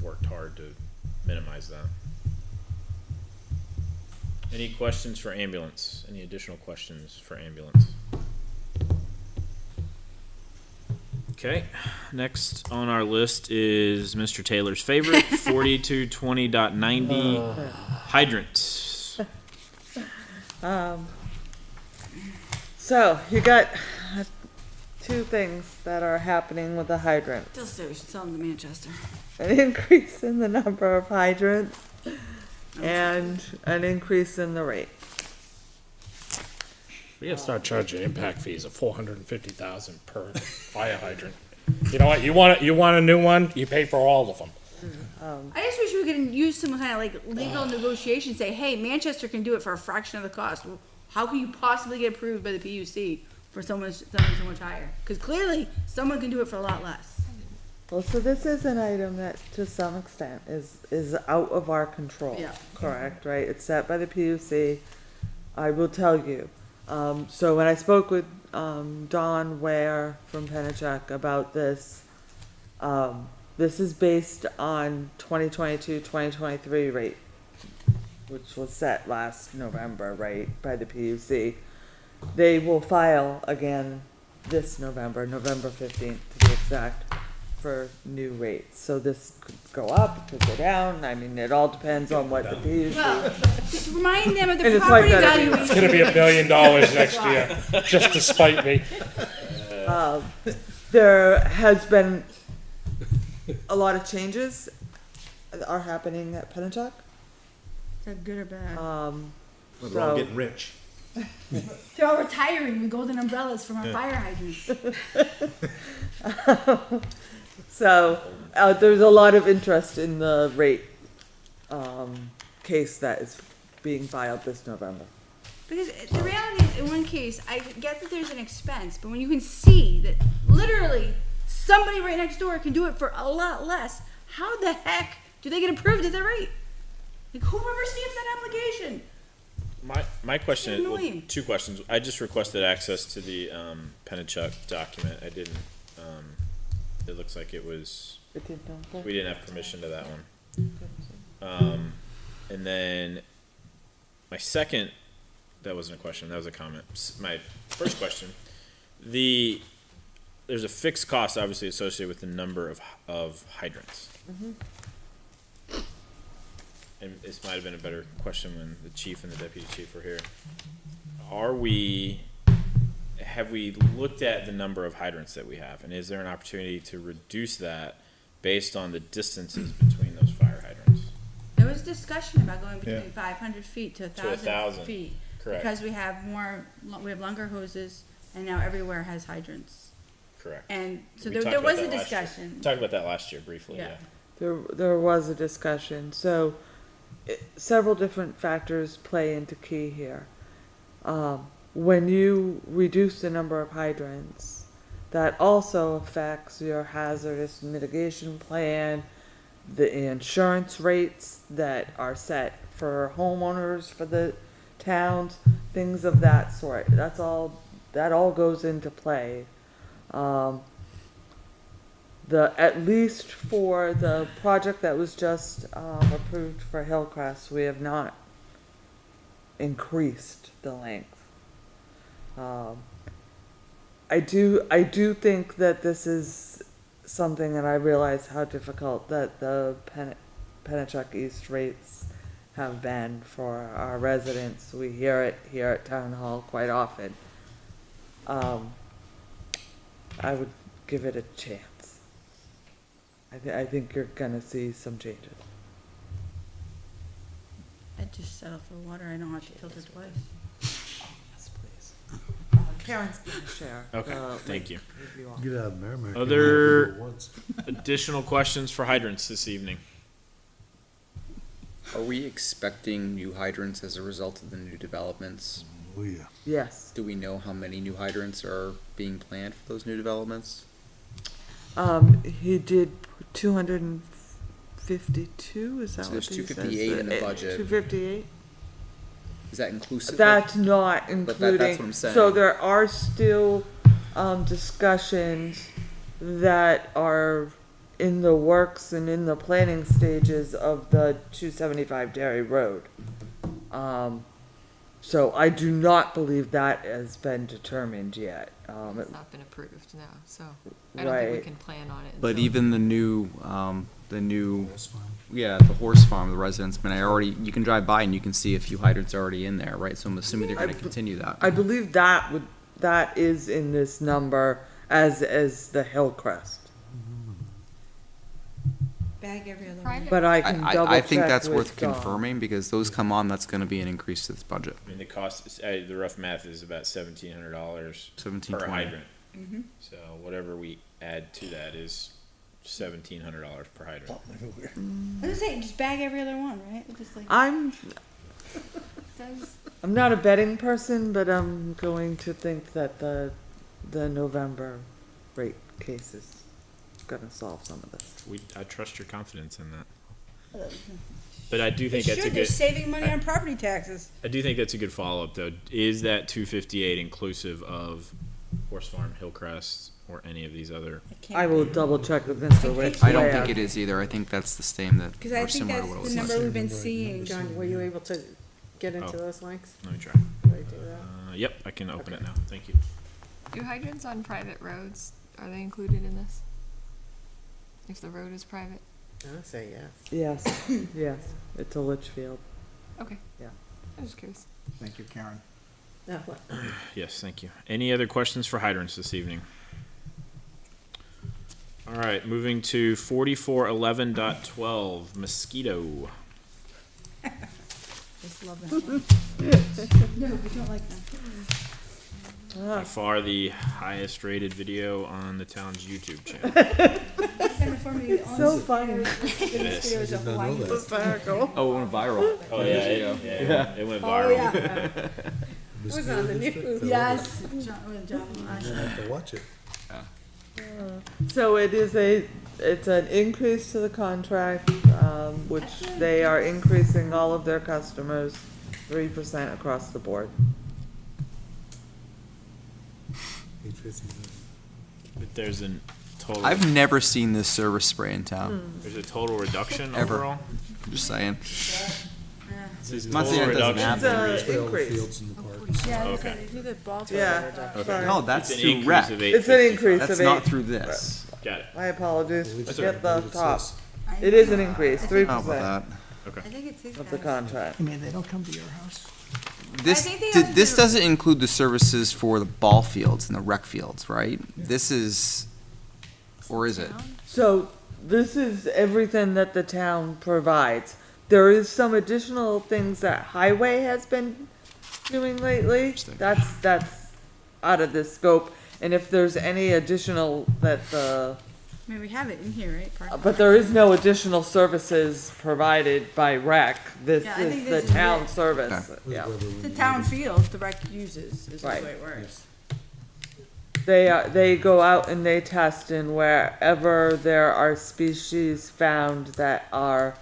worked hard to minimize that. Any questions for ambulance? Any additional questions for ambulance? Okay, next on our list is Mr. Taylor's favorite, 4220.90 hydrants. So you got two things that are happening with the hydrant. Still say we should sell them to Manchester. An increase in the number of hydrants and an increase in the rate. We gotta start charging impact fees of $450,000 per fire hydrant. You know what? You want a new one? You pay for all of them. I just wish we could use some kind of like legal negotiation, say, hey, Manchester can do it for a fraction of the cost. Well, how can you possibly get approved by the PUC for so much higher? Because clearly, someone can do it for a lot less. Well, so this is an item that to some extent is out of our control. Yeah. Correct, right? It's set by the PUC. I will tell you. So when I spoke with Don Ware from Pennachuck about this, this is based on 2022-2023 rate, which was set last November, right, by the PUC. They will file again this November 15th to be exact, for new rates. So this could go up, it could go down. I mean, it all depends on what the PUC. Well, just remind them of And the it's like property that every- valuation. It's gonna be $1 billion next year, just to spite me. There has been a lot of changes are happening at Pennachuck. Is that good or bad? We're all So- getting rich. They're all retiring with golden umbrellas from our fire hydrants. So, there's a lot of interest in the rate, case that is being filed this November. Because the reality is, in one case, I get that there's an expense, but when you can see that literally somebody right next door can do it for a lot less, how the heck do they get approved at that rate? Like, who rubber stamps that application? My question is, well, Annoying. two questions. I just requested access to the Pennachuck document. I didn't. It looks like it was. We didn't have permission to that one. And then my second that wasn't a question, that was a comment. My first question, there's a fixed cost obviously associated with the number of hydrants. And this might have been a better question when the chief and the deputy chief were here. Have we looked at the number of hydrants that we have, and is there an opportunity to reduce that based on the distances between those fire hydrants? There was discussion about going between Yeah. 500 feet to To 1,000 feet. Correct. Because we have longer hoses, and now everywhere has hydrants. Correct. And so We there talked about was a that last year. discussion. Talked about that last year briefly, Yeah. yeah. There was a discussion, so several different factors play into key here. When you reduce the number of hydrants, that also affects your hazardous mitigation plan, the insurance rates that are set for homeowners, for the towns, things of that sort. That all goes into play. At least for the project that was just approved for Hillcrest, we have not increased the length. I do think that this is something, and I realize how difficult that the Pennachuck East rates have been for our residents. We hear it here at Town Hall quite often. I would give it a chance. I think you're gonna see some changes. I just settle for water, I don't have to filter twice. Yes, please. Karen's gonna share. Okay, thank you. if you want. Get out of Merrimack. Other- Once. Additional questions for hydrants this evening? Are we expecting new hydrants as a result of the new developments? Oh, yeah. Yes. Do we know how many new hydrants are being planned for those new developments? He did 252, is that So what there's he says? 258 in the budget. 258? Is that inclusive? That's not But including. that's what I'm saying. So there are still, discussions that are in the works and in the planning stages of the 275 Dairy Road. So I do not believe that has been determined yet. It's not been approved, no, so I don't think we Right. can plan on it. But until- even the new, Horse farm. the horse farm, the residents, you can drive by and you can see a few hydrants already in there, right? So I'm assuming they're gonna continue that. I believe that is in this number as the Hillcrest. Bag every other one. Private- But I can double I check think that's with worth Dawn. confirming, because those come on, that's gonna be an increase to this budget. I mean, the cost, the rough math is about $1,700 per 1720. hydrant. So whatever we add to that is $1,700 per hydrant. I was saying, just bag every other one, right? Just like. I'm Does, not a betting person, but I'm going to think that the November rate case is gonna solve some of this. I trust your confidence in that. But I do think They that's a should, they're good, saving money on property taxes. I do think that's a good follow-up though. Is that 258 inclusive of Horse Farm, Hillcrest, or any of these other? I will double check with Mr. Rich. I don't think it is either. I think that's the same that, Because I or think similar to that's what it the was number last we've year. been seeing. John, were you able to get into those links? Let me try. Did I do that? Yep, I can open it now. Thank you. do hydrants on private roads, are they included in this? If the road is private? I'll say yes. Yes, yes, it's a Litchfield. Okay. Yeah. I was just curious. Thank you, Karen. No, what? Yes, thank you. Any other questions for hydrants this evening? All right, moving to 4411.12, mosquito. Just love that one. No, we don't like that. By far the highest rated video on the town's YouTube channel. So funny. Yes. Videos of Hawaii. Hysterical. Oh, it went viral. Oh, yeah, it went Oh, viral. yeah. It was on the news. Yes. John, I have to watch it. So it's an increase to the contract, which they are increasing all of their customers 3% across the board. 859. But there's a total, I've never seen this service spray in town. there's a total reduction Ever. overall? Just saying. It says I'm not saying total it doesn't reduction. happen. It's an Spray all the increase. fields in the park. Yeah, Okay. they do the ball field. Yeah, Okay. sorry. No, that's It's an through increase rec. of It's an increase That's of not 8. through this. Got it. My apologies, That's get okay. the It top. says- It is an increase, I think- 3% How about that? Okay. I think it's these of the guys. contract. I mean, they don't come to your house. This, think they have to this do- doesn't include the services for the ball fields and the rec fields, right? This is, or is it? So this is everything that the town provides. There is some additional things that highway has been doing lately. That's out of this scope. And if there's any additional that the, I mean, we have it in here, right? Park- but there is no additional services provided by rec. This Yeah, I is think the this is town it. service, Where's yeah. whether we The need town it. field, the rec uses, is the Right. way it works. They go out and they test, and wherever there are species found that are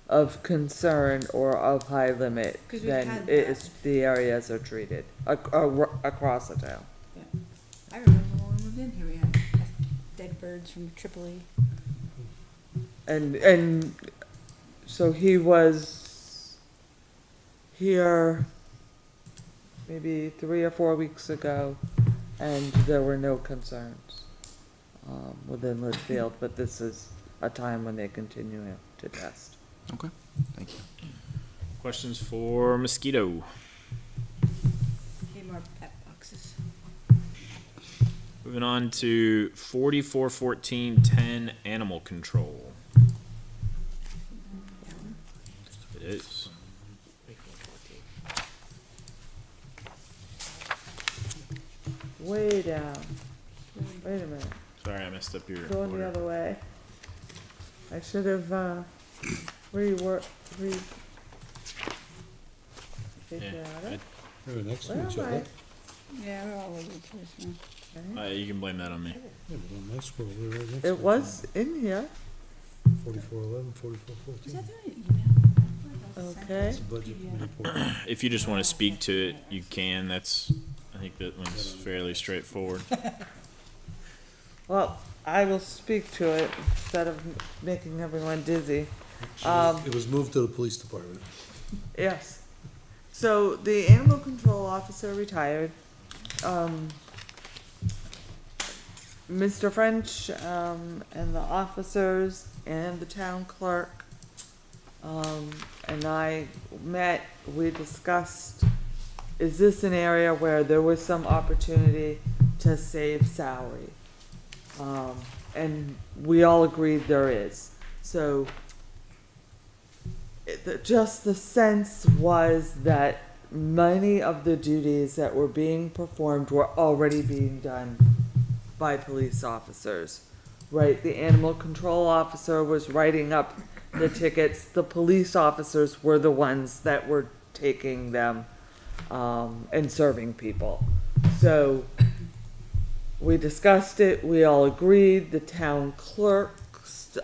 of concern or of high limit, 'Cause we've then had it that. is, the areas are treated across the town. I remember when we moved in here, we had dead birds from Tripoli. And so he was here maybe 3 or 4 weeks ago, and there were no concerns within Litchfield, but this is a time when they continue to test. Okay, thank you. Questions for mosquito? Need more pet boxes. Moving on to 441410 animal control. It is. Way down. Wait a minute. Sorry, I messed up your Going the order. other way. I should have, Yeah, They're next Where to each am other. Yeah, we're all over the place now. You can blame that on me. Yeah, but on my scroll, we're right next to It each was in here, other. 4411, Was 4414. that through an email? okay. It's a budget committee report. If you just want to speak to it, you can. That's, I think that one's fairly straightforward. Well, I will speak to it instead of making everyone dizzy. It was moved to the police department. Yes. So the animal control officer retired. Mr. French, and the officers and the town clerk, and I met, we discussed, is this an area where there was some opportunity to save salary? And we all agreed there is. So just the sense was that many of the duties that were being performed were already being done by police officers, right? The animal control officer was writing up the tickets, the police officers were the ones that were taking them, and serving people. So we discussed it, we all agreed, the town clerks,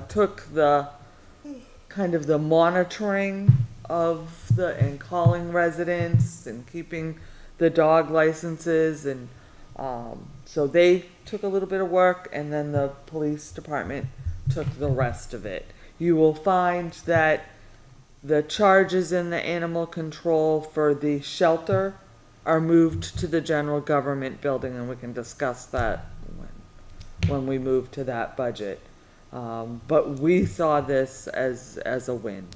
took the kind of the monitoring of and calling residents and keeping the dog licenses, and so they took a little bit of work, and then the police department took the rest of it. You will find that the charges in the animal control for the shelter are moved to the general government building, and we can discuss that when we move to that budget. But we saw this as a win,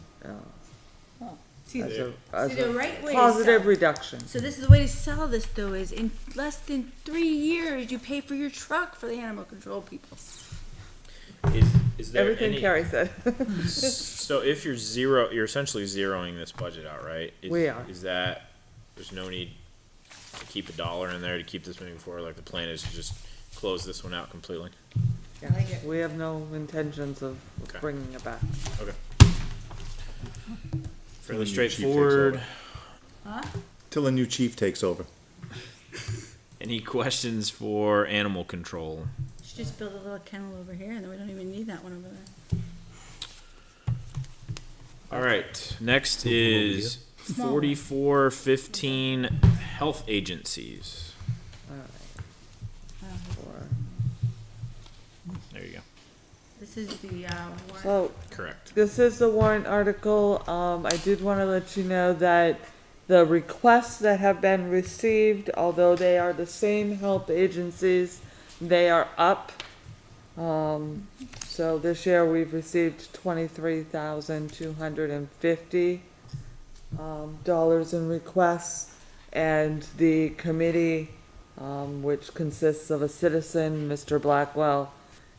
See, as the a right way to positive sell- reduction. So this is the way to sell this though, is in less than 3 years, you pay for your truck for the animal control people. Is there Everything any, Carrie said. so if you're essentially zeroing this budget out, right? We are. Is that, there's no need to keep $1 in there to keep this moving forward? Like the plan is to just close this one out completely? Yeah, we have no intentions of Okay. bringing it back. Okay. Till the Fairly new chief takes straightforward. over. Huh? Till the new chief takes over. Any questions for animal control? Should just build a little kennel over here and then we don't even need that one over there. All right, next is Small. 4415 health agencies. Alright. There you go. This is the, warrant. So, Correct. this is the warrant article. I did wanna let you know that The requests that have been received, although they are the same health agencies, they are up. So this year we've received $23,250 dollars in requests, and the committee, which consists of a citizen, Mr. Blackwell,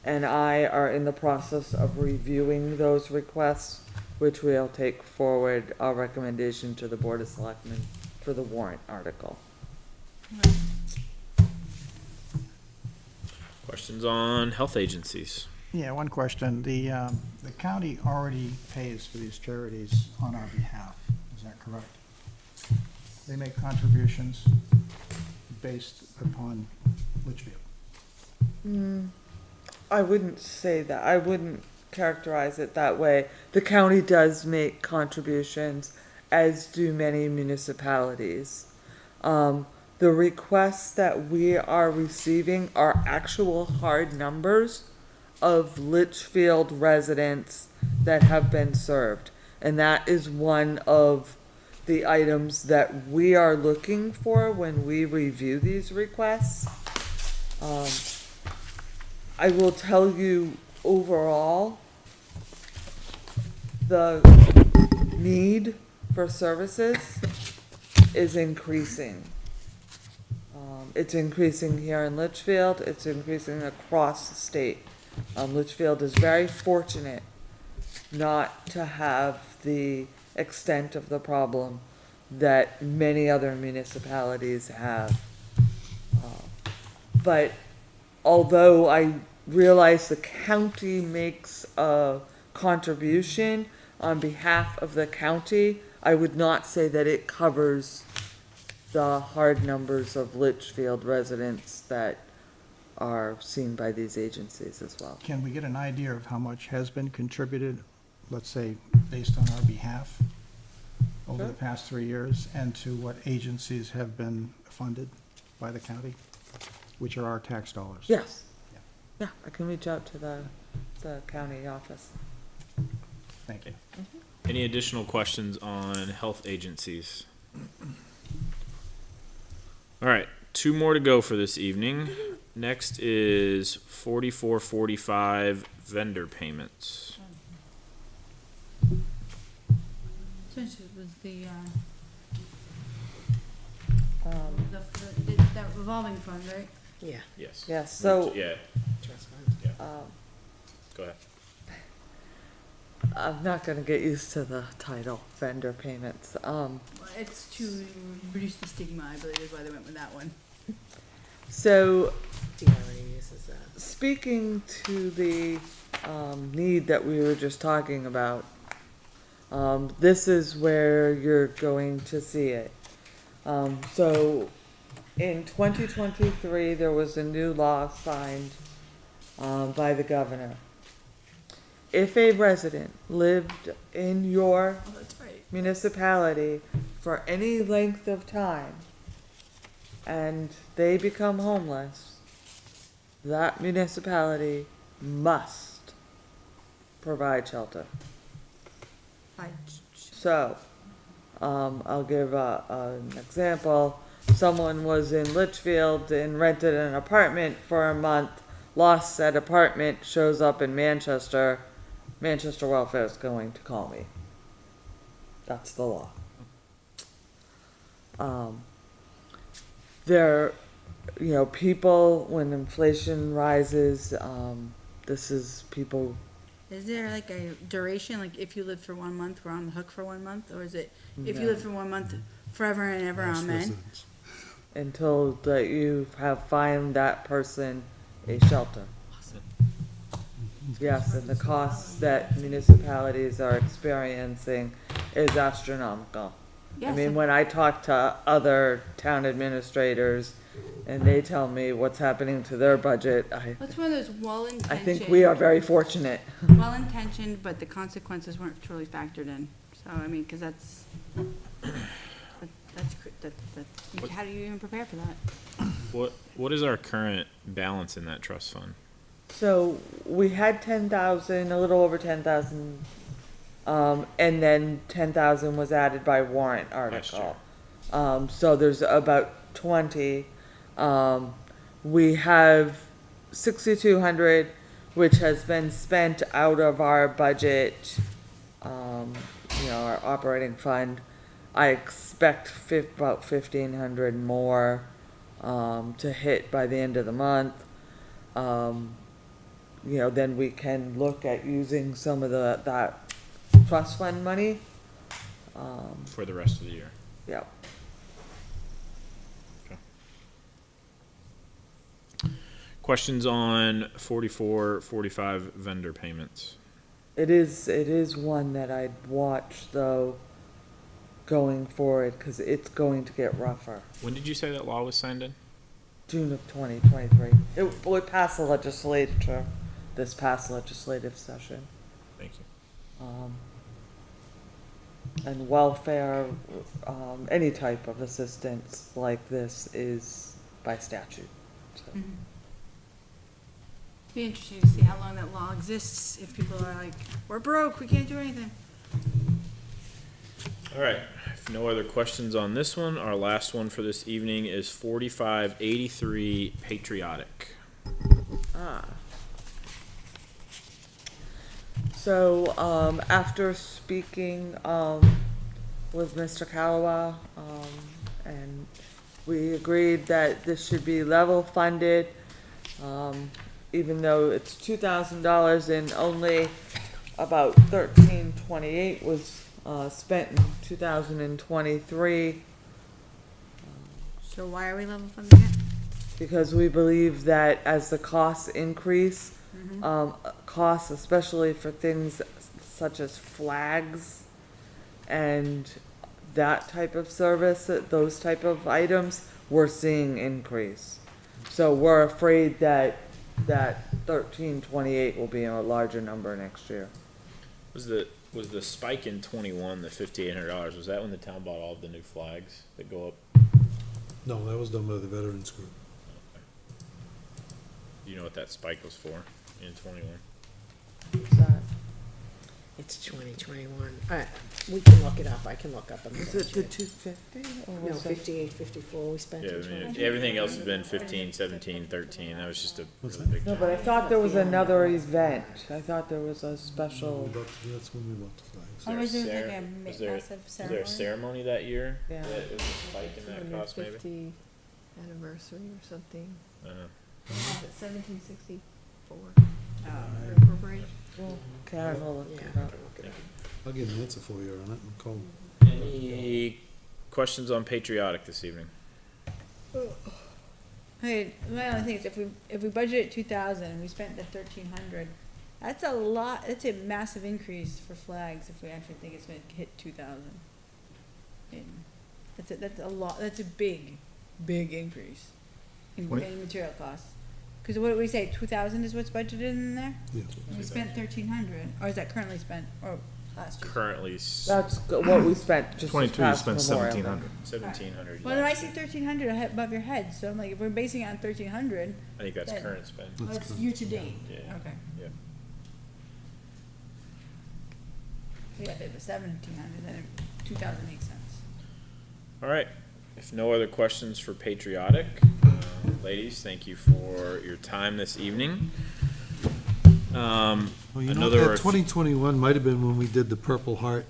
and I are in the process of reviewing those requests, which we'll take forward our recommendation to the Board of Selectmen for the warrant article. Questions on health agencies? Yeah, one question. The county already pays for these charities on our behalf. Is that correct? They make contributions based upon Litchfield. I wouldn't say that. I wouldn't characterize it that way. The county does make contributions, as do many municipalities. The requests that we are receiving are actual hard numbers of Litchfield residents that have been served. And that is one of the items that we are looking for when we review these requests. I will tell you overall, the need for services is increasing. It's increasing here in Litchfield, it's increasing across the state. Litchfield is very fortunate not to have the extent of the problem that many other municipalities have. But although I realize the county makes a contribution on behalf of the county, I would not say that it covers the hard numbers of Litchfield residents that are seen by these agencies as well. Can we get an idea of how much has been contributed, let's say, based on our behalf over the past 3 years, and to what agencies have been funded by the county, which are our tax dollars? Yes. Yeah, I can reach out to the county office. Thank you. Any additional questions on health agencies? All right, 2 more to go for this evening. Next is 4445 vendor payments. Essentially, it was the Um, that revolving fund, right? Yeah. Yes. Yes, so, Yeah, um, go ahead. I'm not gonna get used to the title, vendor payments. It's to reduce the stigma, I believe is why they went with that one. So, DRA uses that. speaking to the, need that we were just talking about, this is where you're going to see it. So, in 2023, there was a new law signed, by the governor. If a resident lived in your Oh, that's right. municipality for any length of time and they become homeless, that municipality must provide shelter. So, I'll give an example. Someone was in Litchfield and rented an apartment for a month, lost that apartment, shows up in Manchester. Manchester Welfare is going to call me. That's the law. There, you know, people, when inflation rises, this is people. Is there like a duration, like if you live for 1 month, we're on the hook for 1 month, or is it if you No. live for 1 month, forever and ever, amen? Until that you have found that person a shelter. Yes, and the costs that municipalities are experiencing is astronomical. I Yes, mean, when I talk to other town administrators and they tell me what's happening to their budget, That's one of those well-intentioned. I think we are very fortunate. Well-intentioned, but the consequences weren't truly factored in. So, I mean, because that's, how do you even prepare for that? What is our current balance in that trust fund? So we had 10,000, a little over 10,000, and then 10,000 was added by warrant article. So there's about 20. We have 6,200, which has been spent out of our budget, our operating fund. I expect about 1,500 more, to hit by the end of the month. Then we can look at using some of that trust fund money. For the rest of the year. Yep. Questions on 44, 45 vendor payments? It is one that I'd watch though, going forward, cause it's going to get rougher. When did you say that law was signed in? June of 2023. It passed the legislature this past legislative session. Thank you. And welfare, any type of assistance like this is by statute. So. Be interesting to see how long that law exists, if people are like, we're broke, we can't do anything. All right, if no other questions on this one, our last one for this evening is 4583 Patriotic. So, after speaking, with Mr. Calawa, and we agreed that this should be level funded, even though it's $2,000 and only about $1328 was spent in 2023. So why are we level funding it? Because we believe that as the costs increase, costs especially for things such as flags and that type of service, those type of items, we're seeing increase. So we're afraid that 1328 will be a larger number next year. Was the spike in 21 the $5,800? Was that when the town bought all of the new flags that go up? No, that was done by the Veterans Group. Do you know what that spike was for in 21? What's that? It's 2021. We can look it up. I can look up. Is it the 250? Or No, was it 58, 54 we spent Yeah, in I mean, 20. everything else has been 15, 17, 13. That was just a What's really big No, jump. but I thought there was another event. I thought there was a special. That's when we bought the flags. Or was Is there there- like a was there- massive Was there ceremony? a ceremony that year? Yeah. That was a spike in that cost maybe? 50 anniversary or something. Uh-huh. 1764. Oh. Incorporated. Well, Karen will look Yeah. it up. I'll give an answer for you on it and call. Any questions on patriotic this evening? Hey, my only thing is if we budgeted 2,000 and we spent the 1,300, that's a lot. That's a massive increase for flags if we actually think it's going to hit 2,000. That's a lot. That's a big increase in material costs. Because what did we say? 2,000 is what's budgeted in there. Yeah. And we spent 1,300, or is that currently spent? Or last year? Currently That's what we spent just this 22, you past spent Memorial. 1,700. 1,700. Well, no, I see 1,300 above your head. So I'm like, if we're basing it on 1,300, I think that's That- current spend. that's year to date. Yeah. Okay. Yeah. Yeah, if it was 1,700, then 2,000 makes sense. All right. If no other questions for patriotic, ladies, thank you for your time this evening. Well, you know, Another that 2021 might have been when we did the Purple Heart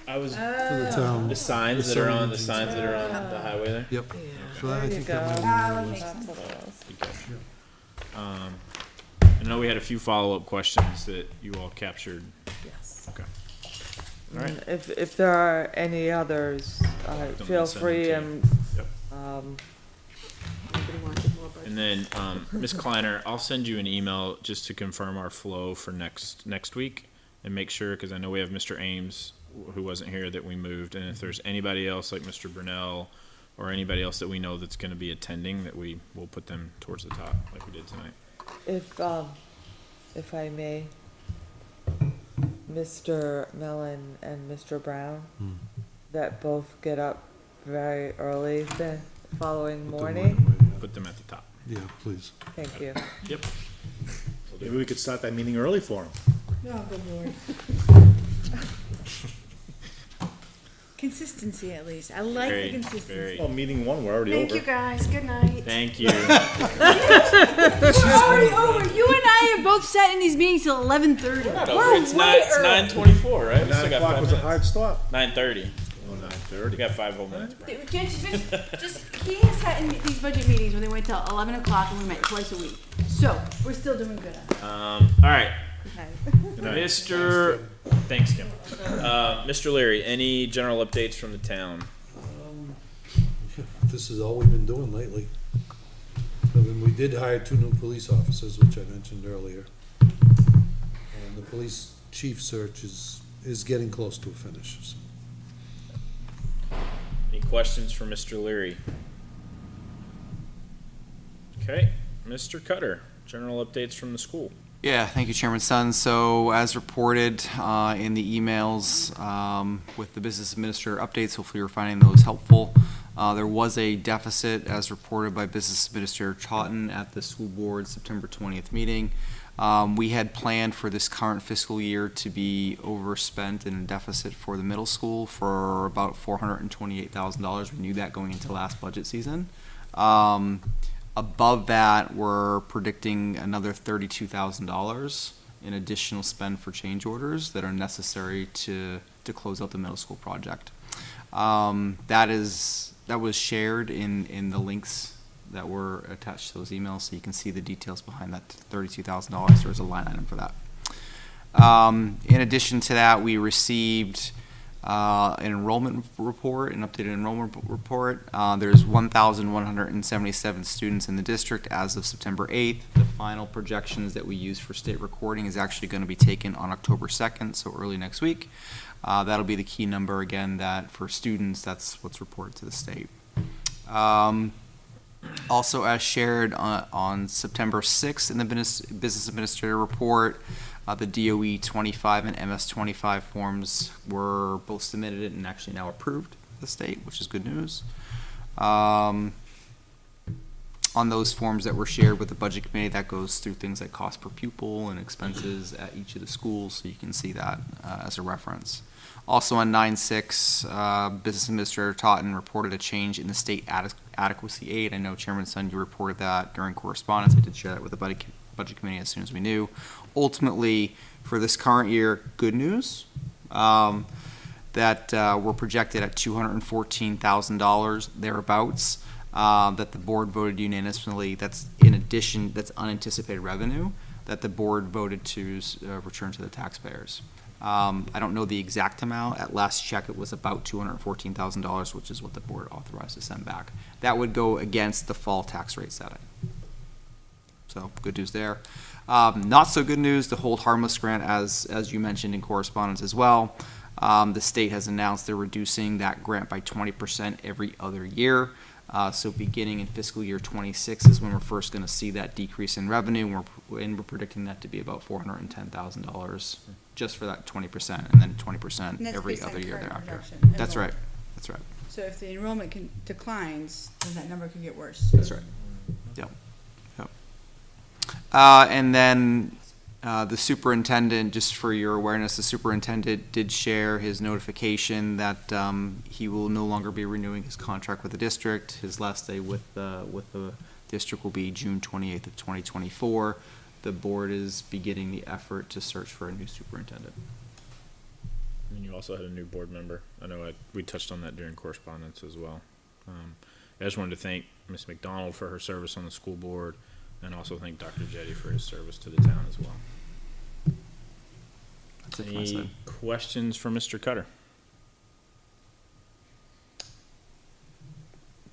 I was for the town. the signs The that are on signs. the highway there. Yep. So I There you think that go. might have That been makes what it sense. That's what it was. Good catch. I know we had a few follow-up questions that you all captured. Yes. Okay. All right. And if there are any others, Don't feel send them free to you. and, Yep. Anybody wanted more budget? And then, Ms. Kleiner, I'll send you an email just to confirm our flow for next week and make sure, because I know we have Mr. Ames, who wasn't here, that we moved. And if there's anybody else like Mr. Brunel or anybody else that we know that's going to be attending, that we will put them towards the top like we did tonight. if I may, Mr. Mellon and Mr. Brown, that both get up very early the following Put them morning. right away, Put them at the top. Yeah, Yeah, please. Thank you. Yep. Maybe we could start that meeting early for them. Oh, good lord. Consistency, at least. I like Very, the consistency. very. Well, meeting one, we're already Thank over. you, guys. Good night. Thank you. It's already over. You and I have both sat in these meetings till 11:30. It's 9:24, right? We still 9 got o'clock 5 was a minutes. hard stop. 9:30. Oh, We 9:30. got 5 whole minutes. He has sat in these budget meetings when they went till 11 o'clock and we met twice a week. So, we're still doing good on it. All right. Okay. Thanks, Kim. Mr. Leary, any general updates from the town? This is all we've been doing lately. I mean, we did hire 2 new police officers, which I mentioned earlier. And the police chief search is getting close to a finish. So. Any questions for Mr. Leary? Okay, Mr. Cutter, general updates from the school. Yeah, thank you, Chairman Sun. So as reported in the emails with the business administrator updates, hopefully you're finding those helpful. There was a deficit as reported by Business Administrator Totten at the school board September 20th meeting. We had planned for this current fiscal year to be overspent in a deficit for the middle school for about $428,000. We knew that going into last budget season. Above that, we're predicting another $32,000 in additional spend for change orders that are necessary to close out the middle school project. That was shared in the links that were attached to those emails, so you can see the details behind that $32,000. There's a line item for that. In addition to that, we received an enrollment report, an updated enrollment report. There's 1,177 students in the district as of September 8th. The final projections that we use for state recording is actually going to be taken on October 2nd, so early next week. That'll be the key number again, that for students, that's what's reported to the state. Also, as shared on September 6th in the Business Administrator Report, the DOE 25 and MS 25 forms were both submitted and actually now approved by the state, which is good news. On those forms that were shared with the Budget Committee, that goes through things like cost per pupil and expenses at each of the schools, so you can see that as a reference. Also on 9/6, Business Administrator Totten reported a change in the state adequacy aid. I know Chairman Sun, you reported that during correspondence. I did share that with the Budget Committee as soon as we knew. Ultimately, for this current year, good news, that we're projected at $214,000 thereabouts, that the board voted unanimously. That's in addition, that's unanticipated revenue that the board voted to return to the taxpayers. I don't know the exact amount. At last check, it was about $214,000, which is what the board authorized to send back. That would go against the fall tax rate setting. So good news there. Not so good news, the hold harmless grant, as you mentioned in correspondence as well. The state has announced they're reducing that grant by 20% every other year. So beginning in fiscal year 26 is when we're first going to see that decrease in revenue, and we're predicting that to be about $410,000 just for that 20%, and then 20% every other year thereafter. That's right. That's right. So if the enrollment declines, then that number could get worse. That's right. Yep. Yep. And then the superintendent, just for your awareness, the superintendent did share his notification that he will no longer be renewing his contract with the district. His last day with the district will be June 28th of 2024. The board is beginning the effort to search for a new superintendent. And you also had a new board member. I know we touched on that during correspondence as well. I just wanted to thank Ms. McDonald for her service on the school board, and also thank Dr. Jetty for his service to the town as well. That's it from my side. Any questions for Mr. Cutter?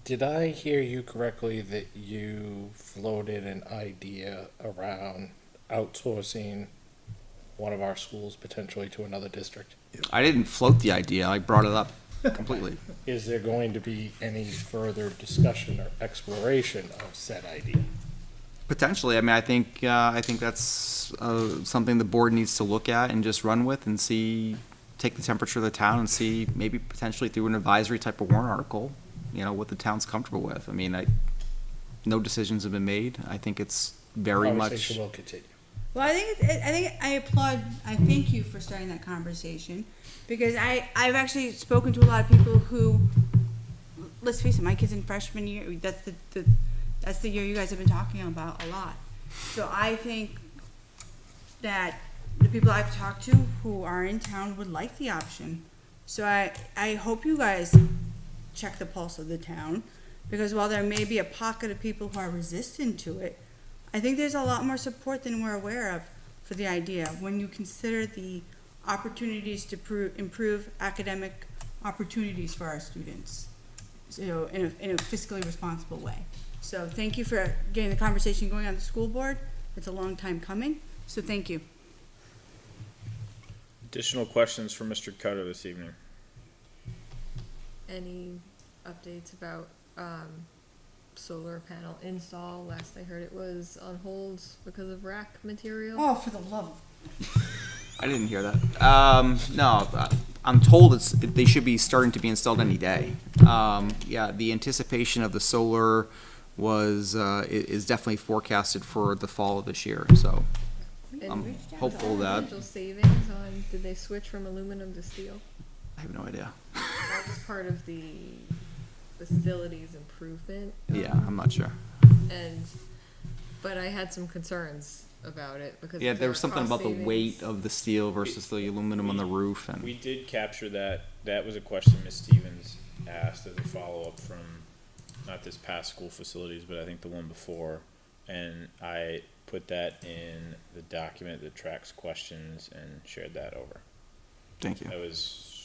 Did I hear you correctly that you floated an idea around outsourcing one of our schools potentially to another district? I didn't float the idea. I brought it up completely. Is there going to be any further discussion or exploration of said idea? Potentially. I mean, I think that's something the board needs to look at and just run with and see, take the temperature of the town and see, maybe potentially through an advisory type of warrant article, what the town's comfortable with. I mean, no decisions have been made. I think it's very much. Conversation will continue. Well, I thank you for starting that conversation, because I've actually spoken to a lot of people who, let's face it, my kid's in freshman year, that's the year you guys have been talking about a lot. So I think that the people I've talked to who are in town would like the option. So I hope you guys check the pulse of the town, because while there may be a pocket of people who are resistant to it, I think there's a lot more support than we're aware of for the idea when you consider the opportunities to improve academic opportunities for our students, so in a fiscally responsible way. So thank you for getting the conversation going on the school board. It's a long time coming, so thank you. Additional questions for Mr. Cutter this evening? Any updates about solar panel install? Last I heard it was on hold because of rack material. Oh, for the love of... I didn't hear that. No, I'm told they should be starting to be installed any day. Yeah, the anticipation of the solar is definitely forecasted for the fall of this year, so I'm hopeful that. Potential savings on, did they switch from aluminum to steel? I have no idea. That was part of the facilities improvement. Yeah, I'm not sure. But I had some concerns about it because Yeah, there was something about the weight of the steel versus the aluminum on the roof, and We did capture that. That was a question Ms. Stevens asked as a follow-up from not this past school facilities, but I think the one before. And I put that in the document that tracks questions and shared that over. Thank you. That was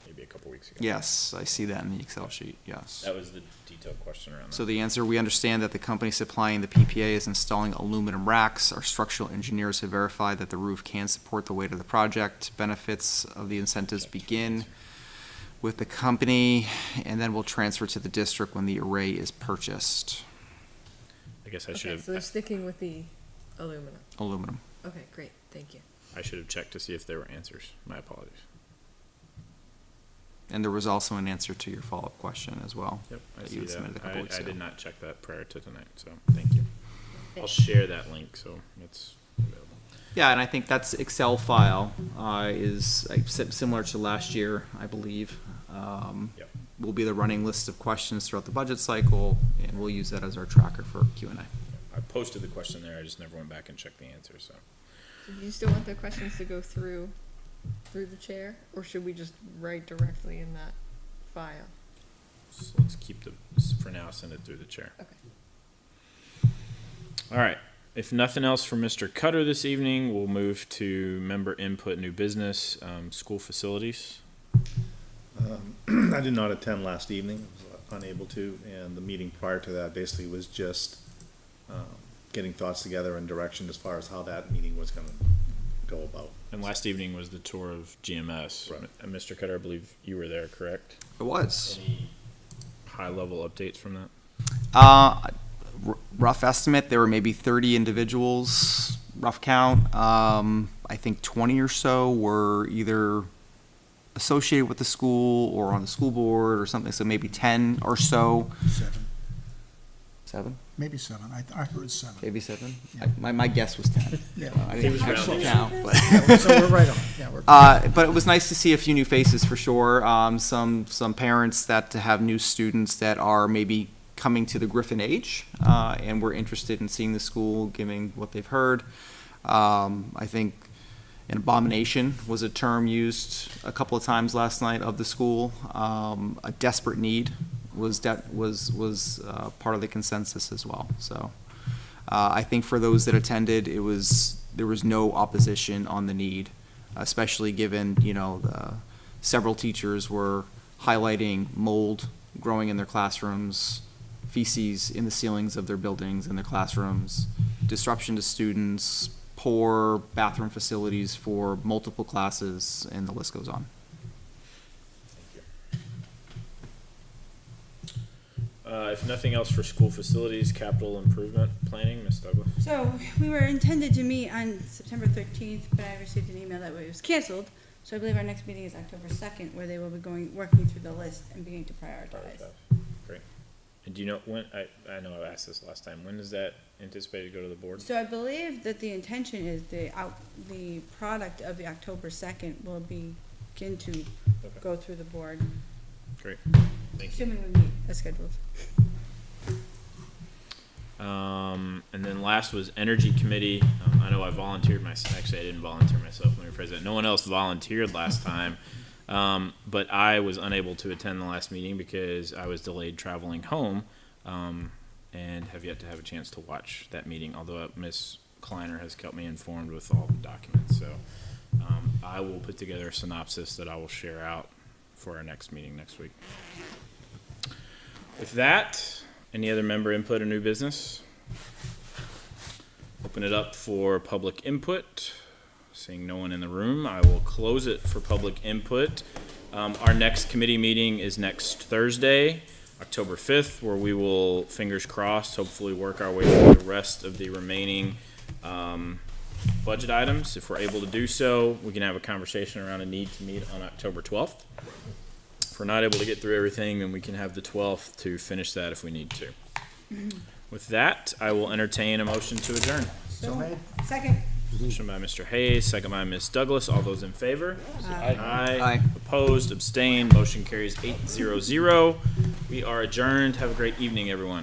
maybe a couple weeks ago. Yes, I see that in the Excel sheet, yes. That was the detailed question around that. So the answer, we understand that the company supplying the PPA is installing aluminum racks. Our structural engineers have verified that the roof can support the weight of the project. Benefits of the incentives begin with the company, and then will transfer to the district when the array is purchased. I guess I should Okay, have. so they're sticking with the aluminum. Aluminum. Okay, great, thank you. I should have checked to see if there were answers. My apologies. And there was also an answer to your follow-up question as well. Yep, I that see you had that. submitted a couple weeks I ago. did not check that prior to tonight, so thank you. I'll share that link, so it's available. Yeah, and I think that's Excel file is similar to last year, I believe. Yep. Will be the running list of questions throughout the budget cycle, and we'll use that as our tracker for Q&A. I posted the question there, I just never went back and checked the answer, so. Do you still want the questions to go through the chair, or should we just write directly in that file? So let's keep for now, send it through the chair. Okay. All right. If nothing else from Mr. Cutter this evening, we'll move to member input, new business, school facilities. I did not attend last evening, I was unable to, and the meeting prior to that basically was just getting thoughts together and direction as far as how that meeting was gonna go about. And last evening was the tour of GMS. Right. And Mr. Cutter, I believe you were there, correct? It was. Any high-level updates from that? Rough estimate, there were maybe 30 individuals, rough count. I think 20 or so were either associated with the school or on the school board or something, so maybe 10 or so. 7, 7? maybe 7. I heard 7. Maybe 7? Yeah. My guess was 10. Yeah. I didn't actually count, but. So we're right on. Yeah, we're. But it was nice to see a few new faces for sure. Some parents that have new students that are maybe coming to the Griffin age, and we're interested in seeing the school, giving what they've heard. I think an abomination was a term used a couple of times last night of the school. A desperate need was part of the consensus as well. So I think for those that attended, there was no opposition on the need, especially given the several teachers were highlighting mold growing in their classrooms, feces in the ceilings of their buildings and their classrooms, disruption to students, poor bathroom facilities for multiple classes, and the list goes on. If nothing else for school facilities, capital improvement planning, Ms. Douglas? So we were intended to meet on September 13th, but I received an email that it was canceled. So I believe our next meeting is October 2nd, where they will be working through the list and beginning to prioritize. Great. And do you know when, I know I asked this last time, when is that anticipated to go to the board? So I believe that the intention is the product of the October 2nd will begin to go through the board, Great, thank you. assuming we meet as scheduled. And then last was Energy Committee. I know I volunteered actually I didn't volunteer myself, let me rephrase that. No one else volunteered last time. But I was unable to attend the last meeting because I was delayed traveling home, and have yet to have a chance to watch that meeting, although Ms. Kleiner has kept me informed with all the documents. So I will put together a synopsis that I will share out for our next meeting next week. With that, any other member input or new business? Open it up for public input. Seeing no one in the room, I will close it for public input. Our next committee meeting is next Thursday, October 5th, where we will, fingers crossed, hopefully work our way through the rest of the remaining budget items. If we're able to do so, we can have a conversation around a need to meet on October 12th. If we're not able to get through everything, then we can have the 12th to finish that if we need to. With that, I will entertain a motion to adjourn. So made. Second. Motion by Mr. Hayes, second by Ms. Douglas. All those in favor? Aye. Aye. Opposed, abstained, motion carries 8-0-0. We are adjourned. Have a great evening, everyone.